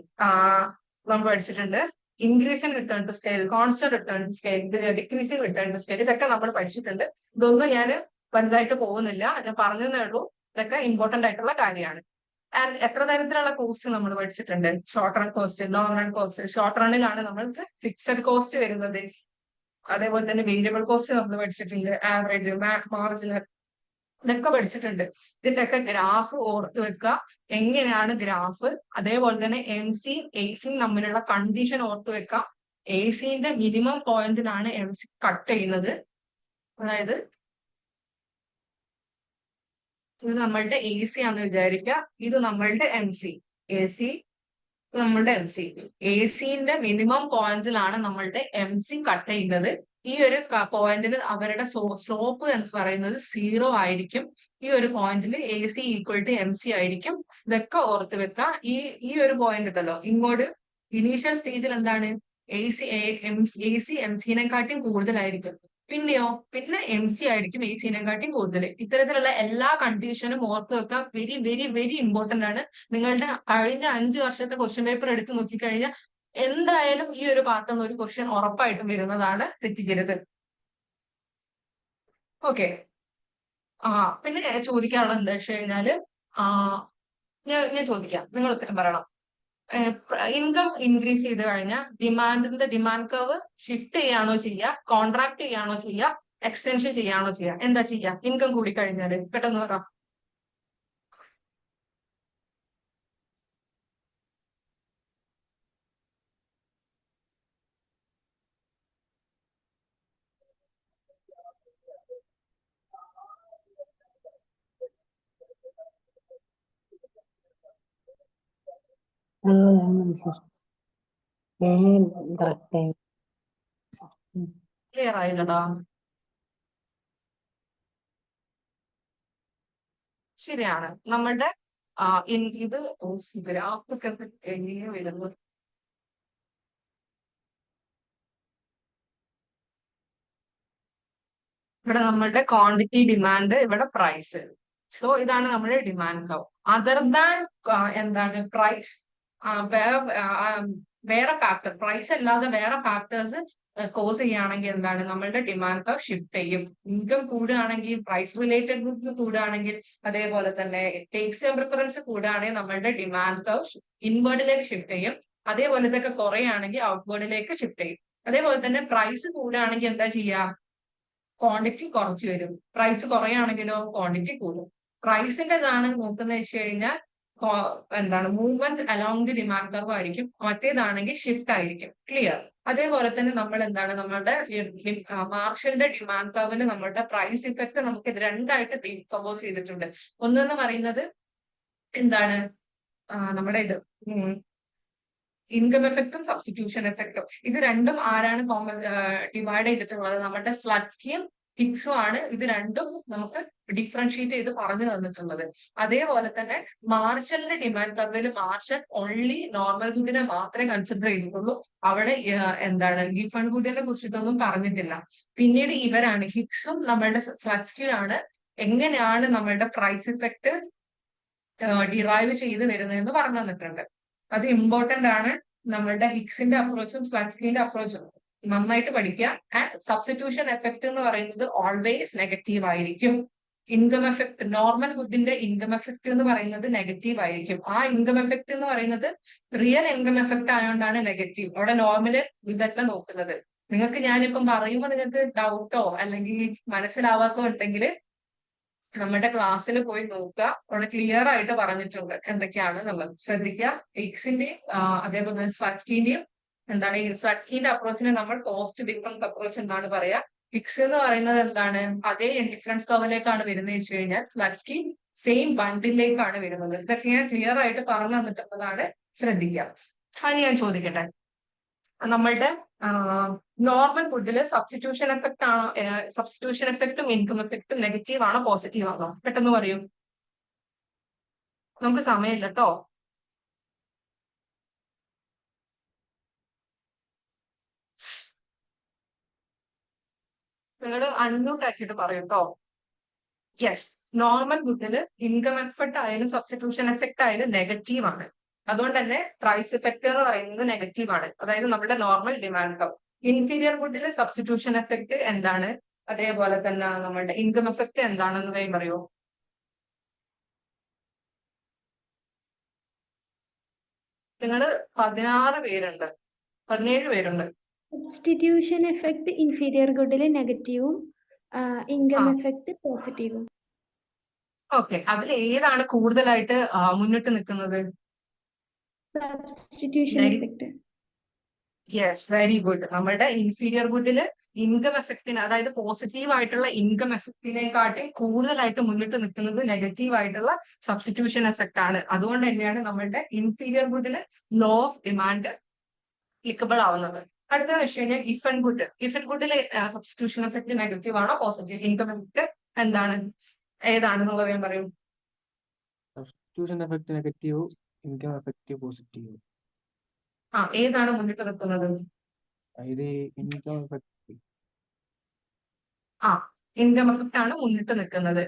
നമ്മൾ പഠിച്ചിട്ടുണ്ട്. Increasing return to scale, constant return to scale, decreasing return to scale, ഇതൊക്കെ നമ്മൾ പഠിച്ചിട്ടുണ്ട്. ഇതൊന്നും ഞാൻ വലുതായിട്ട് പോകുന്നില്ല, ഞാൻ പറഞ്ഞതേ ഉള്ളൂ. ഇതൊക്കെ ഇമ്പോർട്ടന്റ് ആയിട്ടുള്ള കാര്യമാണ്. ആൻഡ് എത്ര തരത്തിലുള്ള കോസ്റ്റ് നമ്മൾ പഠിച്ചിട്ടുണ്ട്? Short run cost, long run cost. Short റണ്ണിലാണ് നമ്മൾക്ക് ഫിക്സഡ് കോസ്റ്റ് വരുന്നത്. അതേപോലെ തന്നെ വേരിയബിൾ കോസ്റ്റ് നമ്മൾ പഠിച്ചിട്ടുണ്ട്, ആവറേജ്, മാർജിനൽ, ഇതൊക്കെ പഠിച്ചിട്ടുണ്ട്. ഇതിന്റെയൊക്കെ ഗ്രാഫ് ഓർത്ത് വെക്കുക. എങ്ങനെയാണ് ഗ്രാഫ്? അതേപോലെ തന്നെ MC AC തമ്മിലുള്ള കണ്ടീഷൻ ഓർത്ത് വെക്കാം. ACന്റെ മിനിമം പോയിന്റിനാണ് MC കട്ട് ചെയ്യുന്നത്. അതായത് ഇത് നമ്മളുടെ AC ആണെന്ന് വിചാരിക്കുക, ഇത് നമ്മളുടെ MC. AC നമ്മളുടെ MC. ACന്റെ മിനിമം പോയിന്റിലാണ് നമ്മളുടെ MC കട്ട് ചെയ്യുന്നത്. ഈ ഒരു പോയിന്റിൽ അവരുടെ സ്ലോപ്പ് എന്ന് പറയുന്നത് 0 ആയിരിക്കും. ഈ ഒരു പോയിന്റിൽ AC ഈക്വൽ ടു MC ആയിരിക്കും. ഇതൊക്കെ ഓർത്ത് വെക്കുക. ഈ ഒരു പോയിന്റ് ഉണ്ടല്ലോ, ഇങ്ങോട്ട് ഇനീഷ്യൽ സ്റ്റേജിൽ എന്താണ് AC MC-നെക്കാട്ടിയും കൂടുതലായിരിക്കും. പിന്നെയോ, പിന്നെ MC ആയിരിക്കും AC-നെക്കാട്ടിയും കൂടുതൽ. ഇത്തരത്തിലുള്ള എല്ലാ കണ്ടീഷനും ഓർത്ത് വെക്കാം. വെരി വെരി വെരി ഇമ്പോർട്ടന്റ് ആണ്. നിങ്ങളുടെ കഴിഞ്ഞ 5 വർഷത്തെ ക്വസ്റ്റ്യൻ പേപ്പർ എടുത്ത് നോക്കിക്കഴിഞ്ഞാൽ എന്തായാലും ഈ ഒരു പാർട്ടിൽ നിന്ന് ഒരു ക്വസ്റ്റ്യൻ ഉറപ്പായിട്ടും വരുന്നതാണ്, തെറ്റിക്കരുത്. ഓക്കെ. പിന്നെ ചോദിക്കാനുള്ളത് എന്താ വെച്ച് കഴിഞ്ഞാല് ആ ഞാൻ ചോദിക്കാം, നിങ്ങൾ ഉത്തരം പറയണം. ഇൻകം ഇൻക്രീസ് ചെയ്ത് കഴിഞ്ഞാൽ ഡിമാൻഡ് കർവ് ഷിഫ്റ്റ് ചെയ്യാണോ ചെയ്യുക, കോൺട്രാക്ട് ചെയ്യാണോ ചെയ്യുക, എക്സ്റ്റൻഷൻ ചെയ്യാണോ ചെയ്യുക? എന്താ ചെയ്യുക ഇൻകം കൂടി കഴിഞ്ഞാല്? പെട്ടെന്ന് പറ. ക്ലിയർ ആയില്ലടാ. ശരിയാണ്. നമ്മളുടെ ഇത് ഗ്രാഫ് എങ്ങനെ വരുന്നത്? ഇവിടെ നമ്മളുടെ ക്വാണ്ടിറ്റി, ഡിമാൻഡ്, ഇവിടെ പ്രൈസ്. സോ ഇതാണ് നമ്മുടെ ഡിമാൻഡ് കർവ്. അതർ ദാൻ എന്താണ് പ്രൈസ്, വേറെ ഫാക്ടർ, പ്രൈസ് അല്ലാതെ വേറെ ഫാക്ടേഴ്സ് കോസ് ചെയ്യുകയാണെങ്കിൽ എന്താണ് നമ്മളുടെ ഡിമാൻഡ് കർവ് ഷിഫ്റ്റ് ചെയ്യും. ഇൻകം കൂടുകയാണെങ്കിൽ, പ്രൈസ് റിലേറ്റഡ് ഗുഡ്സ് കൂടുകയാണെങ്കിൽ, അതേപോലെ തന്നെ ടേക്സ് പ്രിഫറൻസ് കൂടുകയാണെങ്കിൽ നമ്മളുടെ ഡിമാൻഡ് കർവ് ഇൻവേർഡിലേക്ക് ഷിഫ്റ്റ് ചെയ്യും. അതേപോലെ ഇതൊക്കെ കുറയുകയാണെങ്കിൽ ഔട്ട്വേർഡിലേക്ക് ഷിഫ്റ്റ് ചെയ്യും. അതേപോലെ തന്നെ പ്രൈസ് കൂടുകയാണെങ്കിൽ എന്താ ചെയ്യുക? ക്വാണ്ടിറ്റി കുറച്ച് വരും. പ്രൈസ് കുറയാണെങ്കിലോ ക്വാണ്ടിറ്റി കൂടും. പ്രൈസിന്റെതാണ് നോക്കുന്നത് വെച്ച് കഴിഞ്ഞാൽ എന്താണ് movement along the demand curve ആയിരിക്കും. മറ്റേതാണെങ്കിൽ ഷിഫ്റ്റ് ആയിരിക്കും. ക്ലിയർ? അതേപോലെ തന്നെ നമ്മൾ എന്താണ് നമ്മളുടെ മാർഷലിന്റെ ഡിമാൻഡ് കർവിന് നമ്മളുടെ പ്രൈസ് ഇഫക്റ്റ് നമുക്ക് രണ്ടായിട്ട് ഡീകമ്പോസ് ചെയ്തിട്ടുണ്ട്. ഒന്നെന്ന് പറയുന്നത് എന്താണ് നമ്മുടെ ഇത് ഇൻകം എഫക്റ്റും സബ്സ്റ്റിറ്റ്യൂഷൻ എഫക്റ്റും. ഇത് രണ്ടും ആരാണ് ഡിവൈഡ് ചെയ്തിട്ടുള്ളത്? നമ്മുടെ സ്ലട്സ്കിയും ഹിഗ്സും ആണ് ഇത് രണ്ടും നമുക്ക് ഡിഫറൻഷിയേറ്റ് ചെയ്ത് പറഞ്ഞു തന്നിട്ടുള്ളത്. അതേപോലെ തന്നെ മാർഷലിന്റെ ഡിമാൻഡ് കർവിൽ മാർഷൽ ഓൺലി നോർമൽ ഗുഡിനെ മാത്രമേ കൺസിഡർ ചെയ്തിട്ടുള്ളൂ. അവിടെ എന്താണ് ഗിഫൺ ഗുഡിനെ കുറിച്ചിട്ടൊന്നും പറഞ്ഞിട്ടില്ല. പിന്നീട് ഇവരാണ് ഹിഗ്സും നമ്മളുടെ സ്ലട്സ്കിയും ആണ് എങ്ങനെയാണ് നമ്മളുടെ പ്രൈസ് ഇഫക്റ്റ് ഡിറൈവ് ചെയ്ത് വരുന്നതെന്ന് പറഞ്ഞു തന്നിട്ടുണ്ട്. അത് ഇമ്പോർട്ടന്റ് ആണ്. നമ്മളുടെ ഹിഗ്സിന്റെ അപ്രോച്ചും സ്ലട്സ്കിന്റെ അപ്രോച്ചും നന്നായിട്ട് പഠിക്കുക. ആൻഡ് സബ്സ്റ്റിറ്റ്യൂഷൻ എഫക്ട് എന്ന് പറയുന്നത് ഓൾവേസ് നെഗറ്റീവ് ആയിരിക്കും. ഇൻകം എഫക്ട്, നോർമൽ ഗുഡിന്റെ ഇൻകം എഫക്ട് എന്ന് പറയുന്നത് നെഗറ്റീവ് ആയിരിക്കും. ആ ഇൻകം എഫക്ട് എന്ന് പറയുന്നത് റിയൽ ഇൻകം എഫക്ട് ആയതുകൊണ്ടാണ് നെഗറ്റീവ്. അവിടെ നോർമല് ഇതല്ല നോക്കുന്നത്. നിങ്ങൾക്ക് ഞാനിപ്പം പറയുമ്പോൾ നിങ്ങൾക്ക് ഡൗട്ടോ അല്ലെങ്കിൽ മനസ്സിലാവാത്തോ ഉണ്ടെങ്കിൽ നമ്മുടെ ക്ലാസ്സിൽ പോയി നോക്കുക. അവിടെ ക്ലിയർ ആയിട്ട് പറഞ്ഞിട്ടുണ്ട് എന്തൊക്കെയാണ് എന്നുള്ളത്. ശ്രദ്ധിക്കുക. ഹിഗ്സിന്റെയും അതേപോലെ തന്നെ സ്ലട്സ്കിന്റെയും എന്താണ് ഈ സ്ലട്സ്കിന്റെ അപ്രോച്ചിനെ നമ്മൾ കോസ്റ്റ് ഡിഫറൻസ് അപ്രോച്ച് എന്നാണ് പറയാ. ഹിഗ്സ് എന്ന് പറയുന്നത് എന്താണ് അതേ ഡിഫറൻസ് കർവിലേക്കാണ് വരുന്നത് വെച്ച് കഴിഞ്ഞാൽ സ്ലട്സ്കി സെയിം ബണ്ടിലേക്കാണ് വരുന്നത്. ഇതൊക്കെ ഞാൻ ക്ലിയർ ആയിട്ട് പറഞ്ഞു തന്നിട്ടുള്ളതാണ്. ശ്രദ്ധിക്കുക. അത് ഞാൻ ചോദിക്കട്ടെ, നമ്മളുടെ നോർമൽ ഫുഡില് സബ്സ്റ്റിറ്റ്യൂഷൻ എഫക്ട് ആണോ, സബ്സ്റ്റിറ്റ്യൂഷൻ എഫക്റ്റും ഇൻകം എഫക്റ്റും നെഗറ്റീവ് ആണോ പോസിറ്റീവ് ആണോ? പെട്ടെന്ന് പറയൂ. നമുക്ക് സമയമില്ല കേട്ടോ. നിങ്ങൾ അൺമ്യൂട്ട് ആക്കിയിട്ട് പറയൂ കേട്ടോ. യെസ്, നോർമൽ ഫുഡില് ഇൻകം എഫക്ട് ആയാലും സബ്സ്റ്റിറ്റ്യൂഷൻ എഫക്ട് ആയാലും നെഗറ്റീവ് ആണ്. അതുകൊണ്ട് തന്നെ പ്രൈസ് ഇഫക്റ്റ് എന്ന് പറയുന്നത് നെഗറ്റീവ് ആണ്. അതായത് നമ്മുടെ നോർമൽ ഡിമാൻഡ് കർവ്. ഇൻഫീരിയർ ഫുഡിൽ സബ്സ്റ്റിറ്റ്യൂഷൻ എഫക്ട് എന്താണ്, അതേപോലെ തന്നെ നമ്മുടെ ഇൻകം എഫക്ട് എന്താണെന്ന് വേഗം പറയൂ. നിങ്ങൾ 16 പേരുണ്ട്, 17 പേരുണ്ട്. സബ്സ്റ്റിറ്റ്യൂഷൻ എഫക്ട് ഇൻഫീരിയർ ഗുഡില് നെഗറ്റീവും ഇൻകം എഫക്ട് പോസിറ്റീവും. ഓക്കെ, അതിൽ ഏതാണ് കൂടുതലായിട്ട് മുന്നിട്ട് നിൽക്കുന്നത്? Substitution effect. Yes, very good. നമ്മുടെ ഇൻഫീരിയർ ഗുഡില് ഇൻകം എഫക്റ്റിന്, അതായത് പോസിറ്റീവ് ആയിട്ടുള്ള ഇൻകം എഫക്റ്റിനെക്കാട്ടി കൂടുതലായിട്ട് മുന്നിട്ട് നിൽക്കുന്നത് നെഗറ്റീവ് ആയിട്ടുള്ള സബ്സ്റ്റിറ്റ്യൂഷൻ എഫക്ട് ആണ്. അതുകൊണ്ട് തന്നെയാണ് നമ്മളുടെ ഇൻഫീരിയർ ഗുഡില് ലോ ഓഫ് ഡിമാൻഡ് അപ്ലിക്കബിൾ ആവുന്നത്. അടുത്ത വെച്ച് കഴിഞ്ഞാൽ ഗിഫൻ ഗുഡ്. ഗിഫൻ ഗുഡിലെ സബ്സ്റ്റിറ്റ്യൂഷൻ എഫക്ട് നെഗറ്റീവ് ആണോ പോസിറ്റീവ്? ഇൻകം എഫക്ട് എന്താണ്, ഏതാണെന്നുള്ളത് ഞാൻ പറയും. Substitution effect negative, income effect positive. ഏതാണ് മുന്നിട്ട് നിൽക്കുന്നത്? ഇത് ഇൻകം എഫക്ട്. ഇൻകം എഫക്ട് ആണ് മുന്നിട്ട് നിൽക്കുന്നത്.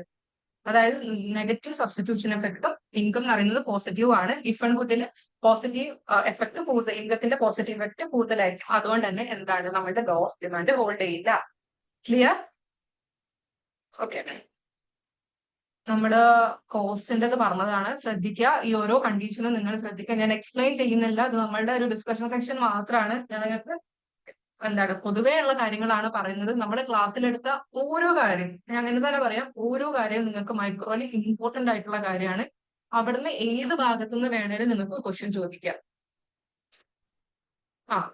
അതായത് നെഗറ്റീവ് സബ്സ്റ്റിറ്റ്യൂഷൻ എഫക്റ്റും ഇൻകം എന്ന് പറയുന്നത് പോസിറ്റീവ് ആണ്. ഗിഫ് ആൻഡ് ഗുഡില് പോസിറ്റീവ് എഫക്ട് കൂടുതൽ, ഇൻകത്തിന്റെ പോസിറ്റീവ് എഫക്ട് കൂടുതലായിരിക്കും. അതുകൊണ്ട് തന്നെ എന്താണ് നമ്മുടെ ലോ ഓഫ് ഡിമാൻഡ് ഹോൾഡ് ചെയ്യില്ല. ക്ലിയർ? ഓക്കെ, നമ്മുടെ കോഴ്സിന്റെ പറഞ്ഞതാണ്, ശ്രദ്ധിക്കുക. ഈ ഓരോ കണ്ടീഷനും നിങ്ങൾ ശ്രദ്ധിക്കുക. ഞാൻ എക്സ്പ്ലെയിൻ ചെയ്യുന്നില്ല, അത് നമ്മളുടെ ഒരു ഡിസ്കഷൻ സെക്ഷൻ മാത്രമാണ്. ഞാൻ നിങ്ങൾക്ക് എന്താണ് പൊതുവേ ഉള്ള കാര്യങ്ങളാണ് പറയുന്നത്. നമ്മൾ ക്ലാസ്സിലെടുത്ത ഓരോ കാര്യം, ഞാൻ അങ്ങനെ തന്നെ പറയാം, ഓരോ കാര്യം നിങ്ങൾക്ക് മൈക്രോയിൽ ഇമ്പോർട്ടന്റ് ആയിട്ടുള്ള കാര്യമാണ്. അവിടുന്ന് ഏത് ഭാഗത്തുനിന്ന് വേണേലും നിങ്ങൾക്ക് ക്വസ്റ്റ്യൻ ചോദിക്കാം.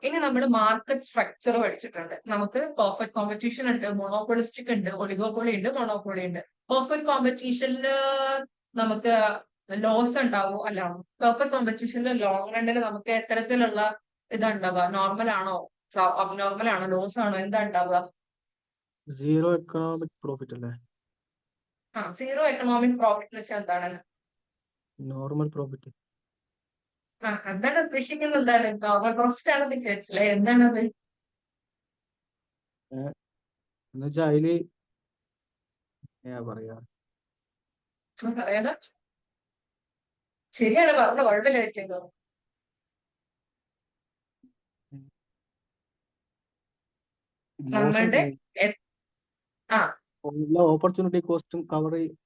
ഇനി നമ്മൾ മാർക്കറ്റ് സ്ട്രക്ചർ പഠിച്ചിട്ടുണ്ട്. നമുക്ക് പെർഫെക്റ്റ് കോമ്പറ്റീഷൻ ഉണ്ട്, മോണോപോളിസ്റ്റിക് ഉണ്ട്, ഒളിഗോപോളി ഉണ്ട്, മോണോപോളി ഉണ്ട്. പെർഫെക്റ്റ് കോമ്പറ്റീഷനിൽ നമുക്ക് ലോസ് ഉണ്ടാവും. അല്ല, പെർഫെക്റ്റ് കോമ്പറ്റീഷനിൽ ലോങ് റണ്ണിൽ നമുക്ക് എത്തരത്തിലുള്ള ഇതുണ്ടാവുക? നോർമൽ ആണോ, അബ്നോർമൽ ആണോ, ലോസ് ആണോ, എന്താ ഉണ്ടാവുക? സീറോ എക്കണോമിക് പ്രോഫിറ്റ് അല്ലേ? സീറോ എക്കണോമിക് പ്രോഫിറ്റ് എന്ന് വെച്ചാൽ എന്താണ്? Normal profit. എന്താണ് ഉദ്ദേശിക്കുന്നത്? എന്താണ് നോർമൽ പ്രോഫിറ്റ് ആണെന്ന് വിചാരിച്ചില്ലേ? എന്താണത്? എന്നുവെച്ചാൽ അതില് പറയാ, പറയാ ശരിയാണ്, പറഞ്ഞ കുഴപ്പമില്ല വെച്ചോ. നമ്മളുടെ ഓപ്പർച്യൂണിറ്റി കോസ്റ്റും കവർ ചെയ്യും.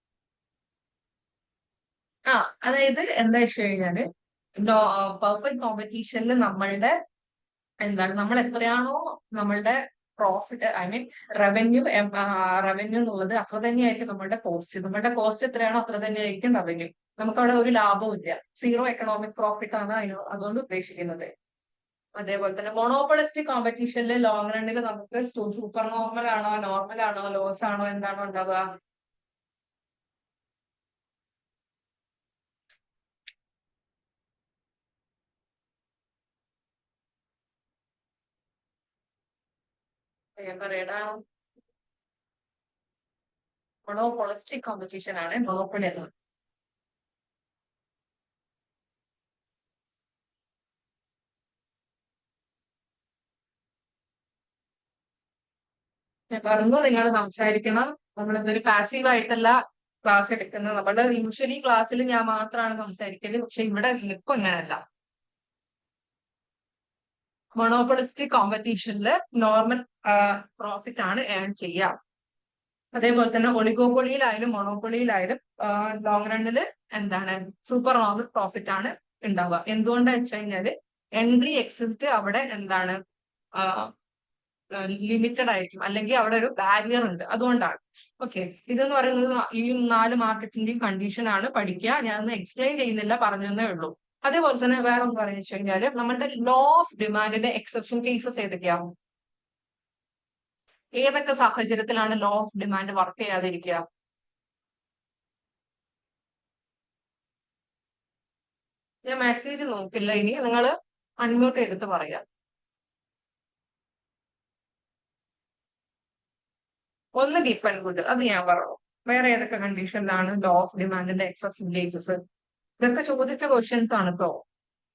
അതായത് എന്താ വെച്ച് കഴിഞ്ഞാല് പെർഫെക്റ്റ് കോമ്പറ്റീഷനിൽ നമ്മളുടെ എന്താണ്, നമ്മൾ എത്രയാണോ നമ്മളുടെ പ്രോഫിറ്റ്, ഐ മീൻ റവന്യൂ എന്നുള്ളത് അത്ര തന്നെയായിരിക്കും നമ്മളുടെ കോസ്റ്റ്. നമ്മളുടെ കോസ്റ്റ് എത്രയാണോ അത്ര തന്നെയായിരിക്കും റവന്യൂ. നമുക്ക് അവിടെ ഒരു ലാഭവും ഇല്ല. സീറോ എക്കണോമിക് പ്രോഫിറ്റ് ആണ് അതുകൊണ്ട് ഉദ്ദേശിക്കുന്നത്. അതേപോലെ തന്നെ മോണോപോളിസ്റ്റിക് കോമ്പറ്റീഷനിൽ ലോങ് റണ്ണിൽ നമുക്ക് സൂപ്പർ നോർമൽ ആണോ ലോസ് ആണോ, എന്താണോ ഉണ്ടാവുക? പറയടാ. മോണോപോളിസ്റ്റിക് കോമ്പറ്റീഷൻ ആണ് മോണോപ്പൊളി എന്നത്. ഞാൻ പറഞ്ഞു നിങ്ങൾ സംസാരിക്കണം. നമ്മളിതൊരു പാസീവ് ആയിട്ടല്ല ക്ലാസ് എടുക്കുന്നത്. നമ്മുടെ യൂഷ്വലി ക്ലാസ്സിൽ ഞാൻ മാത്രമാണ് സംസാരിക്കല്, പക്ഷെ ഇവിടെ ഇപ്പൊ അങ്ങനല്ല. മൊണോപ്പൊളിസ്റ്റിക് കോമ്പറ്റീഷനിൽ നോർമൽ പ്രോഫിറ്റ് ആണ് ഏൺ ചെയ്യുക. അതേപോലെ തന്നെ ഒളിഗോപൊളിയിലായാലും മൊണോപ്പൊളിയിലായാലും ലോങ് റണ്ണിൽ എന്താണ് സൂപ്പർ നോർമൽ പ്രോഫിറ്റ് ആണ് ഉണ്ടാവുക. എന്തുകൊണ്ടാന്ന് വെച്ച് കഴിഞ്ഞാല് എൻട്രി എക്സിറ്റ് അവിടെ എന്താണ് ലിമിറ്റഡ് ആയിരിക്കും, അല്ലെങ്കിൽ അവിടെ ഒരു ബാരിയർ ഉണ്ട്. അതുകൊണ്ടാണ്. ഓക്കെ, ഇതെന്ന് പറയുന്നത് ഈ 4 മാർക്കറ്റിന്റെയും കണ്ടീഷൻ ആണ് പഠിക്കുക. ഞാനൊന്ന് എക്സ്പ്ലെയിൻ ചെയ്യുന്നില്ല, പറഞ്ഞതേ ഉള്ളൂ. അതേപോലെ തന്നെ വേറെ ഒന്ന് പറഞ്ഞു വെച്ച് കഴിഞ്ഞാല് നമ്മളുടെ ലോ ഓഫ് ഡിമാൻഡിന്റെ എക്സെപ്ഷൻ കേസസ് ഏതൊക്കെയാവും? ഏതൊക്കെ സാഹചര്യത്തിലാണ് ലോ ഓഫ് ഡിമാൻഡ് വർക്ക് ചെയ്യാതിരിക്കുക? ഞാൻ മെസ്സേജ് നോക്കില്ല, ഇനി നിങ്ങൾ അൺമ്യൂട്ട് ചെയ്തിട്ട് പറയാം. ഒന്ന് ഗിഫ് ആൻഡ് ഗുഡ്, അത് ഞാൻ പറഞ്ഞു. വേറെ ഏതൊക്കെ കണ്ടീഷനിലാണ് ലോ ഓഫ് ഡിമാൻഡിന്റെ എക്സെപ്ഷൻ കേസസ്? ഇതൊക്കെ ചോദിച്ച ക്വസ്റ്റ്യൻസ് ആണ് കേട്ടോ.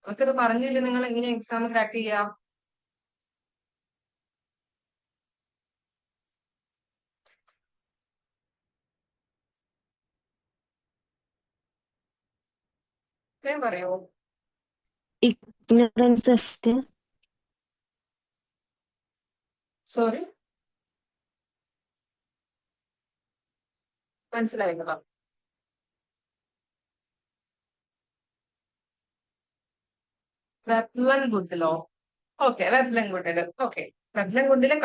നമുക്കിത് പറഞ്ഞില്ല, നിങ്ങൾ എങ്ങനെ എക്സാം ക്രാക്ക് ചെയ്യാം? പറയോ? ignorance of സോറി, മനസ്സിലായില്ല. വെബ്ലൻ ഗുഡിലോ? ഓക്കെ, വെബ്ലൻ ഗുഡില്. ഓക്കെ, വെബ്ലൻ ഗുഡില്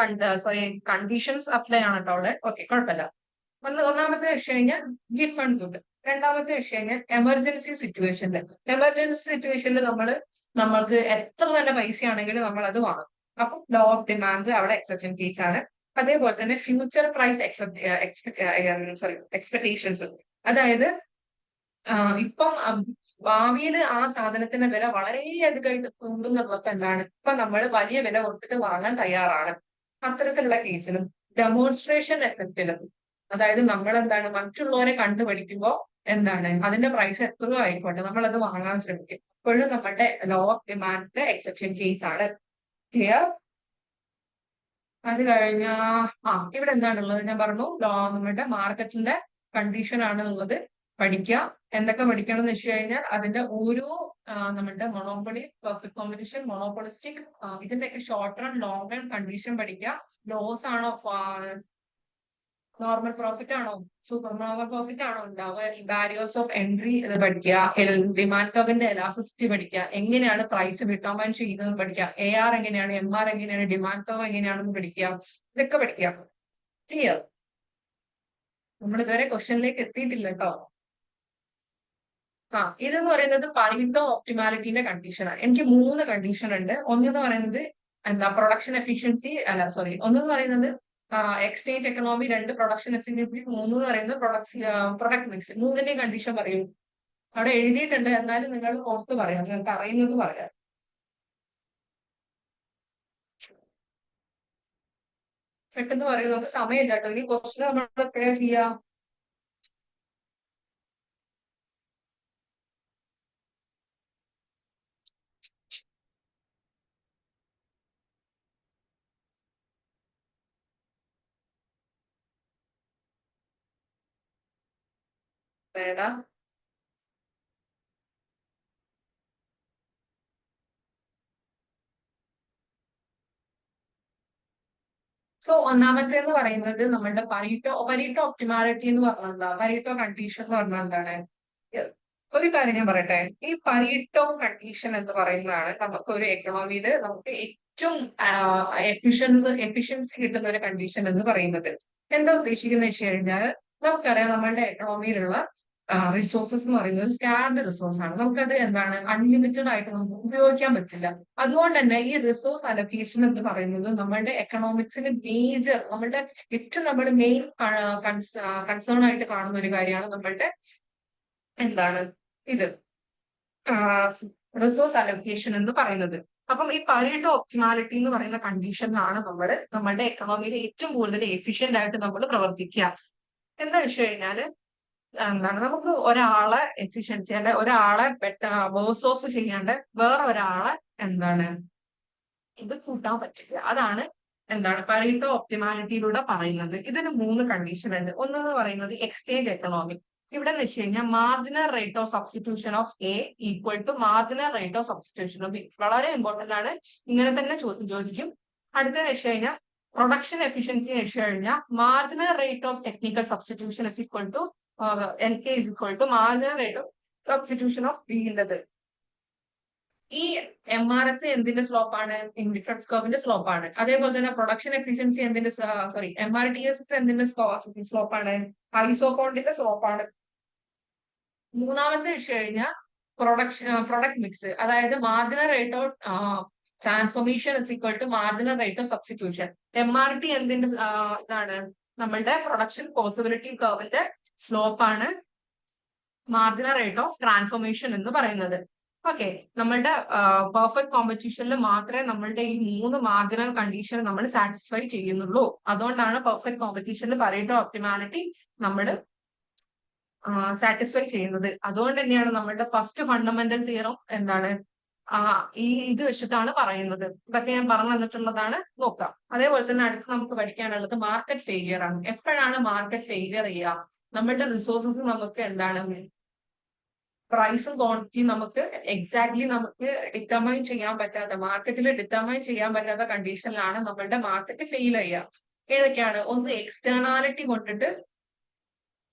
കണ്ടീഷൻസ് അപ്ലൈ ആണ് കേട്ടോ അവിടെ. ഓക്കെ, കുഴപ്പമില്ല. ഒന്നാമത്തെ വിഷയം കഴിഞ്ഞാൽ ഗിഫ് ആൻഡ് ഗുഡ്. രണ്ടാമത്തെ വിഷയം കഴിഞ്ഞാൽ എമർജൻസി സിറ്റുവേഷനിൽ. എമർജൻസി സിറ്റുവേഷനിൽ നമ്മൾക്ക് എത്ര തന്നെ പൈസ ആണെങ്കിലും നമ്മൾ അത് വാങ്ങും. അപ്പൊ ലോ ഓഫ് ഡിമാൻഡ് അവിടെ എക്സെപ്ഷൻ കേസ് ആണ്. അതേപോലെ തന്നെ ഫ്യൂച്ചർ പ്രൈസ് എക്സ്പെക്ടേഷൻസ്, അതായത് ഇപ്പം ഭാവിയിൽ ആ സാധനത്തിന്റെ വില വളരെയധികമായിട്ട് കൂടുന്നുള്ളപ്പോ എന്താണ്, ഇപ്പൊ നമ്മൾ വലിയ വില കൊടുത്തിട്ട് വാങ്ങാൻ തയ്യാറാണ്. അത്തരത്തിലുള്ള കേസിലും ഡെമോൺസ്ട്രേഷൻ എഫക്റ്റിലും, അതായത് നമ്മൾ എന്താണ് മറ്റുള്ളവരെ കണ്ടുപിടിക്കുമ്പോ എന്താണ് അതിന്റെ പ്രൈസ് എത്രയോ ആയിക്കോട്ടെ നമ്മൾ അത് വാങ്ങാൻ ശ്രമിക്കും. ഇപ്പോഴും നമ്മുടെ ലോ ഓഫ് ഡിമാൻഡിന്റെ എക്സെപ്ഷൻ കേസ് ആണ്. ക്ലിയർ? അത് കഴിഞ്ഞ ഇവിടെ എന്താണുള്ളത് ഞാൻ പറഞ്ഞു. നമ്മുടെ മാർക്കറ്റിന്റെ കണ്ടീഷൻ ആണ് എന്നുള്ളത് പഠിക്കുക. എന്തൊക്കെ പഠിക്കണം എന്ന് വെച്ച് കഴിഞ്ഞാൽ അതിന്റെ ഓരോ നമ്മുടെ മൊണോപ്പൊളി, പെർഫെക്റ്റ് കോമ്പറ്റീഷൻ, മൊണോപ്പൊളിസ്റ്റിക്, ഇതിന്റെയൊക്കെ short run, long run condition പഠിക്കുക. ലോസ് ആണോ, നോർമൽ പ്രോഫിറ്റ് ആണോ, സൂപ്പർ നോർമൽ പ്രോഫിറ്റ് ആണോ ഉണ്ടാവുക, ബാരിയേഴ്സ് ഓഫ് എൻട്രി ഇത് പഠിക്കുക, ഡിമാൻഡ് കർവിന്റെ എലാസിസിറ്റി പഠിക്കുക, എങ്ങനെയാണ് പ്രൈസ് ഡിറ്റർമൈൻ ചെയ്യുന്നത് പഠിക്കുക, AR എങ്ങനെയാണ്, MR എങ്ങനെയാണ്, ഡിമാൻഡ് കർവ് എങ്ങനെയാണെന്ന് പഠിക്കുക. ഇതൊക്കെ പഠിക്കുക. ക്ലിയർ? നമ്മൾ ഇതുവരെ ക്വസ്റ്റ്യനിലേക്ക് എത്തിയിട്ടില്ല കേട്ടോ. ഇതെന്ന് പറയുന്നത് പാരിട്ടോ ഒപ്റ്റിമാലിറ്റിന്റെ കണ്ടീഷനാണ്. എനിക്ക് 3 കണ്ടീഷൻ ഉണ്ട്. ഒന്നെന്ന് പറയുന്നത് എന്താ, പ്രൊഡക്ഷൻ എഫിഷ്യൻസി, അല്ല സോറി, ഒന്നെന്ന് പറയുന്നത് എക്സ്ചേഞ്ച് എക്കണോമി, 2 പ്രൊഡക്ഷൻ എഫിഷ്യൻസി, 3 എന്ന് പറയുന്നത് പ്രൊഡക്റ്റ് മിക്സ്. 3ന്റെയും കണ്ടീഷൻ പറയൂ. അവിടെ എഴുതിയിട്ടുണ്ട്, എന്നാലും നിങ്ങൾ ഓർത്ത് പറയാം, നിങ്ങൾക്ക് അറിയുന്നത് പറയാം. പെട്ടെന്ന് പറയും, നമുക്ക് സമയമില്ല കേട്ടോ. ഈ ക്വസ്റ്റ്യൻ നമ്മൾ എപ്പോഴാ ചെയ്യാം? ഏതാ? സോ ഒന്നാമത്തെ പറയുന്നത് നമ്മളുടെ പരീട്ടോ ഒപ്റ്റിമാലിറ്റി എന്ന് പറഞ്ഞാൽ എന്താ, പരീട്ടോ കണ്ടീഷൻ എന്ന് പറഞ്ഞാൽ എന്താണ്? ഒരു കാര്യം ഞാൻ പറയട്ടെ, ഈ പരീട്ടോ കണ്ടീഷൻ എന്ന് പറയുന്നതാണ് നമുക്ക് ഒരു എക്കണോമിയിൽ നമുക്ക് ഏറ്റവും എഫിഷ്യൻസി കിട്ടുന്ന ഒരു കണ്ടീഷൻ എന്ന് പറയുന്നത്. എന്താ ഉദ്ദേശിക്കുന്നത് വെച്ച് കഴിഞ്ഞാൽ, നമുക്കറിയാം നമ്മളുടെ എക്കണോമിയിലുള്ള റിസോഴ്സസ് എന്ന് പറയുന്നത് സ്കാർഡ് റിസോഴ്സ് ആണ്. നമുക്കത് എന്താണ്, അൺലിമിറ്റഡ് ആയിട്ട് നമുക്ക് ഉപയോഗിക്കാൻ പറ്റില്ല. അതുകൊണ്ട് തന്നെ ഈ റിസോഴ്സ് അലൊക്കേഷൻ എന്ന് പറയുന്നത് നമ്മളുടെ എക്കണോമിക്സിന് മേജർ, നമ്മളുടെ ഏറ്റവും നമ്മൾ മെയിൻ കൺസേൺ ആയിട്ട് കാണുന്ന ഒരു കാര്യമാണ് നമ്മളുടെ എന്താണ് ഇത് റിസോഴ്സ് അലൊക്കേഷൻ എന്ന് പറയുന്നത്. അപ്പം ഈ പരീട്ടോ ഒപ്റ്റിമാലിറ്റി എന്ന് പറയുന്ന കണ്ടീഷനിലാണ് നമ്മൾ നമ്മളുടെ എക്കണോമിയിൽ ഏറ്റവും കൂടുതൽ എഫിഷ്യന്റ് ആയിട്ട് നമ്മൾ പ്രവർത്തിക്കുക. എന്താ വെച്ച് കഴിഞ്ഞാല് എന്താണ്, നമുക്ക് ഒരാളെ എഫിഷ്യൻസി അല്ലെ ഒരാളെ വേഴ്സ് ഓഫ് ചെയ്യാണ്ട് വേറെ ഒരാളെ എന്താണ് ഇത് കൂട്ടാൻ പറ്റില്ല. അതാണ് എന്താണ് പരീട്ടോ ഒപ്റ്റിമാലിറ്റിയിലൂടെ പറയുന്നത്. ഇതിന് 3 കണ്ടീഷൻ ഉണ്ട്. ഒന്നെന്ന് പറയുന്നത് എക്സ്ചേഞ്ച് എക്കണോമി. ഇവിടെ എന്ന് വെച്ച് കഴിഞ്ഞാൽ marginal rate of substitution of A equal to marginal rate of substitution of B. വളരെ ഇമ്പോർട്ടന്റ് ആണ്, ഇങ്ങനെ തന്നെ ചോദിക്കും. അടുത്തതെന്ന് വെച്ച് കഴിഞ്ഞാൽ പ്രൊഡക്ഷൻ എഫിഷ്യൻസി എന്ന് വെച്ച് കഴിഞ്ഞാൽ marginal rate of technical substitution is equal to LK is equal to marginal rate of substitution of B ൻ്റെത്. ഈ MRS എന്തിന്റെ സ്ലോപ്പാണ്, ഇൻഡിഫറൻസ് കർവിന്റെ സ്ലോപ്പാണ്. അതേപോലെ തന്നെ പ്രൊഡക്ഷൻ എഫിഷ്യൻസി എന്തിന്റെ, സോറി, MRTS എന്തിന്റെ സ്ലോപ്പാണ്, ഐസോകോണ്ടിന്റെ സ്ലോപ്പാണ്. മൂന്നാമത്തെ വെച്ച് കഴിഞ്ഞാൽ പ്രൊഡക്റ്റ് മിക്സ്, അതായത് marginal rate of transformation is equal to marginal rate of substitution. MRT എന്തിന്റെ ഇതാണ്, നമ്മളുടെ പ്രൊഡക്ഷൻ പോസിബിലിറ്റി കർവിന്റെ സ്ലോപ്പാണ് മാർജിനൽ റേറ്റ് ഓഫ് ട്രാൻസ്ഫോർമേഷൻ എന്ന് പറയുന്നത്. ഓക്കെ, നമ്മളുടെ പെർഫെക്റ്റ് കോമ്പറ്റീഷനിൽ മാത്രമേ നമ്മളുടെ ഈ 3 മാർജിനൽ കണ്ടീഷൻ നമ്മൾ സാറ്റിസ്ഫൈ ചെയ്യുന്നുള്ളൂ. അതുകൊണ്ടാണ് പെർഫെക്റ്റ് കോമ്പറ്റീഷനിൽ പരീട്ടോ ഒപ്റ്റിമാലിറ്റി നമ്മൾ സാറ്റിസ്ഫൈ ചെയ്യുന്നത്. അതുകൊണ്ട് തന്നെയാണ് നമ്മളുടെ ഫസ്റ്റ് ഫണ്ടമെന്റൽ തിയറം എന്താണ്, ഇത് വെച്ചിട്ടാണ് പറയുന്നത്. ഇതൊക്കെ ഞാൻ പറഞ്ഞു തന്നിട്ടുള്ളതാണ്, നോക്കാം. അതേപോലെ തന്നെ അടുത്ത് നമുക്ക് പഠിക്കാനുള്ളത് മാർക്കറ്റ് ഫെയിലിയർ ആണ്. എപ്പോഴാണ് മാർക്കറ്റ് ഫെയിലിയർ ചെയ്യുക, നമ്മളുടെ റിസോഴ്സസ് നമുക്ക് എന്താണ് പ്രൈസും ക്വാണ്ടിറ്റിയും നമുക്ക് എക്സാക്ട്ലി നമുക്ക് ഡിറ്റർമൈൻ ചെയ്യാൻ പറ്റാത്ത, മാർക്കറ്റിൽ ഡിറ്റർമൈൻ ചെയ്യാൻ പറ്റാത്ത കണ്ടീഷനിലാണ് നമ്മളുടെ മാർക്കറ്റ് ഫെയിൽ ചെയ്യുക. ഏതൊക്കെയാണ്, ഒന്ന് എക്സ്റ്റേണാലിറ്റി കൊണ്ടിട്ട്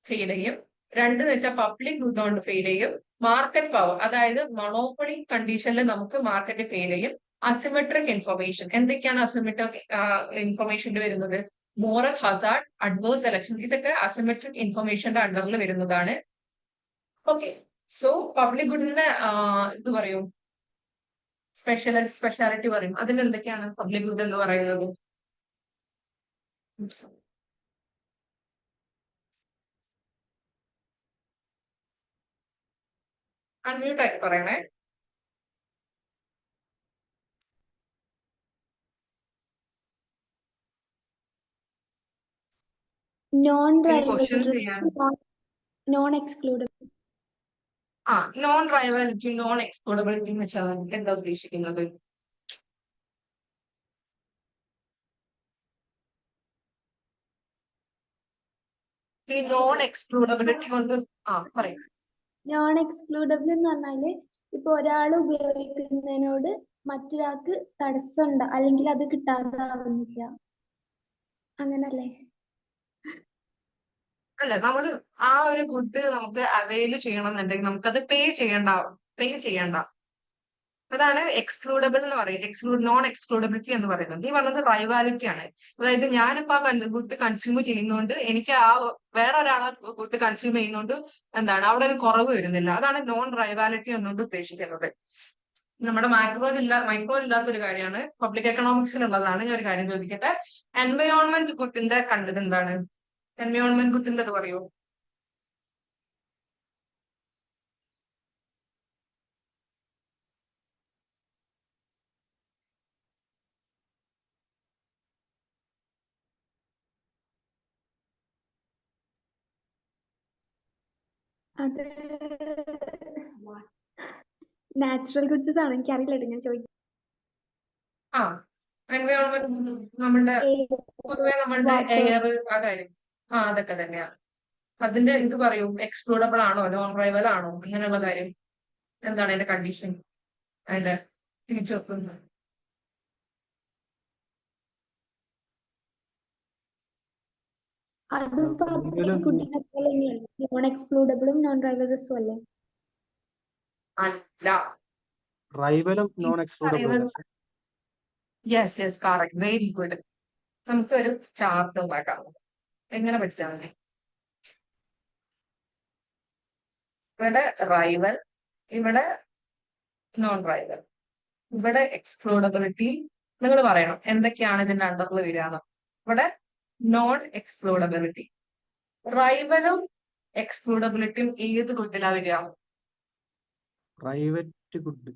ഫെയിൽ ചെയ്യും, 2 എന്ന് വെച്ചാൽ പബ്ലിക് ഗുഡ് കൊണ്ട് ഫെയിൽ ചെയ്യും, മാർക്കറ്റ് പവർ, അതായത് മൊണോപ്പൊളി കണ്ടീഷനിൽ നമുക്ക് മാർക്കറ്റ് ഫെയിൽ ചെയ്യും, അസിമെട്രിക് ഇൻഫർമേഷൻ. എന്തൊക്കെയാണ് അസിമെട്രിക് ഇൻഫർമേഷനിൽ വരുന്നത്, മോറൽ ഹസാർഡ്, അഡ്വേഴ്സ് സെലക്ഷൻ, ഇതൊക്കെ അസിമെട്രിക് ഇൻഫർമേഷന്റെ അണ്ടറിൽ വരുന്നതാണ്. ഓക്കെ, സോ പബ്ലിക് ഗുഡിന്റെ ഇത് പറയും, സ്പെഷ്യാലിറ്റി പറയും. അതിൽ എന്തൊക്കെയാണ് പബ്ലിക് ഗുഡ് എന്ന് പറയുന്നത്? അൺമ്യൂട്ട് ആയിട്ട് പറയണേ. ക്വസ്റ്റ്യൻ ചെയ്യാൻ non-excludable. നോൺ റൈവലിറ്റി, നോൺ എക്സ്ക്ലൂഡബിലിറ്റി എന്ന് വെച്ചാൽ എന്താ ഉദ്ദേശിക്കുന്നത്? ഈ നോൺ എക്സ്ക്ലൂഡബിലിറ്റി കൊണ്ട് പറയും. നോൺ എക്സ്ക്ലൂഡബിൾ എന്ന് പറഞ്ഞാല് ഇപ്പൊ ഒരാൾ ഉപയോഗിക്കുന്നതിനോട് മറ്റൊരാൾക്ക് തടസ്സമുണ്ട് അല്ലെങ്കിൽ അത് കിട്ടാതാവുന്നില്ല, അങ്ങനല്ലേ? അല്ല, നമ്മൾ ആ ഒരു ഗുഡ് നമുക്ക് അവൈൽ ചെയ്യണം എന്നുണ്ടെങ്കിൽ നമുക്കത് പേ ചെയ്യണ്ട. അതാണ് എക്സ്ക്ലൂഡബിൾ എന്ന് പറയുന്നത്, നോൺ എക്സ്ക്ലൂഡബിലിറ്റി എന്ന് പറയുന്നത്. ഈ പറഞ്ഞത് റൈവാലിറ്റി ആണ്. അതായത് ഞാനിപ്പോ ആ ഗുഡ് കൺസ്യൂം ചെയ്യുന്നോണ്ട് എനിക്ക് ആ വേറെ ഒരാളെ ഗുഡ് കൺസ്യൂം ചെയ്യുന്നോണ്ട് എന്താണ് അവിടെ ഒരു കുറവ് വരുന്നില്ല. അതാണ് നോൺ റൈവാലിറ്റി എന്നുകൊണ്ട് ഉദ്ദേശിക്കുന്നത്. നമ്മുടെ മൈക്രോയിൽ ഇല്ലാത്തൊരു കാര്യമാണ്, പബ്ലിക് എക്കണോമിക്സിലുള്ളതാണ്. ഞാൻ ഒരു കാര്യം ചോദിക്കട്ടെ, എൻവയോൺമെന്റ് ഗുഡിന്റെ കണ്ടത് എന്താണ്? എൻവയോൺമെന്റ് ഗുഡിന്റെ അത് പറയൂ. അത് നാച്ചുറൽ ഗുഡ്സ് ആണ്, എനിക്കറിയില്ല, ഞാൻ ചോദിക്കും. ആ എൻവയോൺമെന്റ് നമ്മുടെ പൊതുവെ നമ്മളുടെ എയർ, ആ കാര്യം, അതൊക്കെ തന്നെയാണ്. അതിന്റെ ഇത് പറയൂ, എക്സ്ക്ലൂഡബിൾ ആണോ നോൺ റൈവൽ ആണോ അങ്ങനെയുള്ള കാര്യം എന്താണ് അതിന്റെ കണ്ടീഷൻ, അതിന്റെ ഫീച്ചർ? അതും റൈവലും കുട്ടീനെ പോലെ തന്നെയല്ലേ, നോൺ എക്സ്ക്ലൂഡബിളും നോൺ റൈവൽസും അല്ലേ? അല്ല, റൈവലും നോൺ എക്സ്ക്ലൂഡബിളും. Yes correct, very good. നമുക്ക് ഒരു ചാർട്ട് ഉണ്ടാക്കാം. എങ്ങനെ പഠിച്ചാൽ മതി? ഇവിടെ റൈവൽ, ഇവിടെ നോൺ റൈവൽ, ഇവിടെ എക്സ്ക്ലൂഡബിലിറ്റി. നിങ്ങൾ പറയണം എന്തൊക്കെയാണ് ഇതിന്റെ അണ്ടറിൽ വരിക. ഇവിടെ നോൺ എക്സ്ക്ലൂഡബിലിറ്റി. റൈവലും എക്സ്ക്ലൂഡബിലിറ്റിയും ഏത് ഗുഡിലാ വരിക? Private good.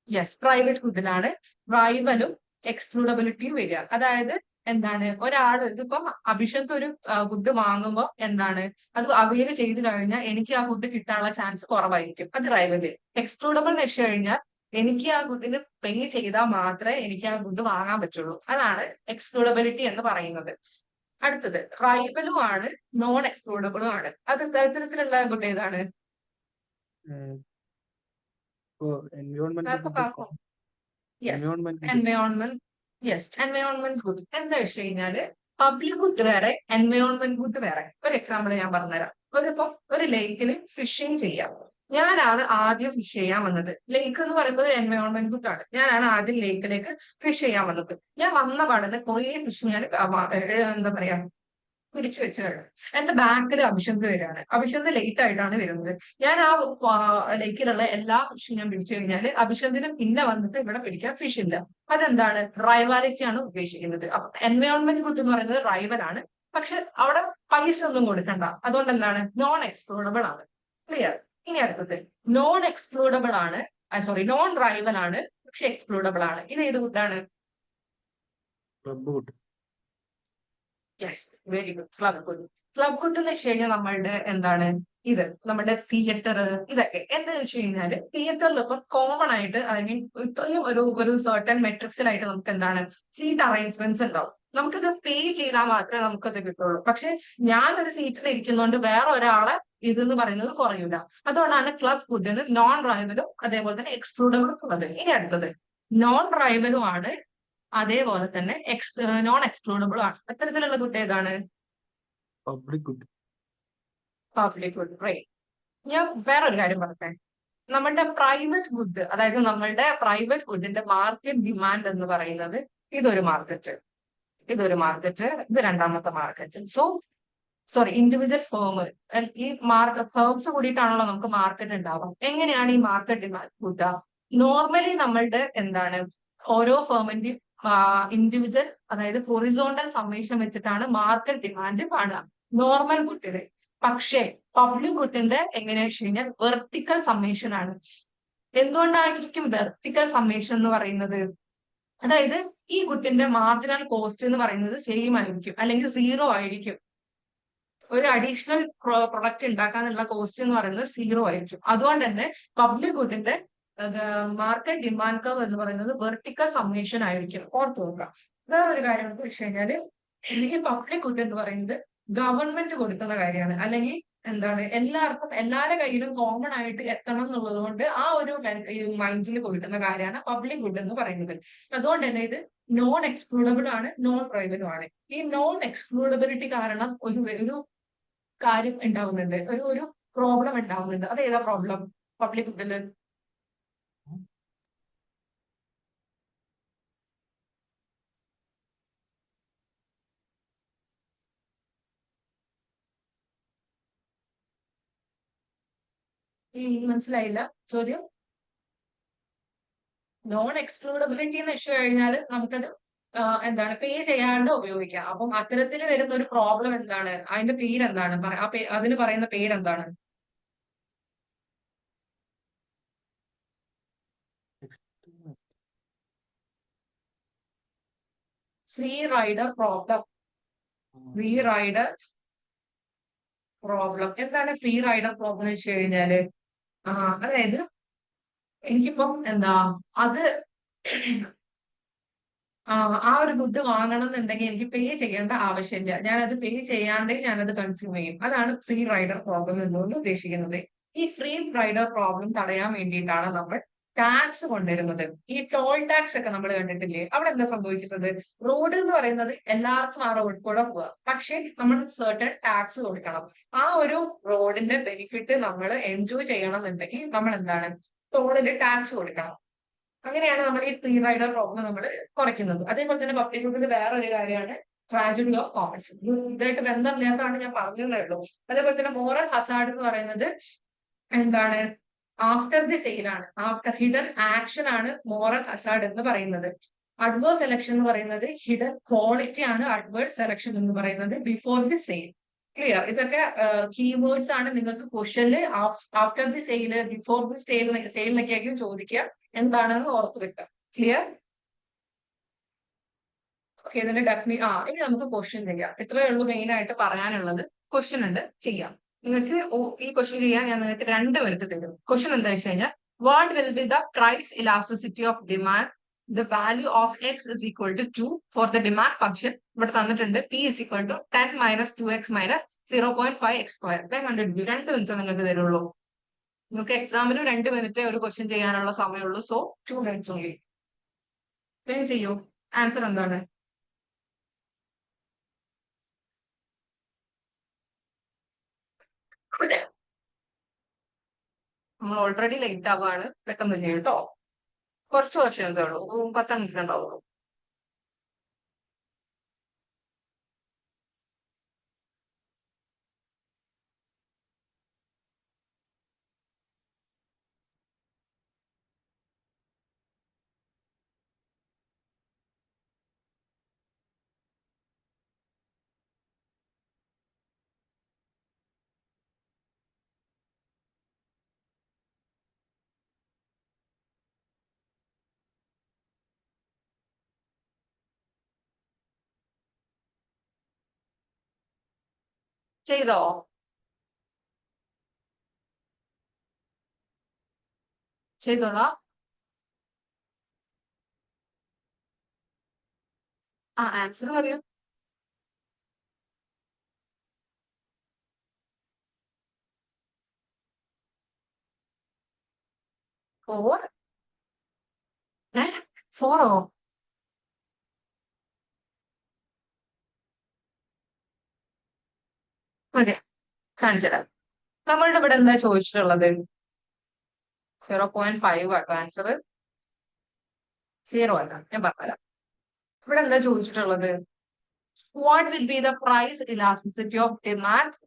യെസ്, പ്രൈവറ്റ് ഗുഡിലാണ് റൈവലും എക്സ്ക്ലൂഡബിലിറ്റിയും വരിക. അതായത് എന്താണ്, ഒരാള് ഇതിപ്പം അഭിഷത്ത് ഒരു ഗുഡ് വാങ്ങുമ്പോൾ എന്താണ് അത് അവൈൽ ചെയ്ത് കഴിഞ്ഞാൽ എനിക്ക് ആ ഗുഡ് കിട്ടാനുള്ള ചാൻസ് കുറവായിരിക്കും, അത് റൈവല്. എക്സ്ക്ലൂഡബിൾ എന്ന് വെച്ച് കഴിഞ്ഞാൽ എനിക്ക് ആ ഗുഡിന് പേ ചെയ്താൽ മാത്രമേ എനിക്ക് ആ ഗുഡ് വാങ്ങാൻ പറ്റുള്ളൂ. അതാണ് എക്സ്ക്ലൂഡബിലിറ്റി എന്ന് പറയുന്നത്. അടുത്തത് റൈവലും ആണ് നോൺ എക്സ്ക്ലൂഡബിളും ആണ്. അത് തരത്തിലുള്ള ഗുഡ് ഏതാണ്? എൻവയോൺമെന്റ് ഗുഡ് എന്താ വെച്ച് കഴിഞ്ഞാല് പബ്ലിക് ഗുഡ് വേറെ, എൻവയോൺമെന്റ് ഗുഡ് വേറെ. ഒരു എക്സാമ്പിൾ ഞാൻ പറഞ്ഞുതരാം. ഒരു ലേക്കിൽ ഫിഷിംഗ് ചെയ്യാം. ഞാനാണ് ആദ്യം ഫിഷ് ചെയ്യാൻ വന്നത്. ലേക്ക് എന്ന് പറയുന്നത് എൻവയോൺമെന്റ് ഗുഡ് ആണ്. ഞാനാണ് ആദ്യം ലേക്കിലേക്ക് ഫിഷ് ചെയ്യാൻ വന്നത്. ഞാൻ വന്ന പാടന്നെ കുറേ ഫിഷ് ഞാൻ എന്താ പറയാ പിടിച്ചു വെച്ച് കഴിഞ്ഞു. എന്റെ ബാക്കിൽ അഭിഷന്ത് വരികയാണ്. അഭിഷന്ത് ലേറ്റ് ആയിട്ടാണ് വരുന്നത്. ഞാൻ ആ ലേക്കിലുള്ള എല്ലാ ഫിഷും ഞാൻ പിടിച്ചു കഴിഞ്ഞാൽ അഭിഷന്തിന് പിന്നെ വന്നിട്ട് ഇവിടെ പിടിക്കാൻ ഫിഷ് ഇല്ല. അതെന്താണ്? റൈവാലിറ്റി ആണ് ഉദ്ദേശിക്കുന്നത്. അപ്പൊ എൻവയോൺമെന്റ് ഗുഡ് എന്ന് പറയുന്നത് റൈവൽ ആണ്, പക്ഷെ അവിടെ പൈസ ഒന്നും കൊടുക്കണ്ട. അതുകൊണ്ട് എന്താണ്? നോൺ എക്സ്ക്ലൂഡബിൾ ആണ്. ക്ലിയർ? ഇനി അടുത്തത് നോൺ എക്സ്ക്ലൂഡബിൾ ആണ്, നോൺ റൈവൽ ആണ്, പക്ഷെ എക്സ്ക്ലൂഡബിൾ ആണ്. ഇത് ഏത് ഗുഡാണ്? Club good. Yes, very good. Club good. Club good എന്ന് വെച്ച് കഴിഞ്ഞാൽ നമ്മളുടെ എന്താണ് നമ്മുടെ തിയേറ്റർ, ഇതൊക്കെ എന്താന്ന് വെച്ച് കഴിഞ്ഞാല് തിയേറ്ററിൽ ഇപ്പൊ കോമൺ ആയിട്ട് ഇത്രയും ഒരു സർട്ടൻ മെട്രിക്സിലായിട്ട് നമുക്ക് എന്താണ് സീറ്റ് അറേഞ്ച്മെന്റ്സ് ഉണ്ടാവും. നമുക്കിത് പേ ചെയ്താൽ മാത്രമേ നമുക്കത് കിട്ടുള്ളൂ. പക്ഷെ ഞാനൊരു സീറ്റിൽ ഇരിക്കുന്നതുകൊണ്ട് വേറെ ഒരാളെ ഇതെന്ന് പറയുന്നത് കുറയൂല. അതുകൊണ്ടാണ് ക്ലബ് ഗുഡിന് നോൺ റൈവലും അതേപോലെ തന്നെ എക്സ്ക്ലൂഡബിളും ഉള്ളത്. ഇനി അടുത്തത് നോൺ റൈവലും ആണ്, അതേപോലെ തന്നെ നോൺ എക്സ്ക്ലൂഡബിൾ ആണ്. അത്തരത്തിലുള്ള ഗുഡ് ഏതാണ്? Public good. Public good. Right. ഞാൻ വേറൊരു കാര്യം പറയട്ടെ. നമ്മളുടെ പ്രൈവറ്റ് ഗുഡ്, അതായത് നമ്മളുടെ പ്രൈവറ്റ് ഗുഡിന്റെ മാർക്കറ്റ് ഡിമാൻഡ് എന്ന് പറയുന്നത് ഇതൊരു മാർക്കറ്റ്, ഇത് രണ്ടാമത്തെ മാർക്കറ്റ്. ഇൻഡിവിജ്വൽ ഫേം, ഈ ഫേംസ് കൂടിയിട്ടാണല്ലോ നമുക്ക് മാർക്കറ്റ് ഉണ്ടാവാം. എങ്ങനെയാണ് ഈ മാർക്കറ്റ് ഡിമാൻഡ് കൂട്ടുക? നോർമലി നമ്മളുടെ എന്താണ് ഓരോ ഫേമിന്റെയും ഇൻഡിവിജ്വൽ, അതായത് ഹൊറിസോണ്ടൽ സമ്മേഷൻ വെച്ചിട്ടാണ് മാർക്കറ്റ് ഡിമാൻഡ് കാണുക നോർമൽ ഗുഡിന്. പക്ഷേ പബ്ലിക് ഗുഡിന്റെ എങ്ങനെയാ വെച്ച് കഴിഞ്ഞാൽ വെർട്ടിക്കൽ സമ്മേഷൻ ആണ്. എന്തുകൊണ്ടായിരിക്കും വെർട്ടിക്കൽ സമ്മേഷൻ എന്ന് പറയുന്നത്? അതായത് ഈ ഗുഡിന്റെ മാർജിനൽ കോസ്റ്റ് എന്ന് പറയുന്നത് സെയിം ആയിരിക്കും, അല്ലെങ്കിൽ സീറോ ആയിരിക്കും. ഒരു അഡീഷണൽ പ്രൊഡക്റ്റ് ഉണ്ടാക്കാനുള്ള കോസ്റ്റ് എന്ന് പറയുന്നത് സീറോ ആയിരിക്കും. അതുകൊണ്ട് തന്നെ പബ്ലിക് ഗുഡിന്റെ മാർക്കറ്റ് ഡിമാൻഡ് കർവ് എന്ന് പറയുന്നത് വെർട്ടിക്കൽ സമ്മേഷൻ ആയിരിക്കും. ഓർത്ത് നോക്കുക. വേറൊരു കാര്യം എന്ന് വെച്ച് കഴിഞ്ഞാല് ഈ പബ്ലിക് ഗുഡ് എന്ന് പറയുന്നത് ഗവൺമെന്റ് കൊടുക്കുന്ന കാര്യമാണ്. അല്ലെങ്കിൽ എന്താണ് എല്ലാവർക്കും എല്ലാവരുടെ കയ്യിലും കോമൺ ആയിട്ട് എത്തണം എന്നുള്ളത് കൊണ്ട് ആ ഒരു മൈൻഡിൽ കൊടുക്കുന്ന കാര്യമാണ് പബ്ലിക് ഗുഡ് എന്ന് പറയുന്നത്. അതുകൊണ്ട് തന്നെ ഇത് നോൺ എക്സ്ക്ലൂഡബിൾ ആണ്, നോൺ പ്രൈവറ്റും ആണ്. ഈ നോൺ എക്സ്ക്ലൂഡബിലിറ്റി കാരണം ഒരു കാര്യം ഉണ്ടാവുന്നുണ്ട്, ഒരു പ്രോബ്ലം ഉണ്ടാവുന്നുണ്ട്. അത് ഏതാ പ്രോബ്ലം പബ്ലിക് ഗുഡില്? മനസ്സിലായില്ല ചോദ്യം. നോൺ എക്സ്ക്ലൂഡബിലിറ്റി എന്ന് വെച്ച് കഴിഞ്ഞാൽ നമുക്കത് എന്താണ് പേ ചെയ്യാണ്ട് ഉപയോഗിക്കാം. അപ്പം അത്തരത്തിൽ വരുന്ന ഒരു പ്രോബ്ലം എന്താണ്, അതിന്റെ പേരെന്താണ്, അതിന് പറയുന്ന പേരെന്താണ്? Free rider problem. Free rider problem. എന്താണ് ഫ്രീ റൈഡർ പ്രോബ്ലം എന്ന് വെച്ച് കഴിഞ്ഞാല് അതായത് എനിക്കിപ്പം എന്താ അത് ആ ഒരു ഗുഡ് വാങ്ങണം എന്നുണ്ടെങ്കിൽ എനിക്ക് പേ ചെയ്യേണ്ട ആവശ്യമില്ല. ഞാനത് പേ ചെയ്യാണ്ട് ഞാനത് കൺസ്യൂം ചെയ്യും. അതാണ് ഫ്രീ റൈഡർ പ്രോബ്ലം എന്നുകൊണ്ട് ഉദ്ദേശിക്കുന്നത്. ഈ ഫ്രീ റൈഡർ പ്രോബ്ലം തടയാൻ വേണ്ടിയിട്ടാണ് നമ്മൾ ടാക്സ് കൊണ്ടുവരുന്നത്. ഈ ടോൾ ടാക്സ് ഒക്കെ നമ്മൾ കണ്ടിട്ടില്ലേ? അവിടെ എന്താ സംഭവിക്കുന്നത്? റോഡ് എന്ന് പറയുന്നത് എല്ലാവർക്കും ആ റോഡ് കൂടെ പോവാ, പക്ഷെ നമ്മൾ സർട്ടൺ ടാക്സ് കൊടുക്കണം. ആ ഒരു റോഡിന്റെ ബെനിഫിറ്റ് നമ്മൾ എൻജോയ് ചെയ്യണം എന്നുണ്ടെങ്കിൽ നമ്മൾ എന്താണ് ടോളില് ടാക്സ് കൊടുക്കണം. അങ്ങനെയാണ് നമ്മൾ ഈ ഫ്രീ റൈഡർ പ്രോബ്ലം നമ്മൾ കുറയ്ക്കുന്നത്. അതേപോലെ തന്നെ പബ്ലിക് ഗുഡിന്റെ വേറെ ഒരു കാര്യമാണ് ട്രാജഡി ഓഫ് കോമൺസ്. ഇതായിട്ട് ബന്ധമില്ലാത്തതാണ് ഞാൻ പറഞ്ഞതേ ഉള്ളൂ. അതേപോലെ തന്നെ മോറൽ ഹസാർഡ് എന്ന് പറയുന്നത് എന്താണ് ആഫ്റ്റർ ദി സെയിൽ ആണ്, ആഫ്റ്റർ ഹിഡൻ ആക്ഷൻ ആണ് മോറൽ ഹസാർഡ് എന്ന് പറയുന്നത്. അഡ്വേഴ്സ് സെലക്ഷൻ എന്ന് പറയുന്നത് ഹിഡൻ ക്വാളിറ്റി ആണ്. അഡ്വേഴ്സ് സെലക്ഷൻ എന്ന് പറയുന്നത് ബിഫോർ ദി സെയിൽ. ക്ലിയർ? ഇതൊക്കെ കീവേഡ്സ് ആണ് നിങ്ങൾക്ക് ക്വസ്റ്റ്യനിൽ after the sale, before the സെയിലിനൊക്കെ ആയിരിക്കും ചോദിക്കുക. എന്താണെന്ന് ഓർത്ത് വെക്കുക. ക്ലിയർ? ഓക്കെ, ഇതിന്റെ ഇനി നമുക്ക് ക്വസ്റ്റ്യൻ ചെയ്യാം. ഇത്രയേ ഉള്ളൂ മെയിൻ ആയിട്ട് പറയാനുള്ളത്. ക്വസ്റ്റ്യൻ ഉണ്ട്, ചെയ്യാം. നിങ്ങൾക്ക് ഈ ക്വസ്റ്റ്യൻ ചെയ്യാൻ ഞാൻ നിങ്ങൾക്ക് 2 മിനിറ്റ് തരും. ക്വസ്റ്റ്യൻ എന്താ വെച്ച് കഴിഞ്ഞാൽ what will be the price elasticity of demand the value of X is equal to 2 for the demand function. ഇവിടെ തന്നിട്ടുണ്ട് P is equal to 10 - 2x - 0.5x². കണ്ടിട്ടുണ്ട്. 2 മിനിറ്റ് നിങ്ങൾക്ക് തരുള്ളൂ. നിങ്ങൾക്ക് എക്സാമിന് 2 മിനിറ്റ് ഒരു ക്വസ്റ്റ്യൻ ചെയ്യാനുള്ള സമയമുള്ളൂ. So 2 minutes only. വേഗം ചെയ്യൂ. ആൻസർ എന്താണ്? നമ്മൾ ഓൾറെഡി ലേറ്റ് ആവുകയാണ്. പെട്ടെന്ന് ചെയ്യും കേട്ടോ. കുറച്ച് ക്വസ്റ്റ്യൻസേ ഉള്ളൂ. 10 മിനിറ്റ് ഉണ്ടാവുള്ളൂ. ചെയ്തോ? ചെയ്തോളാം. ആൻസർ പറയൂ. ഫോർ. 4ഓ? ഓക്കെ, കാണിച്ചുതരാം. നമ്മളുടെ ഇവിടെ എന്താ ചോദിച്ചിട്ടുള്ളത്? 0.5 ആട്ടോ ആൻസർ. 0 അല്ല, ഞാൻ പറഞ്ഞുതരാം. ഇവിടെ എന്താ ചോദിച്ചിട്ടുള്ളത്? What will be the price elasticity of demand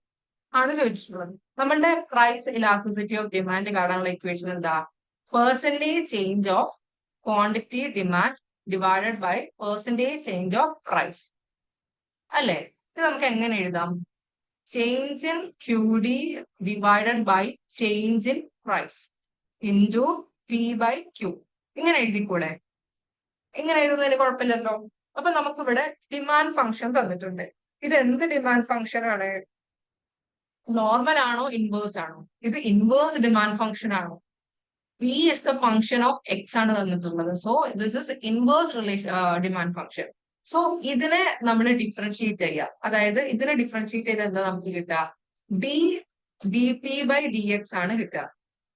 ആണ് ചോദിച്ചിട്ടുള്ളത്. നമ്മളുടെ പ്രൈസ് ഇലാസ്റ്റിസിറ്റി ഓഫ് ഡിമാൻഡ് കാണാനുള്ള ഇക്വേഷൻ എന്താ? Percentage change of quantity demand divided by percentage change of price അല്ലേ? ഇത് നമുക്ക് എങ്ങനെ എഴുതാം? Change in Q D divided by change in price into P by Q. ഇങ്ങനെ എഴുതിക്കൂടെ? ഇങ്ങനെ എഴുതുന്നതിന് കുഴപ്പമില്ലല്ലോ. അപ്പൊ നമുക്കിവിടെ ഡിമാൻഡ് ഫംഗ്ഷൻ തന്നിട്ടുണ്ട്. ഇത് എന്ത് ഡിമാൻഡ് ഫംഗ്ഷൻ ആണ്? നോർമൽ ആണോ ഇൻവേഴ്സ് ആണോ? ഇത് ഇൻവേഴ്സ് ഡിമാൻഡ് ഫംഗ്ഷൻ ആണോ? V is the function of x ആണ് തന്നിട്ടുള്ളത്. So this is inverse demand function. So ഇതിനെ നമ്മൾ ഡിഫറൻഷിയേറ്റ് ചെയ്യുക. അതായത് ഇതിനെ ഡിഫറൻഷിയേറ്റ് ചെയ്ത് എന്താ നമുക്ക് കിട്ടുക? dp/dx ആണ് കിട്ടുക.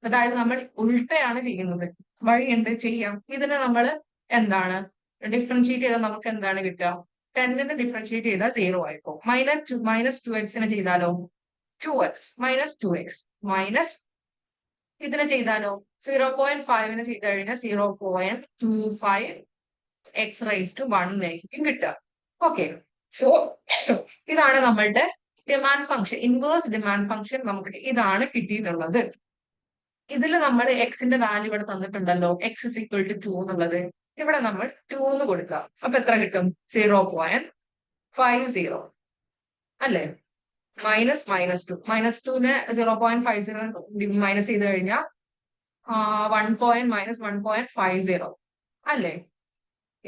അതായത് നമ്മൾ ഉൾട്ടയാണ് ചെയ്യുന്നത്. വഴിയുണ്ട് ചെയ്യാം. ഇതിനെ നമ്മൾ എന്താണ് ഡിഫറൻഷിയേറ്റ് ചെയ്താൽ നമുക്ക് എന്താണ് കിട്ടുക? 10നെ ഡിഫറൻഷിയേറ്റ് ചെയ്താൽ 0 ആയിപ്പോ. -2x ചെയ്താലോ 2x -2x മൈനസ് ഇതിനെ ചെയ്താലോ 0.5 ചെയ്ത് കഴിഞ്ഞാൽ 0.25 x⁻1 ആയിരിക്കും കിട്ടുക. ഓക്കെ, സോ ഇതാണ് നമ്മളുടെ demand function, inverse demand function. നമുക്ക് ഇതാണ് കിട്ടിയിട്ടുള്ളത്. ഇതിൽ നമ്മൾ എക്സിന്റെ വാല്യൂ ഇവിടെ തന്നിട്ടുണ്ടല്ലോ, x = 2 എന്നുള്ളത്. ഇവിടെ നമ്മൾ 2 എന്ന് കൊടുക്കുക. അപ്പൊ എത്ര കിട്ടും? 0.50 അല്ലേ? -2 -2നെ 0.50 മൈനസ് ചെയ്ത് കഴിഞ്ഞാൽ 1.50 അല്ലേ?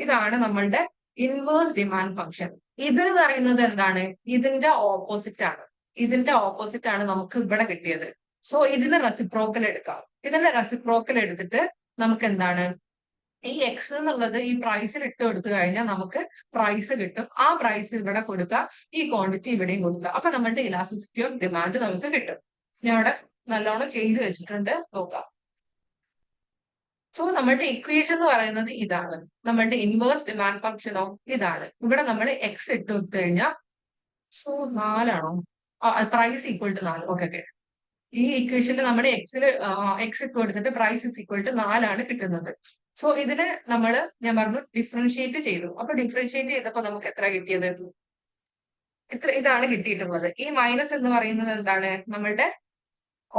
ഇതാണ് നമ്മളുടെ ഇൻവേഴ്സ് ഡിമാൻഡ് ഫംഗ്ഷൻ. ഇത് എന്ന് പറയുന്നത് എന്താണ്? ഇതിന്റെ ഓപ്പോസിറ്റ് ആണ്. ഇതിന്റെ ഓപ്പോസിറ്റ് ആണ് നമുക്ക് ഇവിടെ കിട്ടിയത്. സോ ഇതിന്റെ റെസിപ്രോക്കൽ എടുക്കാം. ഇതിന്റെ റെസിപ്രോക്കൽ എടുത്തിട്ട് നമുക്ക് എന്താണ് ഈ എക്സ് എന്നുള്ളത് ഈ പ്രൈസിൽ ഇട്ട് കൊടുത്തു കഴിഞ്ഞാൽ നമുക്ക് പ്രൈസ് കിട്ടും. ആ പ്രൈസ് ഇവിടെ കൊടുക്കുക, ഈ ക്വാണ്ടിറ്റി ഇവിടെയും കൊടുക്കുക. അപ്പൊ നമ്മളുടെ ഇലാസ്റ്റിസിറ്റി ഓഫ് ഡിമാൻഡ് നമുക്ക് കിട്ടും. ഞാൻ ഇവിടെ നല്ലോണം ചെയ്ത് വെച്ചിട്ടുണ്ട്, നോക്കാം. സോ നമ്മളുടെ ഇക്വേഷൻ എന്ന് പറയുന്നത് ഇതാണ്. നമ്മളുടെ ഇൻവേഴ്സ് ഡിമാൻഡ് ഫംഗ്ഷനോ ഇതാണ്. ഇവിടെ നമ്മൾ എക്സ് ഇട്ട് കൊടുത്തു കഴിഞ്ഞാൽ സോ 4 ആണോ? പ്രൈസ് = 4. ഓക്കെ, ഈ ഇക്വേഷനിൽ നമ്മുടെ എക്സ് ഇട്ട് കൊടുത്തിട്ട് പ്രൈസ് = 4 ആണ് കിട്ടുന്നത്. സോ ഇതിനെ നമ്മൾ ഞാൻ പറഞ്ഞു ഡിഫറൻഷിയേറ്റ് ചെയ്തു. അപ്പൊ ഡിഫറൻഷിയേറ്റ് ചെയ്തപ്പോ നമുക്ക് എത്ര കിട്ടിയത്? ഇതാണ് കിട്ടിയിട്ടുള്ളത്. ഈ മൈനസ് എന്ന് പറയുന്നത് എന്താണ്? നമ്മളുടെ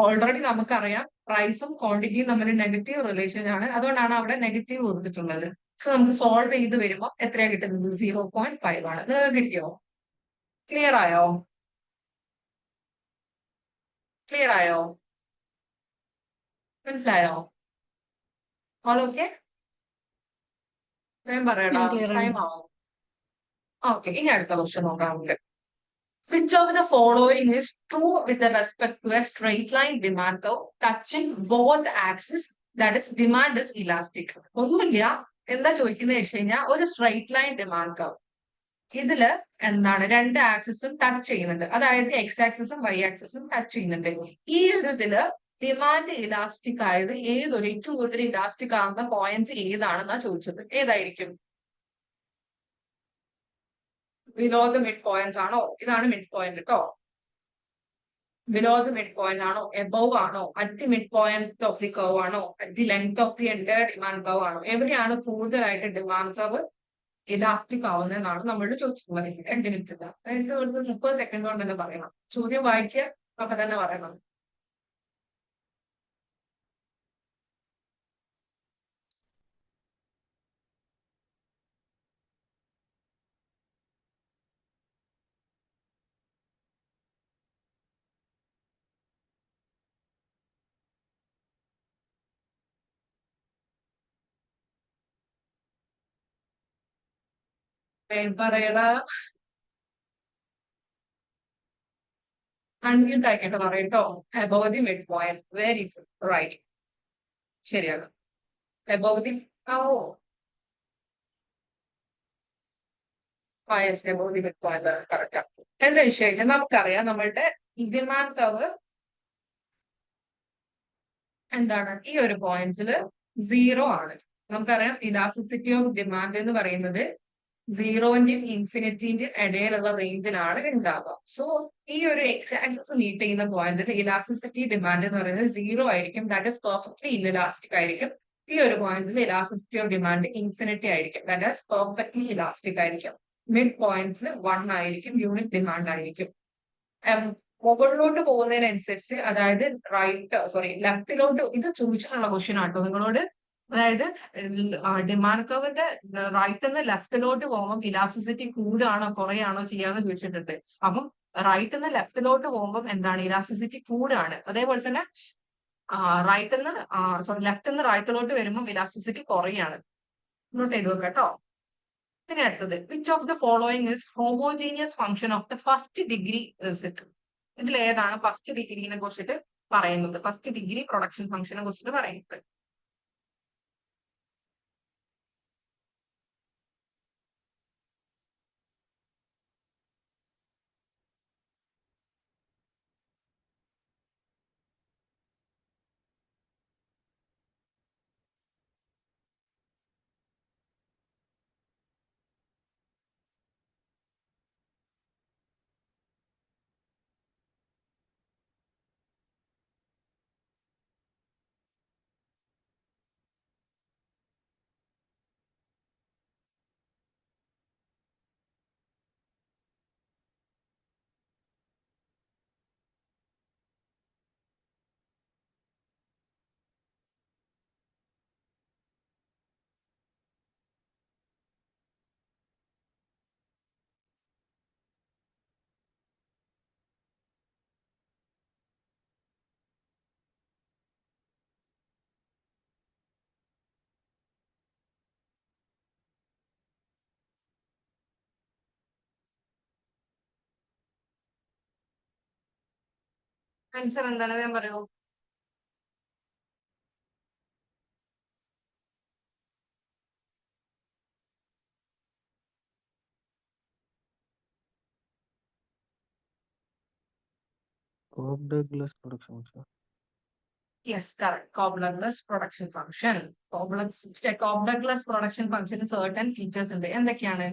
ഓൾറെഡി നമുക്കറിയാം പ്രൈസും ക്വാണ്ടിറ്റിയും തമ്മിൽ നെഗറ്റീവ് റിലേഷൻ ആണ്. അതുകൊണ്ടാണ് അവിടെ നെഗറ്റീവ് കൊടുത്തിട്ടുള്ളത്. സോ നമുക്ക് സോൾവ് ചെയ്ത് വരുമ്പോൾ എത്രയാ കിട്ടുന്നത്? 0.5 ആണ്. നിങ്ങൾക്ക് കിട്ടിയോ? ക്ലിയർ ആയോ? ക്ലിയർ ആയോ? മനസ്സിലായോ? All okay? ഞാൻ പറയടാ, clear ആണ്. ടൈം ആവും. ഓക്കെ, ഇനി അടുത്ത ക്വസ്റ്റ്യൻ നോക്കാം നമുക്ക്. Which of the following is true with respect to a straight line demand curve touching both axes, that is demand is elastic? ഒന്നുമില്ല, എന്താ ചോദിക്കുന്നത് വെച്ച് കഴിഞ്ഞാൽ ഒരു സ്ട്രൈറ്റ് ലൈൻ ഡിമാൻഡ് കർവ് ഇതില് എന്താണ് രണ്ട് ആക്സിസും ടച്ച് ചെയ്യുന്നുണ്ട്. അതായത് എക്സ് ആക്സിസും വൈ ആക്സിസും ടച്ച് ചെയ്യുന്നുണ്ട്. ഈ ഒരു ഇതില് ഡിമാൻഡ് ഇലാസ്റ്റിക് ആയത് ഏതൊരു ഏറ്റവും കൂടുതൽ ഇലാസ്റ്റിക് ആകുന്ന പോയിന്റ് ഏതാണെന്നാ ചോദിച്ചത്. ഏതായിരിക്കും? ബിലോ ദ മിഡ് പോയിന്റ് ആണോ? ഇതാണ് മിഡ് പോയിന്റ് കേട്ടോ. ബിലോ ദ മിഡ് പോയിന്റ് ആണോ? എബവ് ആണോ? At the mid point of the curve ആണോ? At the length of the entire demand curve ആണോ? എവിടെയാണ് കൂടുതലായിട്ട് ഡിമാൻഡ് കർവ് ഇലാസ്റ്റിക് ആവുന്നതെന്നാണ് നമ്മൾ ചോദിച്ചിട്ടുള്ളത്. 2 മിനിറ്റ്. അതായത് ഒരു 30 സെക്കൻഡ് കൊണ്ട് തന്നെ പറയണം. ചോദ്യം വായിക്കുക, അപ്പൊ തന്നെ പറയണം. പറയടാ, അൺമ്യൂട്ട് ആക്കിയിട്ട് പറയട്ടോ. Above the mid point. Very good, right, ശരിയാണ്. Above the above the mid point correct. എന്താ വെച്ച് കഴിഞ്ഞാൽ നമുക്കറിയാം നമ്മളുടെ ഡിമാൻഡ് കർവ് എന്താണ് ഈ ഒരു പോയിന്റ്സില് 0 ആണ്. നമുക്കറിയാം ഇലാസ്റ്റിസിറ്റി ഓഫ് ഡിമാൻഡ് എന്ന് പറയുന്നത് 0ന്റെയും ഇൻഫിനിറ്റിന്റെയും ഇടയിലുള്ള റേഞ്ചിലാണ് ഉണ്ടാവുക. സോ ഈ ഒരു എക്സ് ആക്സിസ് മീറ്റ് ചെയ്യുന്ന പോയിന്റിൽ ഇലാസ്റ്റിസിറ്റി ഡിമാൻഡ് എന്ന് പറയുന്നത് 0 ആയിരിക്കും. ദാറ്റ് ഇസ് പെർഫെക്റ്റ്ലി ഇൻഇലാസ്റ്റിക് ആയിരിക്കും. ഈ ഒരു പോയിന്റിൽ ഇലാസ്റ്റിസിറ്റി ഓഫ് ഡിമാൻഡ് ഇൻഫിനിറ്റി ആയിരിക്കും. ദാറ്റ് ഇസ് പെർഫെക്റ്റ്ലി ഇലാസ്റ്റിക് ആയിരിക്കും. മിഡ് പോയിന്റ്സിൽ 1 ആയിരിക്കും. യൂണിറ്റ് ഡിമാൻഡ് ആയിരിക്കും. മുകളിലോട്ട് പോകുന്നതിനനുസരിച്ച്, അതായത് ലെഫ്റ്റിലോട്ട്, ഇത് ചോദിച്ചിട്ടുള്ള ക്വസ്റ്റ്യൻ ആട്ടോ നിങ്ങളോട്. അതായത് ഡിമാൻഡ് കർവിന്റെ റൈറ്റ് നിന്ന് ലെഫ്റ്റിലോട്ട് പോകുമ്പോൾ ഇലാസ്റ്റിസിറ്റി കൂടുകയാണോ കുറയാണോ ചെയ്യാന്ന് ചോദിച്ചിട്ടുണ്ട്. അപ്പം റൈറ്റ് നിന്ന് ലെഫ്റ്റിലോട്ട് പോകുമ്പോൾ എന്താണ് ഇലാസ്റ്റിസിറ്റി കൂടുകയാണ്. അതേപോലെ തന്നെ ലെഫ്റ്റ് നിന്ന് റൈറ്റിലോട്ട് വരുമ്പോൾ ഇലാസ്റ്റിസിറ്റി കുറയാണ്. നോട്ട് ചെയ്ത് വെക്കാം കേട്ടോ. പിന്നെ അടുത്തത്, which of the following is homogeneous function of the first degree set? ഇതിൽ ഏതാണ് ഫസ്റ്റ് ഡിഗ്രീനെ കുറിച്ചിട്ട് പറയുന്നത്? ഫസ്റ്റ് ഡിഗ്രി പ്രൊഡക്ഷൻ ഫംഗ്ഷനെ കുറിച്ചിട്ട് പറയുന്നത്. ആൻസർ എന്താണ് ഞാൻ പറയൂ? Cobb Douglas production function. Yes, correct. Cobb-Douglas production function. Cobb-Douglas production ഫംഗ്ഷന് certain ഫീച്ചേഴ്സ് ഉണ്ട്. എന്തൊക്കെയാണ്?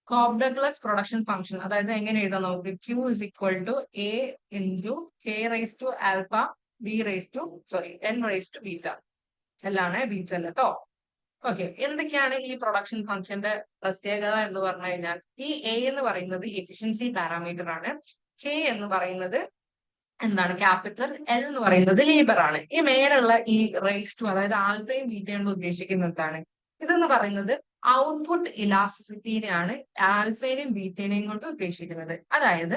കോബ്-ഡഗ്ലസ് പ്രൊഡക്ഷൻ ഫംഗ്ഷൻ അതായത് എങ്ങനെ എഴുതാം നമുക്ക്? Q is equal to A into K raised to alpha B raised to N raised to beta. എല്ലാണ് beta അല്ല കേട്ടോ. ഓക്കെ, എന്തൊക്കെയാണ് ഈ പ്രൊഡക്ഷൻ ഫംഗ്ഷന്റെ പ്രത്യേകത എന്ന് പറഞ്ഞു കഴിഞ്ഞാൽ, ഈ A എന്ന് പറയുന്നത് എഫിഷ്യൻസി പാരാമീറ്റർ ആണ്. K എന്ന് പറയുന്നത് എന്താണ്? ക്യാപിറ്റൽ. L എന്ന് പറയുന്നത് ലേബർ ആണ്. ഈ മേലുള്ള ഈ റേസ് ടു അതായത് ആൽഫയും ബീറ്റയും കൊണ്ട് ഉദ്ദേശിക്കുന്നത് എന്താണ്? ഇതെന്ന് പറയുന്നത് ഔട്ട്പുട്ട് ഇലാസ്റ്റിസിറ്റിനെയാണ് ആൽഫേനെയും ബീറ്റേനെയും കൊണ്ട് ഉദ്ദേശിക്കുന്നത്. അതായത്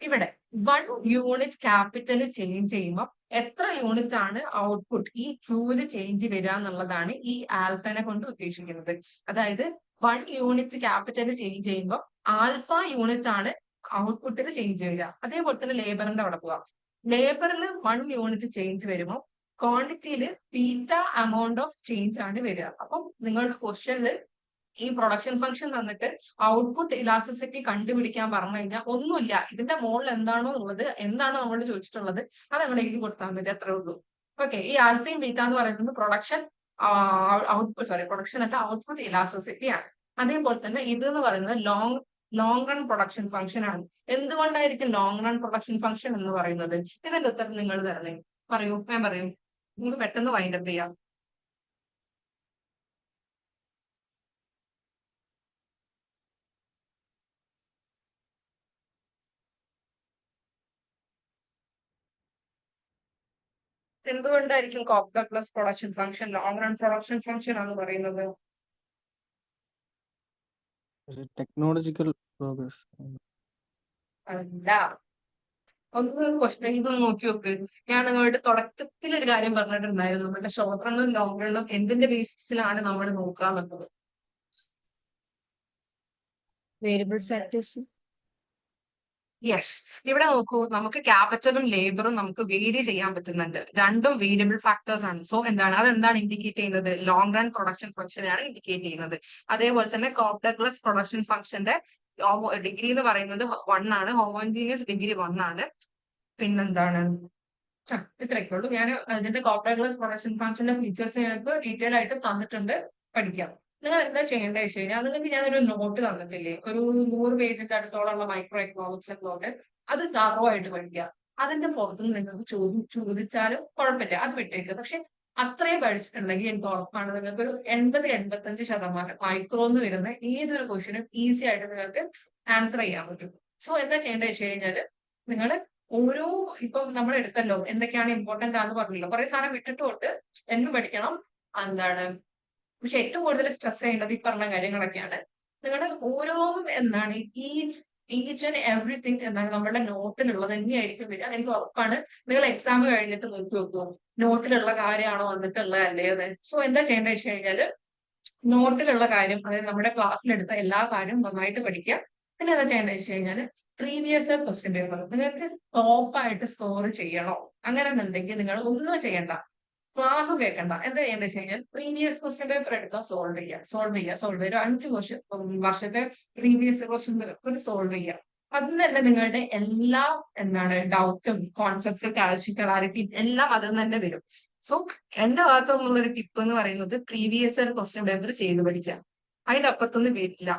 ഇവിടെ 1 യൂണിറ്റ് ക്യാപിറ്റൽ ചേഞ്ച് ചെയ്യുമ്പോൾ എത്ര യൂണിറ്റ് ആണ് ഔട്ട്പുട്ട് ഈ ക്യൂവില് ചേഞ്ച് വരിക എന്നുള്ളതാണ് ഈ ആൽഫനെ കൊണ്ട് ഉദ്ദേശിക്കുന്നത്. അതായത് 1 യൂണിറ്റ് ക്യാപിറ്റൽ ചേഞ്ച് ചെയ്യുമ്പോൾ ആൽഫ യൂണിറ്റ് ആണ് ഔട്ട്പുട്ടിൽ ചേഞ്ച് വരിക. അതേപോലെ തന്നെ ലേബറിന്റെ അവിടെ പോവാം. ലേബറിൽ 1 യൂണിറ്റ് ചേഞ്ച് വരുമ്പോൾ ക്വാണ്ടിറ്റിയിൽ ബീറ്റ എമൗണ്ട് ഓഫ് ചേഞ്ച് ആണ് വരിക. അപ്പം നിങ്ങളുടെ ക്വസ്റ്റ്യനിൽ ഈ പ്രൊഡക്ഷൻ ഫംഗ്ഷൻ തന്നിട്ട് ഔട്ട്പുട്ട് ഇലാസ്റ്റിസിറ്റി കണ്ടുപിടിക്കാൻ പറഞ്ഞു കഴിഞ്ഞാൽ ഒന്നുമില്ല, ഇതിന്റെ മുകളിൽ എന്താണോ ഉള്ളത്, എന്താണോ നമ്മളോട് ചോദിച്ചിട്ടുള്ളത് അത് അങ്ങോട്ട് എഴുതി കൊടുത്താൽ മതി, അത്രേ ഉള്ളൂ. ഓക്കെ, ഈ ആൽഫയും ബീറ്റ എന്ന് പറയുന്നത് പ്രൊഡക്ഷൻ അല്ല, ഔട്ട്പുട്ട് ഇലാസ്റ്റിസിറ്റി ആണ്. അതേപോലെ തന്നെ ഇത് എന്ന് പറയുന്നത് ലോങ് റൺ പ്രൊഡക്ഷൻ ഫംഗ്ഷൻ ആണ്. എന്തുകൊണ്ടായിരിക്കും ലോങ് റൺ പ്രൊഡക്ഷൻ ഫംഗ്ഷൻ എന്ന് പറയുന്നത്? ഇതിന്റെ ഉത്തരം നിങ്ങൾ തരണേ. പറയൂ, ഞാൻ പറയൂ, നിങ്ങൾക്ക് പെട്ടെന്ന് വൈൻഡപ്പ് ചെയ്യാം. എന്തുകൊണ്ടായിരിക്കും Cobb-Douglas production function long run production function ആണ് പറയുന്നത്? Technological progress. അല്ല, ഒന്ന് ക്വസ്റ്റ്യൻ ഇതൊന്ന് നോക്കി നോക്ക്. ഞാൻ നിങ്ങളുടെ തുടക്കത്തിൽ ഒരു കാര്യം പറഞ്ഞിട്ടുണ്ടായിരുന്നു, നമ്മുടെ ഷോർട്ട് റണ്ണും ലോങ് റണ്ണും എന്തിന്റെ ബേസിസിലാണ് നമ്മൾ നോക്കുക എന്നുള്ളത്. Variable factors. യെസ്, ഇവിടെ നോക്കൂ, നമുക്ക് ക്യാപിറ്റലും ലേബറും നമുക്ക് വേരി ചെയ്യാൻ പറ്റുന്നുണ്ട്. രണ്ടും വേരിയബിൾ ഫാക്ടേഴ്സ് ആണ്. സോ എന്താണ് അതെന്താണ് ഇൻഡിക്കേറ്റ് ചെയ്യുന്നത്? ലോങ് റൺ പ്രൊഡക്ഷൻ ഫംഗ്ഷനെയാണ് ഇൻഡിക്കേറ്റ് ചെയ്യുന്നത്. അതേപോലെ തന്നെ കോബ്-ഡഗ്ലസ് പ്രൊഡക്ഷൻ ഫംഗ്ഷന്റെ ഡിഗ്രി എന്ന് പറയുന്നത് 1 ആണ്, ഹോമോജീനിയസ് ഡിഗ്രി 1 ആണ്. പിന്നെന്താണ്, ഇത്രയൊക്കെ ഉള്ളൂ. ഞാൻ ഇതിന്റെ കോബ്-ഡഗ്ലസ് പ്രൊഡക്ഷൻ ഫംഗ്ഷന്റെ ഫീച്ചേഴ്സ് ഞങ്ങൾക്ക് ഡീറ്റെയിൽ ആയിട്ട് തന്നിട്ടുണ്ട്, പഠിക്കാം. നിങ്ങൾ എന്താ ചെയ്യേണ്ടത് വെച്ച് കഴിഞ്ഞാൽ, നിങ്ങൾക്ക് ഞാനൊരു നോട്ട് തന്നിട്ടില്ലേ, ഒരു 100 പേജിന്റെ അടുത്തോളമുള്ള മൈക്രോ എക്കണോമിക്സ് നോട്ട്, അത് തറോ ആയിട്ട് പഠിക്കുക. അതിന്റെ പുറത്തുനിന്ന് നിങ്ങൾക്ക് ചോദിച്ചാലും കുഴപ്പമില്ല, അത് വിട്ടേക്കുക. പക്ഷെ അത്രയും പഠിച്ചിട്ടുണ്ടെങ്കിൽ എനിക്ക് ഉറപ്പാണ് നിങ്ങൾക്ക് ഒരു 80-85% മൈക്രോ എന്ന് വരുന്ന ഏതൊരു ക്വസ്റ്റിനും ഈസി ആയിട്ട് നിങ്ങൾക്ക് ആൻസർ ചെയ്യാൻ പറ്റും. സോ എന്താ ചെയ്യേണ്ടത് വെച്ച് കഴിഞ്ഞാല്, നിങ്ങൾ ഓരോ ഇപ്പം നമ്മൾ എടുത്തല്ലോ എന്തൊക്കെയാണ് ഇമ്പോർട്ടന്റ് ആണെന്ന് പറഞ്ഞല്ലോ, കുറെ സാധനം വിട്ടിട്ടുണ്ട്, എന്നും പഠിക്കണം. എന്താണ് പക്ഷെ ഏറ്റവും കൂടുതൽ സ്ട്രെസ് ചെയ്യേണ്ടത് ഈ പറഞ്ഞ കാര്യങ്ങളൊക്കെയാണ്. നിങ്ങളുടെ ഓരോന്നും എന്താണ് ഈച്ച് ആൻഡ് എവറിത്തിങ് എന്താണ് നമ്മുടെ നോട്ടിലുള്ളത് തന്നെയായിരിക്കും വരിക. എനിക്ക് ഉറപ്പാണ് നിങ്ങൾ എക്സാം കഴിഞ്ഞിട്ട് നോക്കി നോക്കൂ, നോട്ടിലുള്ള കാര്യമാണോ വന്നിട്ടുള്ളത് അല്ലേ എന്ന്. സോ എന്താ ചെയ്യേണ്ടത് വെച്ച് കഴിഞ്ഞാല്, നോട്ടിലുള്ള കാര്യം അതായത് നമ്മുടെ ക്ലാസ്സിലെടുത്ത എല്ലാ കാര്യവും നന്നായിട്ട് പഠിക്കുക. പിന്നെ എന്താ ചെയ്യേണ്ടത് വെച്ച് കഴിഞ്ഞാല്, പ്രീവിയസ് ക്വസ്റ്റ്യൻ പേപ്പർ നിങ്ങൾക്ക് ടോപ്പായിട്ട് സ്കോർ ചെയ്യണോ അങ്ങനെ എന്നുണ്ടെങ്കിൽ നിങ്ങൾ ഒന്നും ചെയ്യണ്ട, ക്ലാസ്സും കേൾക്കണ്ട. എന്താ ചെയ്യേണ്ടത് വെച്ച് കഴിഞ്ഞാൽ പ്രീവിയസ് ക്വസ്റ്റ്യൻ പേപ്പർ എടുക്കുക, സോൾവ് ചെയ്യുക. ഒരു 5 വർഷത്തെ പ്രീവിയസ് ക്വസ്റ്റ്യൻ പേപ്പർ സോൾവ് ചെയ്യുക. അതിൽ തന്നെ നിങ്ങളുടെ എല്ലാ ഡൗട്ടും കോൺസെപ്റ്റ് ക്ലാരിറ്റി എല്ലാം അതിൽ തന്നെ വരും. സോ എന്റെ ഭാഗത്തു നിന്നുള്ളൊരു ടിപ്പ് എന്ന് പറയുന്നത് പ്രീവിയസ് ക്വസ്റ്റ്യൻ പേപ്പർ ചെയ്ത് പഠിക്കുക. അതിന്റെ അപ്പുറത്തൊന്നും വരില്ല,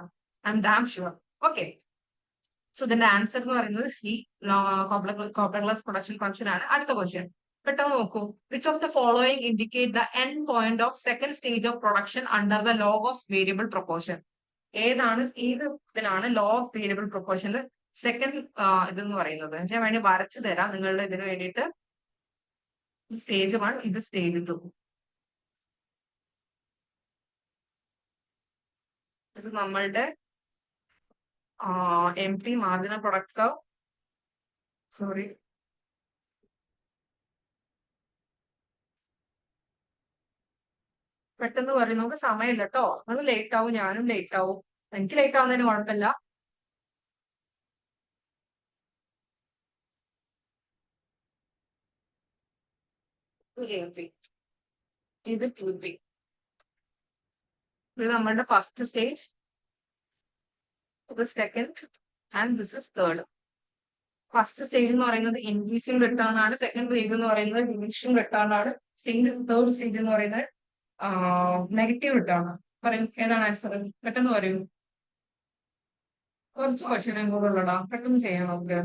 I M dam sure. Okay, so ഇതിന്റെ ആൻസർ എന്ന് പറയുന്നത് സി, കോബ്-ഡഗ്ലസ് പ്രൊഡക്ഷൻ ഫംഗ്ഷൻ ആണ്. അടുത്ത ക്വസ്റ്റ്യൻ പെട്ടെന്ന് നോക്കൂ. Which of the following indicate the end point of second stage of production under the law of variable proportion? ഏത് ഇതിലാണ് law of variable പ്രൊപ്പോർഷനിൽ second ഇതെന്ന് പറയുന്നത്? ഞാൻ വേണ്ടി വരച്ചു തരാം നിങ്ങളുടെ ഇതിന് വേണ്ടിയിട്ട്. സ്റ്റേജ് 1, ഇത് സ്റ്റേജ് 2. ഇത് നമ്മളുടെ MP marginal product curve. Sorry, പെട്ടെന്ന് പറയും, നമുക്ക് സമയമില്ല കേട്ടോ. നിങ്ങൾ ലേറ്റ് ആവും, ഞാനും ലേറ്റ് ആവും. എനിക്ക് ലേറ്റ് ആവുന്നതിന് കുഴപ്പമില്ല. AB. ഇത് 2B. ഇത് നമ്മുടെ ഫസ്റ്റ് സ്റ്റേജ്, ഇത് second, and this is third. First stage എന്ന് പറയുന്നത് ഇൻക്രീസിംഗ് റിട്ടേൺ ആണ്. സെക്കൻഡ് സ്റ്റേജ് എന്ന് പറയുന്നത് ഡിമിനിഷിംഗ് റിട്ടേൺ ആണ്. തേർഡ് സ്റ്റേജ് എന്ന് പറയുന്നത് നെഗറ്റീവ് റിട്ടേൺ ആണ്. പറയും ഏതാണ് ആൻസർ? പെട്ടെന്ന് പറയൂ. കുറച്ച് ക്വസ്റ്റ്യനും കൂടെ ഉള്ളടാ, പെട്ടെന്ന് ചെയ്യാം നമുക്ക്.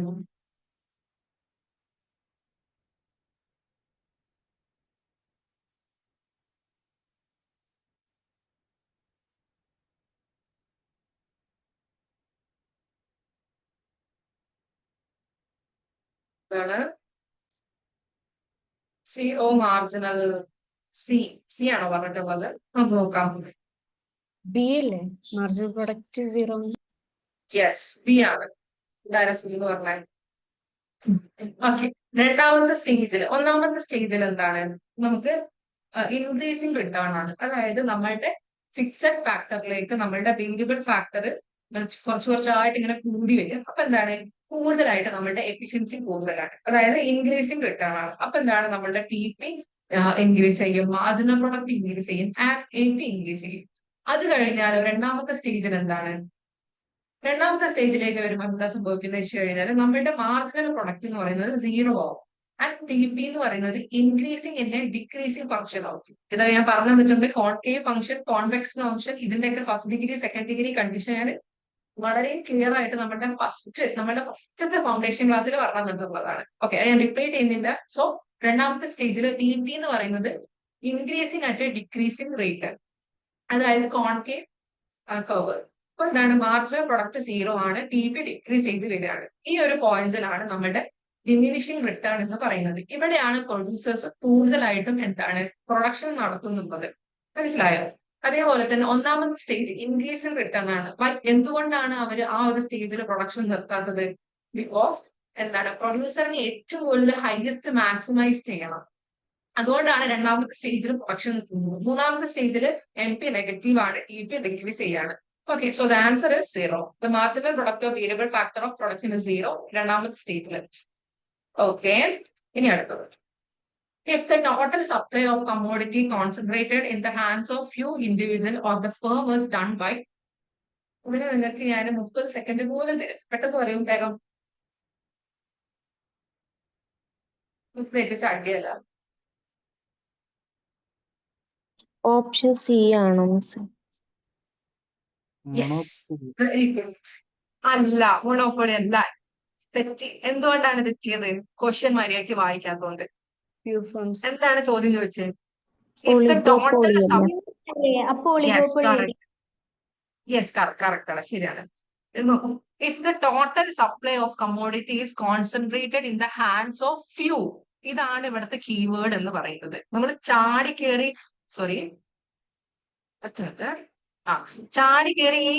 ഇതാണ് സീറോ മാർജിനൽ സി ആണോ പറഞ്ഞിട്ടുള്ളത്? നമുക്ക് നോക്കാം. ബി അല്ലേ മാർജിനൽ പ്രൊഡക്റ്റ് 0? യെസ്, ബി ആണ് ഡയറക്റ്റ് എന്ന് പറഞ്ഞാൽ. ഓക്കെ, രണ്ടാമത്തെ സ്റ്റേജിൽ, ഒന്നാമത്തെ സ്റ്റേജിൽ എന്താണ്? നമുക്ക് ഇൻക്രീസിംഗ് റിട്ടേൺ ആണ്. അതായത് നമ്മളുടെ ഫിക്സഡ് ഫാക്ടറിലേക്ക് നമ്മളുടെ വേരിയബിൾ ഫാക്ടർ കുറച്ചായിട്ട് ഇങ്ങനെ കൂടി വരും. അപ്പൊ എന്താണ്? കൂടുതലായിട്ട് നമ്മളുടെ എഫിഷ്യൻസി കൂടുതലാണ്. അതായത് ഇൻക്രീസിംഗ് റിട്ടേൺ ആണ്. അപ്പൊ എന്താണ്? നമ്മളുടെ TP ഇൻക്രീസ് ചെയ്യും, മാർജിനൽ പ്രൊഡക്റ്റ് ഇൻക്രീസ് ചെയ്യും, AP ഇൻക്രീസ് ചെയ്യും. അത് കഴിഞ്ഞാൽ രണ്ടാമത്തെ സ്റ്റേജിൽ എന്താണ്? രണ്ടാമത്തെ സ്റ്റേജിലേക്ക് വരുമ്പോൾ എന്താ സംഭവിക്കുന്നത് വെച്ച് കഴിഞ്ഞാൽ നമ്മളുടെ മാർജിനൽ പ്രൊഡക്റ്റ് എന്ന് പറയുന്നത് 0 ആവും. ആൻഡ് TP എന്ന് പറയുന്നത് ഇൻക്രീസിംഗ് എന്നെ ഡിക്രീസിംഗ് ഫംഗ്ഷൻ ആവും. ഇത് ഞാൻ പറഞ്ഞു തന്നിട്ടുണ്ട്. കോൺകേവ് ഫംഗ്ഷൻ, കോൺവെക്സ് ഫംഗ്ഷൻ, ഇതിന്റെയൊക്കെ first degree second degree condition ഞാൻ വളരെ ക്ലിയർ ആയിട്ട് നമ്മുടെ ഫസ്റ്റത്തെ ഫൗണ്ടേഷൻ ക്ലാസ്സിൽ പറഞ്ഞു തന്നിട്ടുള്ളതാണ്. ഓക്കെ, ഞാൻ റിപ്പീറ്റ് ചെയ്യുന്നില്ല. സോ രണ്ടാമത്തെ സ്റ്റേജിൽ TP എന്ന് പറയുന്നത് ഇൻക്രീസിംഗ് അറ്റ് ഡിക്രീസിംഗ് റേറ്റ്, അതായത് കോൺകേവ് കർവ്. അപ്പൊ എന്താണ്? മാർജിനൽ പ്രൊഡക്റ്റ് 0 ആണ്, TP ഡിക്രീസ് ചെയ്ത് വരികയാണ്. ഈ ഒരു പോയിന്റിലാണ് നമ്മുടെ ഡിമിനിഷിംഗ് റിട്ടേൺ എന്ന് പറയുന്നത്. ഇവിടെയാണ് പ്രൊഡ്യൂസേഴ്സ് കൂടുതലായിട്ടും എന്താണ് പ്രൊഡക്ഷൻ നടത്തുന്നത്. മനസ്സിലായോ? അതേപോലെ തന്നെ ഒന്നാമത്തെ സ്റ്റേജ് ഇൻക്രീസിംഗ് റിട്ടേൺ ആണ്. എന്തുകൊണ്ടാണ് അവർ ആ ഒരു സ്റ്റേജിൽ പ്രൊഡക്ഷൻ നിർത്താത്തത്? ബിക്കോസ് എന്താണ്? പ്രൊഡ്യൂസറിന് ഏറ്റവും കൂടുതൽ ഹൈയസ്റ്റ് മാക്സിമൈസ് ചെയ്യണം. അതുകൊണ്ടാണ് രണ്ടാമത്തെ സ്റ്റേജിൽ പ്രൊഡക്ഷൻ നിർത്തുന്നത്. മൂന്നാമത്തെ സ്റ്റേജിൽ MP നെഗറ്റീവ് ആണ്, TP ഡിക്രീസ് ചെയ്യാണ്. Okay, so the answer is 0. The marginal product of variable factor of production is 0. രണ്ടാമത്തെ സ്റ്റേജിൽ. Okay, ഇനി അടുത്തത്. If the total supply of commodity concentrated in the hands of few individual or the firm was done by, ഇതിന് നിങ്ങൾക്ക് ഞാൻ 30 second പോലും തരും. പെട്ടെന്ന് പറയും വേഗം. സാധ്യല്ല. ഓപ്ഷൻ സി ആണോ മിസ്? Monopoly. Very good. അല്ല, മോണോപോളി അല്ല. തെറ്റി. എന്തുകൊണ്ടാണ് തെറ്റിയത്? ക്വസ്റ്റ്യൻ മര്യാദയ്ക്ക് വായിക്കാത്തതുകൊണ്ട്. Few firms. എന്താണ് ചോദ്യം ചോദിച്ചത്? If the ഒളിഗോപോളി total അല്ലേ? അപ്പൊ yes, oligopoly correct. Yes, correct ആണ്, ശരിയാണ്. നോക്കൂ. If the total supply of commodity is concentrated in the hands of few, ഇതാണ് ഇവിടുത്തെ കീവേഡ് എന്ന് പറയുന്നത്. നമ്മൾ ചാടി കയറി ചാടി കയറി ഈ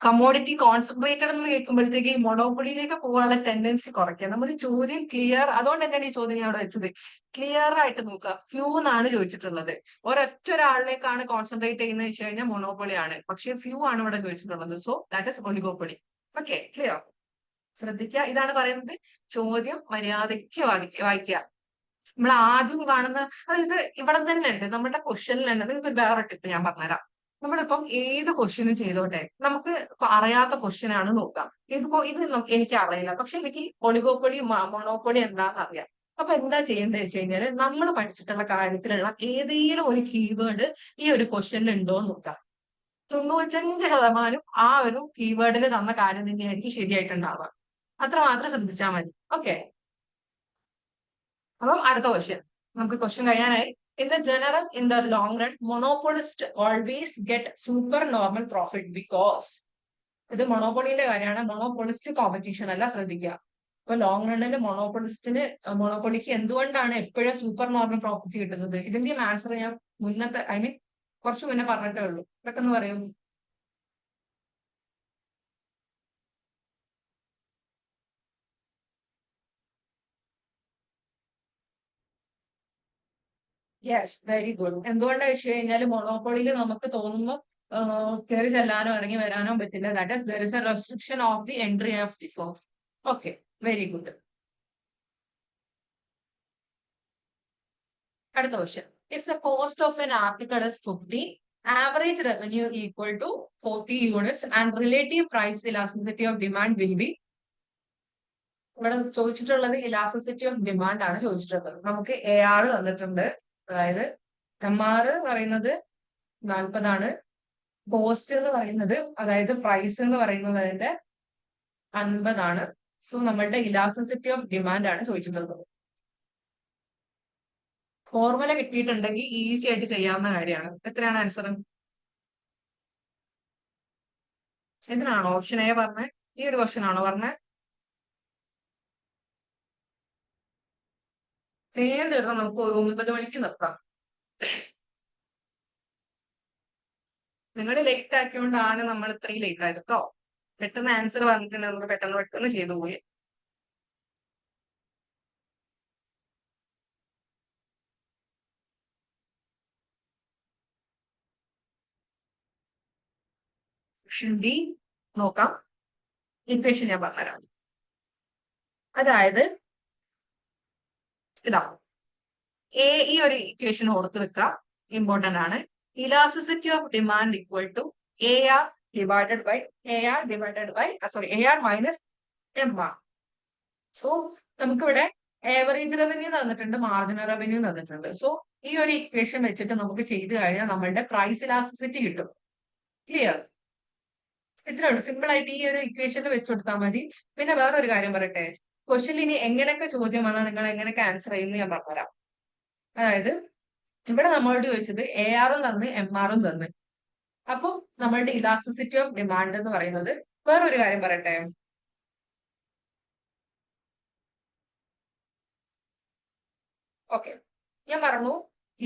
കമ്മോഡിറ്റി കോൺസെൻട്രേറ്റഡ് എന്ന് കേൾക്കുമ്പോഴത്തേക്ക് ഈ മൊണോപ്പൊളിയിലേക്ക് പോകാനുള്ള ടെൻഡൻസി കുറയ്ക്കുക. നമ്മൾ ചോദ്യം ക്ലിയർ, അതുകൊണ്ട് തന്നെയാണ് ഈ ചോദ്യം ഞാൻ അവിടെ വെച്ചത്. ക്ലിയർ ആയിട്ട് നോക്കുക. ഫ്യൂ എന്നാണ് ചോദിച്ചിട്ടുള്ളത്. ഒരാളിലേക്കാണ് കോൺസെൻട്രേറ്റ് ചെയ്യുന്നത് വെച്ച് കഴിഞ്ഞാൽ മൊണോപ്പൊളി ആണ്. പക്ഷെ ഫ്യൂ ആണ് ഇവിടെ ചോദിച്ചിട്ടുള്ളത്. So that is oligopoly. Okay, clear? ശ്രദ്ധിക്കുക, ഇതാണ് പറയുന്നത്. ചോദ്യം മര്യാദയ്ക്ക് വായിക്കുക. നമ്മൾ ആദ്യം കാണുന്ന അതായത് ഇവിടെ തന്നെ ഉണ്ട്, നമ്മുടെ ക്വസ്റ്റ്യനിൽ തന്നെ. നിങ്ങൾക്ക് വേറെ ടിപ്പ് ഞാൻ പറഞ്ഞുതരാം. നമ്മളിപ്പം ഏത് ക്വസ്റ്റ്യനും ചെയ്തോട്ടെ, നമുക്ക് അറിയാത്ത ക്വസ്റ്റ്യൻ ആണ് നോക്കാം. ഇത് എനിക്ക് അറിയില്ല, പക്ഷെ എനിക്ക് ഒളിഗോപ്പൊളി മൊണോപ്പൊളി എന്താണെന്ന് അറിയാം. അപ്പൊ എന്താ ചെയ്യേണ്ടത് വെച്ച് കഴിഞ്ഞാല് നമ്മൾ പഠിച്ചിട്ടുള്ള കാര്യത്തിലുള്ള ഏതെങ്കിലും ഒരു കീവേഡ് ഈ ഒരു ക്വസ്റ്റ്യനിൽ ഉണ്ടോ എന്ന് നോക്കാം. 95% ആ ഒരു കീവേഡിന് തന്ന കാര്യം തന്നെയായിരിക്കും ശരിയായിട്ടുണ്ടാവുക. അത്രമാത്രം ശ്രദ്ധിച്ചാൽ മതി. ഓക്കെ, അപ്പം അടുത്ത ക്വസ്റ്റ്യൻ. നമുക്ക് question കഴിയാനായി. In the general, in the long run, monopolists always get super normal profit because ഇത് മൊണോപ്പൊളിയുടെ കാര്യമാണ്. മൊണോപ്പൊളിസ്റ്റ് കോമ്പറ്റീഷൻ അല്ല, ശ്രദ്ധിക്കുക. അപ്പൊ ലോങ് റണ്ണിന് മൊണോപ്പൊളിക്ക് എന്തുകൊണ്ടാണ് എപ്പോഴും സൂപ്പർ നോർമൽ പ്രോഫിറ്റ് കിട്ടുന്നത്? ഇതിന്റെ ആൻസർ ഞാൻ കുറച്ച് മുന്നേ പറഞ്ഞിട്ടേ ഉള്ളൂ. പെട്ടെന്ന് പറയൂ. Yes, very good. എന്തുകൊണ്ടാ വെച്ച് കഴിഞ്ഞാൽ മൊണോപ്പൊളിയിൽ നമുക്ക് തോന്നുമ്പോൾ കയറി ചെല്ലാനോ ഇറങ്ങി വരാനോ പറ്റില്ല. That is there is a restriction of the entry of the firms. Okay, very good. അടുത്ത question. If the cost of an article is 50, average revenue equal to 40 units and relative price elasticity of demand will be. ഇവിടെ ചോദിച്ചിട്ടുള്ളത് elasticity of demand ആണ് ചോദിച്ചിട്ടുള്ളത്. നമുക്ക് AR തന്നിട്ടുണ്ട്, അതായത് MR പറയുന്നത് 40 cost എന്ന് പറയുന്നത്, അതായത് പ്രൈസ് എന്ന് പറയുന്നത് അതിന്റെ 50. സോ നമ്മളുടെ ഇലാസ്റ്റിസിറ്റി ഓഫ് ഡിമാൻഡ് ആണ് ചോദിച്ചിട്ടുള്ളത്. ഫോർമുല കിട്ടിയിട്ടുണ്ടെങ്കിൽ ഈസി ആയിട്ട് ചെയ്യാവുന്ന കാര്യമാണ്. എത്രയാണ് ആൻസർ? എന്തിനാണോ ഓപ്ഷൻ എ പറഞ്ഞത്? ഈ ഒരു ക്വസ്റ്റ്യൻ ആണോ പറഞ്ഞത്? നേരെ തീർത്താൽ നമുക്ക് 9 മണിക്ക് നിർത്താം. നിങ്ങൾ ലേറ്റ് ആക്കിയോണ്ടാണ് നമ്മൾ ഇത്രയും ലേറ്റ് ആയത് കേട്ടോ. പെട്ടെന്ന് ആൻസർ പറഞ്ഞിട്ടുണ്ടെങ്കിൽ നമുക്ക് പെട്ടെന്ന് ചെയ്തു പോയി. ഓപ്ഷൻ ബി നോക്കാം. ഇക്വേഷൻ ഞാൻ പറഞ്ഞുതരാം. അതായത് ഇതാ ഈ ഒരു ഇക്വേഷൻ ഓർത്ത് വെക്കുക, ഇമ്പോർട്ടന്റ് ആണ്. Elasticity of demand equal to AR divided by AR minus MR. So നമുക്കിവിടെ ആവറേജ് റവന്യൂ തന്നിട്ടുണ്ട്, മാർജിനൽ റവന്യൂ തന്നിട്ടുണ്ട്. സോ ഈ ഒരു ഇക്വേഷൻ വെച്ചിട്ട് നമുക്ക് ചെയ്ത് കഴിഞ്ഞാൽ നമ്മളുടെ പ്രൈസ് ഇലാസ്റ്റിസിറ്റി കിട്ടും. ക്ലിയർ? ഇത്രേ ഉള്ളൂ. സിമ്പിൾ ആയിട്ട് ഈ ഒരു ഇക്വേഷനിൽ വെച്ച് കൊടുത്താൽ മതി. പിന്നെ വേറൊരു കാര്യം പറയട്ടെ, ക്വസ്റ്റ്യനിൽ ഇനി എങ്ങനെയൊക്കെ ചോദ്യം വന്നാൽ നിങ്ങൾ എങ്ങനെയൊക്കെ ആൻസർ ചെയ്യുന്നു ഞാൻ പറഞ്ഞുതരാം. അതായത് ഇവിടെ നമ്മളോട് ചോദിച്ചത് AR തന്ന് MR തന്ന്. അപ്പം നമ്മളുടെ ഇലാസ്റ്റിസിറ്റി ഓഫ് ഡിമാൻഡ് എന്ന് പറയുന്നത്, വേറൊരു കാര്യം പറയട്ടെ, ഓക്കെ ഞാൻ പറഞ്ഞു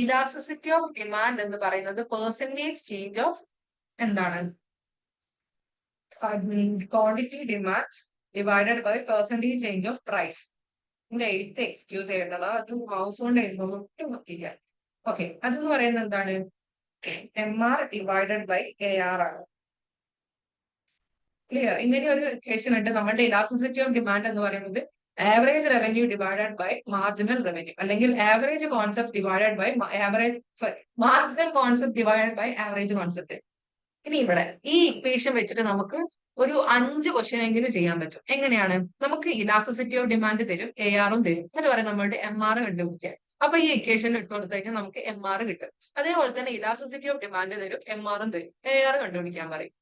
ഇലാസ്റ്റിസിറ്റി ഓഫ് ഡിമാൻഡ് എന്ന് പറയുന്നത് പെർസെന്റേജ് ചേഞ്ച് ഓഫ് എന്താണ്, quantity demand divided by percentage change of price. എന്റെ എഴുത്ത് എക്സ്ക്യൂസ് ചെയ്യേണ്ടത്, അത് മൗസ് കൊണ്ട് എഴുതുമ്പോൾ ഒട്ടും നിർത്തില്ല. ഓക്കെ, അതെന്ന് പറയുന്നത് എന്താണ്, MR ഡിവൈഡഡ് ബൈ AR ആണ്. ക്ലിയർ? ഇങ്ങനെ ഒരു ഇക്വേഷൻ ഉണ്ട്. നമ്മുടെ ഇലാസ്റ്റിസിറ്റി ഓഫ് ഡിമാൻഡ് എന്ന് പറയുന്നത് average revenue divided by marginal revenue, അല്ലെങ്കിൽ average concept divided by marginal concept divided by average concept. ഇനി ഇവിടെ ഈ ഇക്വേഷൻ വെച്ചിട്ട് നമുക്ക് ഒരു 5 ക്വസ്റ്റ്യൻ എങ്കിലും ചെയ്യാൻ പറ്റും. എങ്ങനെയാണ്? നമുക്ക് ഇലാസ്റ്റിസിറ്റി ഓഫ് ഡിമാൻഡ് തരും, AR തരും, എന്നിട്ട് പറയാം നമ്മളുടെ MR കണ്ടുപിടിക്കാൻ. അപ്പൊ ഈ ഇക്വേഷനിൽ ഇട്ട് കൊടുത്തേക്ക് നമുക്ക് MR കിട്ടും. അതേപോലെ തന്നെ ഇലാസ്റ്റിസിറ്റി ഓഫ് ഡിമാൻഡ് തരും, MR തരും, AR കണ്ടുപിടിക്കാൻ പറയും.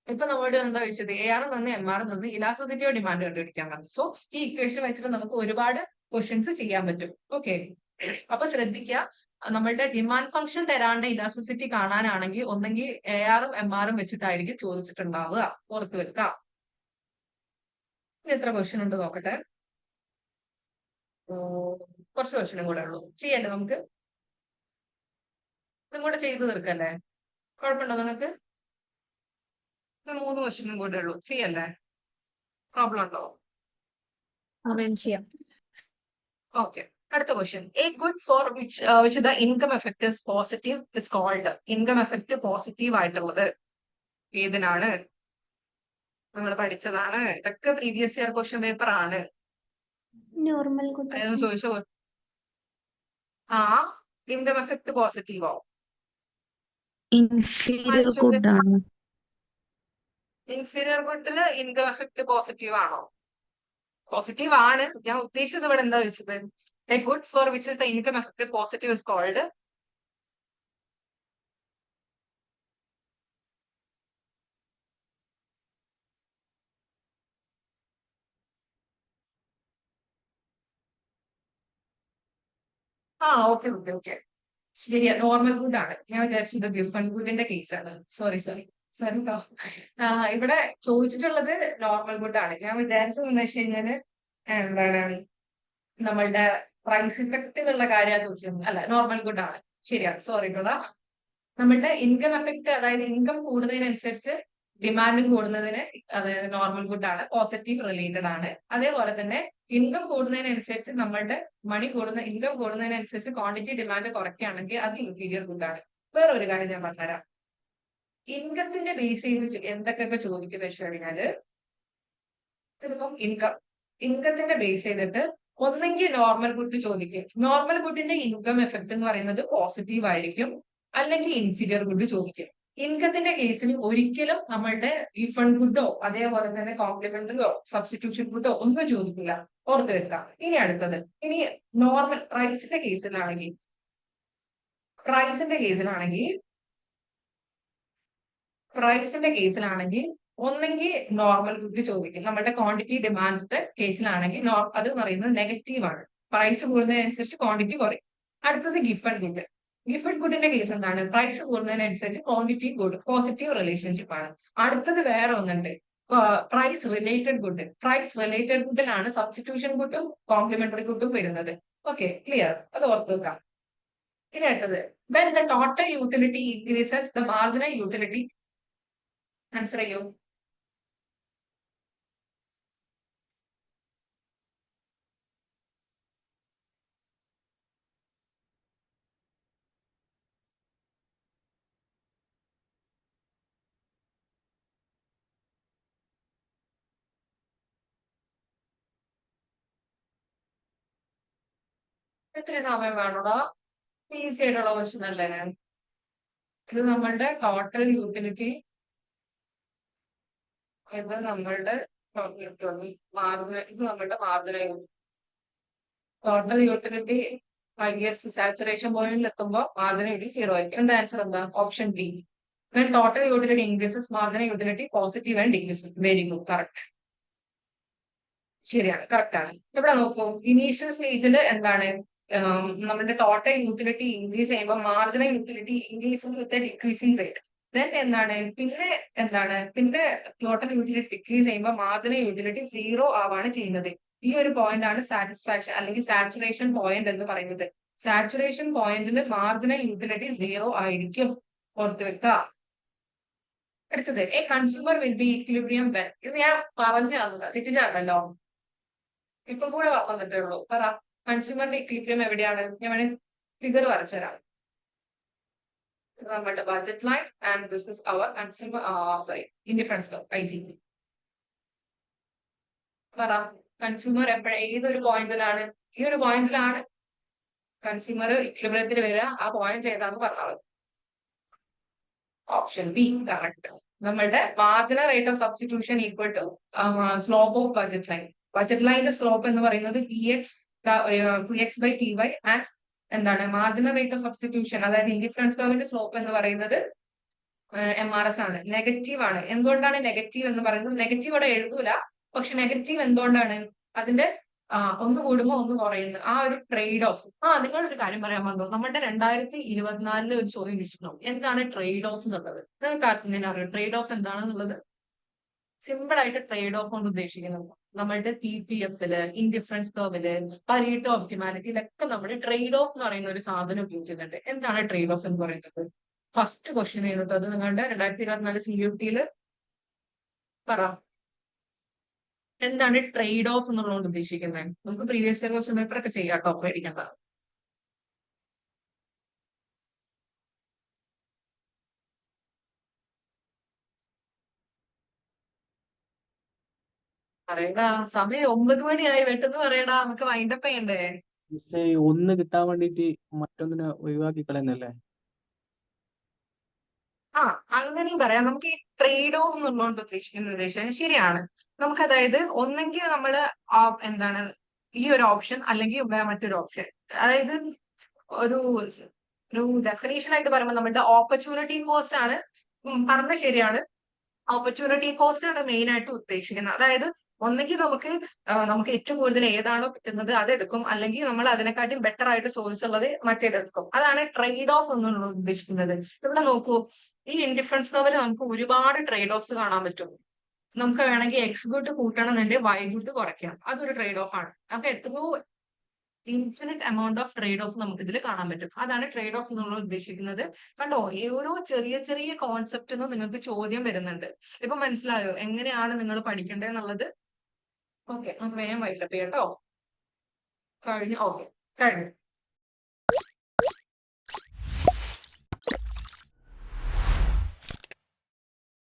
ഇപ്പൊ നമ്മളോട് എന്താ ചോദിച്ചത്? AR നിന്ന് MR നിന്ന് ഇലാസ്റ്റിസിറ്റി ഓഫ് ഡിമാൻഡ് കണ്ടുപിടിക്കാൻ പറഞ്ഞു. സോ ഈ ഇക്വേഷൻ വെച്ചിട്ട് നമുക്ക് ഒരുപാട് ക്വസ്റ്റ്യൻസ് ചെയ്യാൻ പറ്റും. ഓക്കെ, അപ്പൊ ശ്രദ്ധിക്കുക, നമ്മളുടെ ഡിമാൻഡ് ഫംഗ്ഷൻ തരാണ്ട് ഇലാസ്റ്റിസിറ്റി കാണാനാണെങ്കിൽ ഒന്നെങ്കിൽ AR MR വെച്ചിട്ടായിരിക്കും ചോദിച്ചിട്ടുണ്ടാവുക. ഓർത്ത് വെക്കാം. ഇനി എത്ര ക്വസ്റ്റ്യൻ ഉണ്ട് നോക്കട്ടെ. കുറച്ച് ക്വസ്റ്റ്യനും കൂടെ ഉള്ളൂ. ചെയ്യല്ലേ നമുക്ക്? ഇതും കൂടെ ചെയ്ത് തീർക്കല്ലേ? കുഴപ്പമുണ്ടോ നിങ്ങൾക്ക്? 3 ക്വസ്റ്റ്യനും കൂടെ ഉള്ളൂ. ചെയ്യല്ലേ? പ്രോബ്ലം ഉണ്ടോ? അവയും ചെയ്യാം. ഓക്കെ, അടുത്ത question. A good for which the income effect is positive is called. Income effect positive ആയിട്ടുള്ളത് ഏതിനാണ്? നമ്മൾ പഠിച്ചതാണ്. ഇതൊക്കെ പ്രീവിയസ് ഇയർ ക്വസ്റ്റ്യൻ പേപ്പർ ആണ്. Normal good. അതായത് ചോദിച്ചോ, ഇൻകം എഫക്ട് പോസിറ്റീവോ? ഇൻഫീരിയർ ഗുഡ് ആണ്. ഇൻഫീരിയർ ഗുഡില് ഇൻകം എഫക്ട് പോസിറ്റീവ് ആണോ? പോസിറ്റീവ് ആണ്. ഞാൻ ഉദ്ദേശിച്ചത് ഇവിടെ എന്താ ചോദിച്ചത്? A good for which is the income effect positive is called. Okay okay okay, ശരിയാ, നോർമൽ ഗുഡ് ആണ്. ഞാൻ വിചാരിച്ചത് ഡിഫറെന്റ് ഗുഡിന്റെ കേസാണ്. സോറി കേട്ടോ. ഇവിടെ ചോദിച്ചിട്ടുള്ളത് നോർമൽ ഗുഡ് ആണ്. ഞാൻ വിചാരിച്ചത് എന്ന് വെച്ച് കഴിഞ്ഞാല് എന്താണ്, നമ്മളുടെ പ്രൈസ് ഇഫക്റ്റിലുള്ള കാര്യമാണ് ചോദിച്ചിരുന്നത്. അല്ല, നോർമൽ ഗുഡ് ആണ്. ശരിയാണ്, സോറി കേട്ടോ. നമ്മളുടെ ഇൻകം എഫക്ട്, അതായത് ഇൻകം കൂടുന്നതിനനുസരിച്ച് ഡിമാൻഡും കൂടുന്നതിന്, അതായത് നോർമൽ ഗുഡ് ആണ്, പോസിറ്റീവ് റിലേറ്റഡ് ആണ്. അതേപോലെ തന്നെ ഇൻകം കൂടുന്നതിനനുസരിച്ച് നമ്മളുടെ ഇൻകം കൂടുന്നതിനനുസരിച്ച് ക്വാണ്ടിറ്റി ഡിമാൻഡ് കുറയ്ക്കുകയാണെങ്കിൽ അത് ഇൻഫീരിയർ ഗുഡ് ആണ്. വേറെ ഒരു കാര്യം ഞാൻ പറഞ്ഞുതരാം. ഇൻകത്തിന്റെ ബേസ് ചെയ്ത് എന്തൊക്കെയൊക്കെ ചോദിക്കുന്നത് വെച്ച് കഴിഞ്ഞാല്, ചിലപ്പം ഇൻകത്തിന്റെ ബേസ് ചെയ്തിട്ട് ഒന്നെങ്കിൽ നോർമൽ ഗുഡ് ചോദിക്കും. നോർമൽ ഗുഡിന്റെ ഇൻകം എഫക്ട് എന്ന് പറയുന്നത് പോസിറ്റീവ് ആയിരിക്കും, അല്ലെങ്കിൽ ഇൻഫീരിയർ ഗുഡ് ചോദിക്കും. ഇൻകത്തിന്റെ കേസിൽ ഒരിക്കലും നമ്മളുടെ റീഫണ്ട് ഗുഡോ അതേപോലെ തന്നെ കോംപ്ലിമെന്ററിയോ സബ്സ്റ്റിറ്റ്യൂഷൻ ഗുഡോ ഒന്നും ചോദിക്കില്ല, ഓർത്ത് വെക്കാം. ഇനി അടുത്തത്, ഇനി നോർമൽ പ്രൈസിന്റെ കേസിലാണെങ്കിൽ ഒന്നെങ്കിൽ നോർമൽ ഗുഡ് ചോദിക്കും. നമ്മുടെ ക്വാണ്ടിറ്റി ഡിമാൻഡിന്റെ കേസിലാണെങ്കിൽ അത് പറയുന്നത് നെഗറ്റീവ് ആണ്. പ്രൈസ് കൂടുന്നതിനനുസരിച്ച് ക്വാണ്ടിറ്റി കുറയും. അടുത്തത് ഗിഫ്റ്റ് ഗുഡ്. ഗിഫ്റ്റ് ഗുഡിന്റെ കേസ് എന്താണ്? പ്രൈസ് കൂടുന്നതിനനുസരിച്ച് ക്വാണ്ടിറ്റി ഗുഡ്, പോസിറ്റീവ് റിലേഷൻഷിപ്പ് ആണ്. അടുത്തത് വേറെ ഒന്നുണ്ട്, price related good. Price related ഗുഡിലാണ് സബ്സ്റ്റിറ്റ്യൂഷൻ ഗുഡും കോംപ്ലിമെന്ററി ഗുഡും വരുന്നത്. Okay, clear? അത് ഓർത്ത് വെക്കാം. ഇനി അടുത്തത്, when the total utility increases, the marginal utility, answer ചെയ്യൂ. എത്ര സമയം വേണോടാ? ഈസി ആയിട്ടുള്ള ക്വസ്റ്റ്യൻ അല്ലേ? ഇത് നമ്മളുടെ ടോട്ടൽ യൂട്ടിലിറ്റി, ഇത് നമ്മളുടെ marginal total utility highest saturation പോയിന്റിൽ എത്തുമ്പോൾ മാർജിനൽ യൂട്ടിലിറ്റി 0 ആയിരിക്കും. എന്റെ ആൻസർ എന്താ? Option B. when total utility increases, marginal utility positive and decreases. Very good, correct. ശരിയാണ്, കറക്റ്റ് ആണ്. ഇവിടെ നോക്കൂ, ഇനീഷ്യൽ സ്റ്റേജിൽ എന്താണ് നമ്മുടെ ടോട്ടൽ യൂട്ടിലിറ്റി ഇൻക്രീസ് ചെയ്യുമ്പോൾ മാർജിനൽ യൂട്ടിലിറ്റി ഇൻക്രീസ് വിത്ത് ഡിക്രീസിംഗ് റേറ്റ്. ദെൻ പിന്നെ ടോട്ടൽ യൂട്ടിലിറ്റി ഡിക്രീസ് ചെയ്യുമ്പോൾ മാർജിനൽ യൂട്ടിലിറ്റി 0 ആവാണ് ചെയ്യുന്നത്. ഈ ഒരു പോയിന്റ് ആണ് സാറ്റിസ്ഫാക്ഷൻ അല്ലെങ്കിൽ സാച്ചുറേഷൻ പോയിന്റ് എന്ന് പറയുന്നത്. സാച്ചുറേഷൻ പോയിന്റിൽ മാർജിനൽ യൂട്ടിലിറ്റി 0 ആയിരിക്കും, ഓർത്ത് വെക്കുക. അടുത്തത്, A consumer will be equilibrium when. ഇത് ഞാൻ പറഞ്ഞു തന്നത് തെറ്റിച്ചാണല്ലോ, ഇപ്പൊ കൂടെ വന്നിട്ടേ ഉള്ളൂ. പറ, കൺസ്യൂമറിന്റെ ഇക്വിലിബ്രിയം എവിടെയാണ്? ഞാൻ വേണമെങ്കിൽ ഫിഗർ വരച്ചുതരാം. നമ്മുടെ budget line and this is our consumer indifference curve, IC. പറ, കൺസ്യൂമർ ഏതൊരു പോയിന്റിലാണ്? ഈ ഒരു പോയിന്റിലാണ് കൺസ്യൂമർ ഇക്വിലിബ്രിയത്തിൽ വരിക. ആ പോയിന്റ് ഏതാന്ന് പറഞ്ഞാൽ ഓപ്ഷൻ ബി കറക്റ്റ്. നമ്മളുടെ marginal rate of substitution equal to slope of budget line. Budget ലൈനിന്റെ സ്ലോപ്പ് എന്ന് പറയുന്നത് PX/PY ആൻഡ് എന്താണ് മാർജിനൽ റേറ്റ് ഓഫ് സബ്സ്റ്റിറ്റ്യൂഷൻ, അതായത് ഇൻഡിഫറൻസ് കർവിന്റെ സ്ലോപ്പ് എന്ന് പറയുന്നത് MRS ആണ്, നെഗറ്റീവ് ആണ്. എന്തുകൊണ്ടാണ് നെഗറ്റീവ് എന്ന് പറയുന്നത്? നെഗറ്റീവ് അവിടെ എഴുതൂല, പക്ഷെ നെഗറ്റീവ് എന്തുകൊണ്ടാണ്? അതിന്റെ ഒന്ന് കൂടുമ്പോ ഒന്ന് കുറയുന്നു, ആ ഒരു ട്രേഡ് ഓഫ്. നിങ്ങളൊരു കാര്യം പറയാൻ വന്നു, നമ്മുടെ 2024 ഒരു ചോദ്യം ചോദിച്ചിട്ടുണ്ടോ, എന്താണ് ട്രേഡ് ഓഫ് എന്നുള്ളത്? നിങ്ങൾക്ക് ആർക്കും തന്നെ അറിയാം ട്രേഡ് ഓഫ് എന്താണെന്നുള്ളത്? സിമ്പിൾ ആയിട്ട് ട്രേഡ് ഓഫ് കൊണ്ട് ഉദ്ദേശിക്കുന്നത് നമ്മളുടെ PPF-ല്, ഇൻഡിഫറൻസ് കർവില്, പരീട്ടോ ഒപ്റ്റിമാലിറ്റിയിലൊക്കെ നമ്മൾ ട്രേഡ് ഓഫ് എന്ന് പറയുന്ന ഒരു സാധനം ഉപയോഗിക്കുന്നുണ്ട്. എന്താണ് ട്രേഡ് ഓഫ് എന്ന് പറയുന്നത്? ഫസ്റ്റ് ക്വസ്റ്റ്യൻ ആയിരുന്നു അത് നിങ്ങളുടെ 2024 CUT-ല്. പറ, എന്താണ് ട്രേഡ് ഓഫ് എന്നുള്ളതുകൊണ്ട് ഉദ്ദേശിക്കുന്നത്? നമുക്ക് പ്രീവിയസ് ഇയർ ക്വസ്റ്റ്യൻ പേപ്പർ ഒക്കെ ചെയ്യാം കേട്ടോ, പേടിക്കണ്ട. പറയടാ, സമയം 9 മണിയായി, പെട്ടെന്ന് പറയടാ, നമുക്ക് വൈൻഡപ്പ് ചെയ്യണ്ടേ? പക്ഷേ ഒന്ന് കിട്ടാൻ വേണ്ടിട്ട് മറ്റൊന്നിനെ ഒഴിവാക്കി കളയുന്നല്ലേ? അങ്ങനെയും പറയാം. നമുക്ക് ഈ ട്രേഡ് ഓഫ് എന്നുള്ളതുകൊണ്ട് ഉദ്ദേശിക്കുന്ന ഉദ്ദേശം ശരിയാണ്. നമുക്ക് അതായത് ഒന്നെങ്കിൽ നമ്മള് എന്താണ് ഈ ഒരു ഓപ്ഷൻ അല്ലെങ്കിൽ മറ്റൊരു ഓപ്ഷൻ, അതായത് ഒരു ഡെഫിനേഷൻ ആയിട്ട് പറയുമ്പോൾ നമ്മുടെ ഓപ്പർച്യൂണിറ്റി കോസ്റ്റ് ആണ്. പറഞ്ഞ ശരിയാണ്, ഓപ്പർച്യൂണിറ്റി കോസ്റ്റ് ആണ് മെയിൻ ആയിട്ട് ഉദ്ദേശിക്കുന്നത്. അതായത് ഒന്നെങ്കിൽ നമുക്ക് ഏറ്റവും കൂടുതൽ ഏതാണോ കിട്ടുന്നത് അതെടുക്കും, അല്ലെങ്കിൽ നമ്മൾ അതിനെക്കാട്ടും ബെറ്റർ ആയിട്ട് ചോദിച്ചുള്ളത് മറ്റേതെടുക്കും. അതാണ് ട്രേഡ് ഓഫ് എന്നുള്ളത് ഉദ്ദേശിക്കുന്നത്. ഇവിടെ നോക്കൂ, ഈ ഇൻഡിഫറൻസ് കർവിൽ നമുക്ക് ഒരുപാട് ട്രേഡ് ഓഫ്സ് കാണാൻ പറ്റും. നമുക്ക് വേണമെങ്കിൽ എക്സ് ഗുഡ് കൂട്ടണമെന്നുണ്ടെങ്കിൽ വൈ ഗുഡ് കുറയ്ക്കാം, അതൊരു ട്രേഡ് ഓഫ് ആണ്. അപ്പൊ എത്രയോ infinite amount of trade off നമുക്ക് ഇതിൽ കാണാൻ പറ്റും. അതാണ് ട്രേഡ് ഓഫ് എന്നുള്ളത് ഉദ്ദേശിക്കുന്നത്. കണ്ടോ, ഓരോ ചെറിയ ചെറിയ കോൺസെപ്റ്റ് നിങ്ങൾക്ക് ചോദ്യം വരുന്നുണ്ട്. ഇപ്പൊ മനസ്സിലായോ എങ്ങനെയാണ് നിങ്ങൾ പഠിക്കേണ്ടതെന്നുള്ളത്? ഓക്കെ, നമുക്ക് വേഗം വൈകിട്ട് കേട്ടോ. കഴിഞ്ഞു. ഓക്കെ, കഴിഞ്ഞു.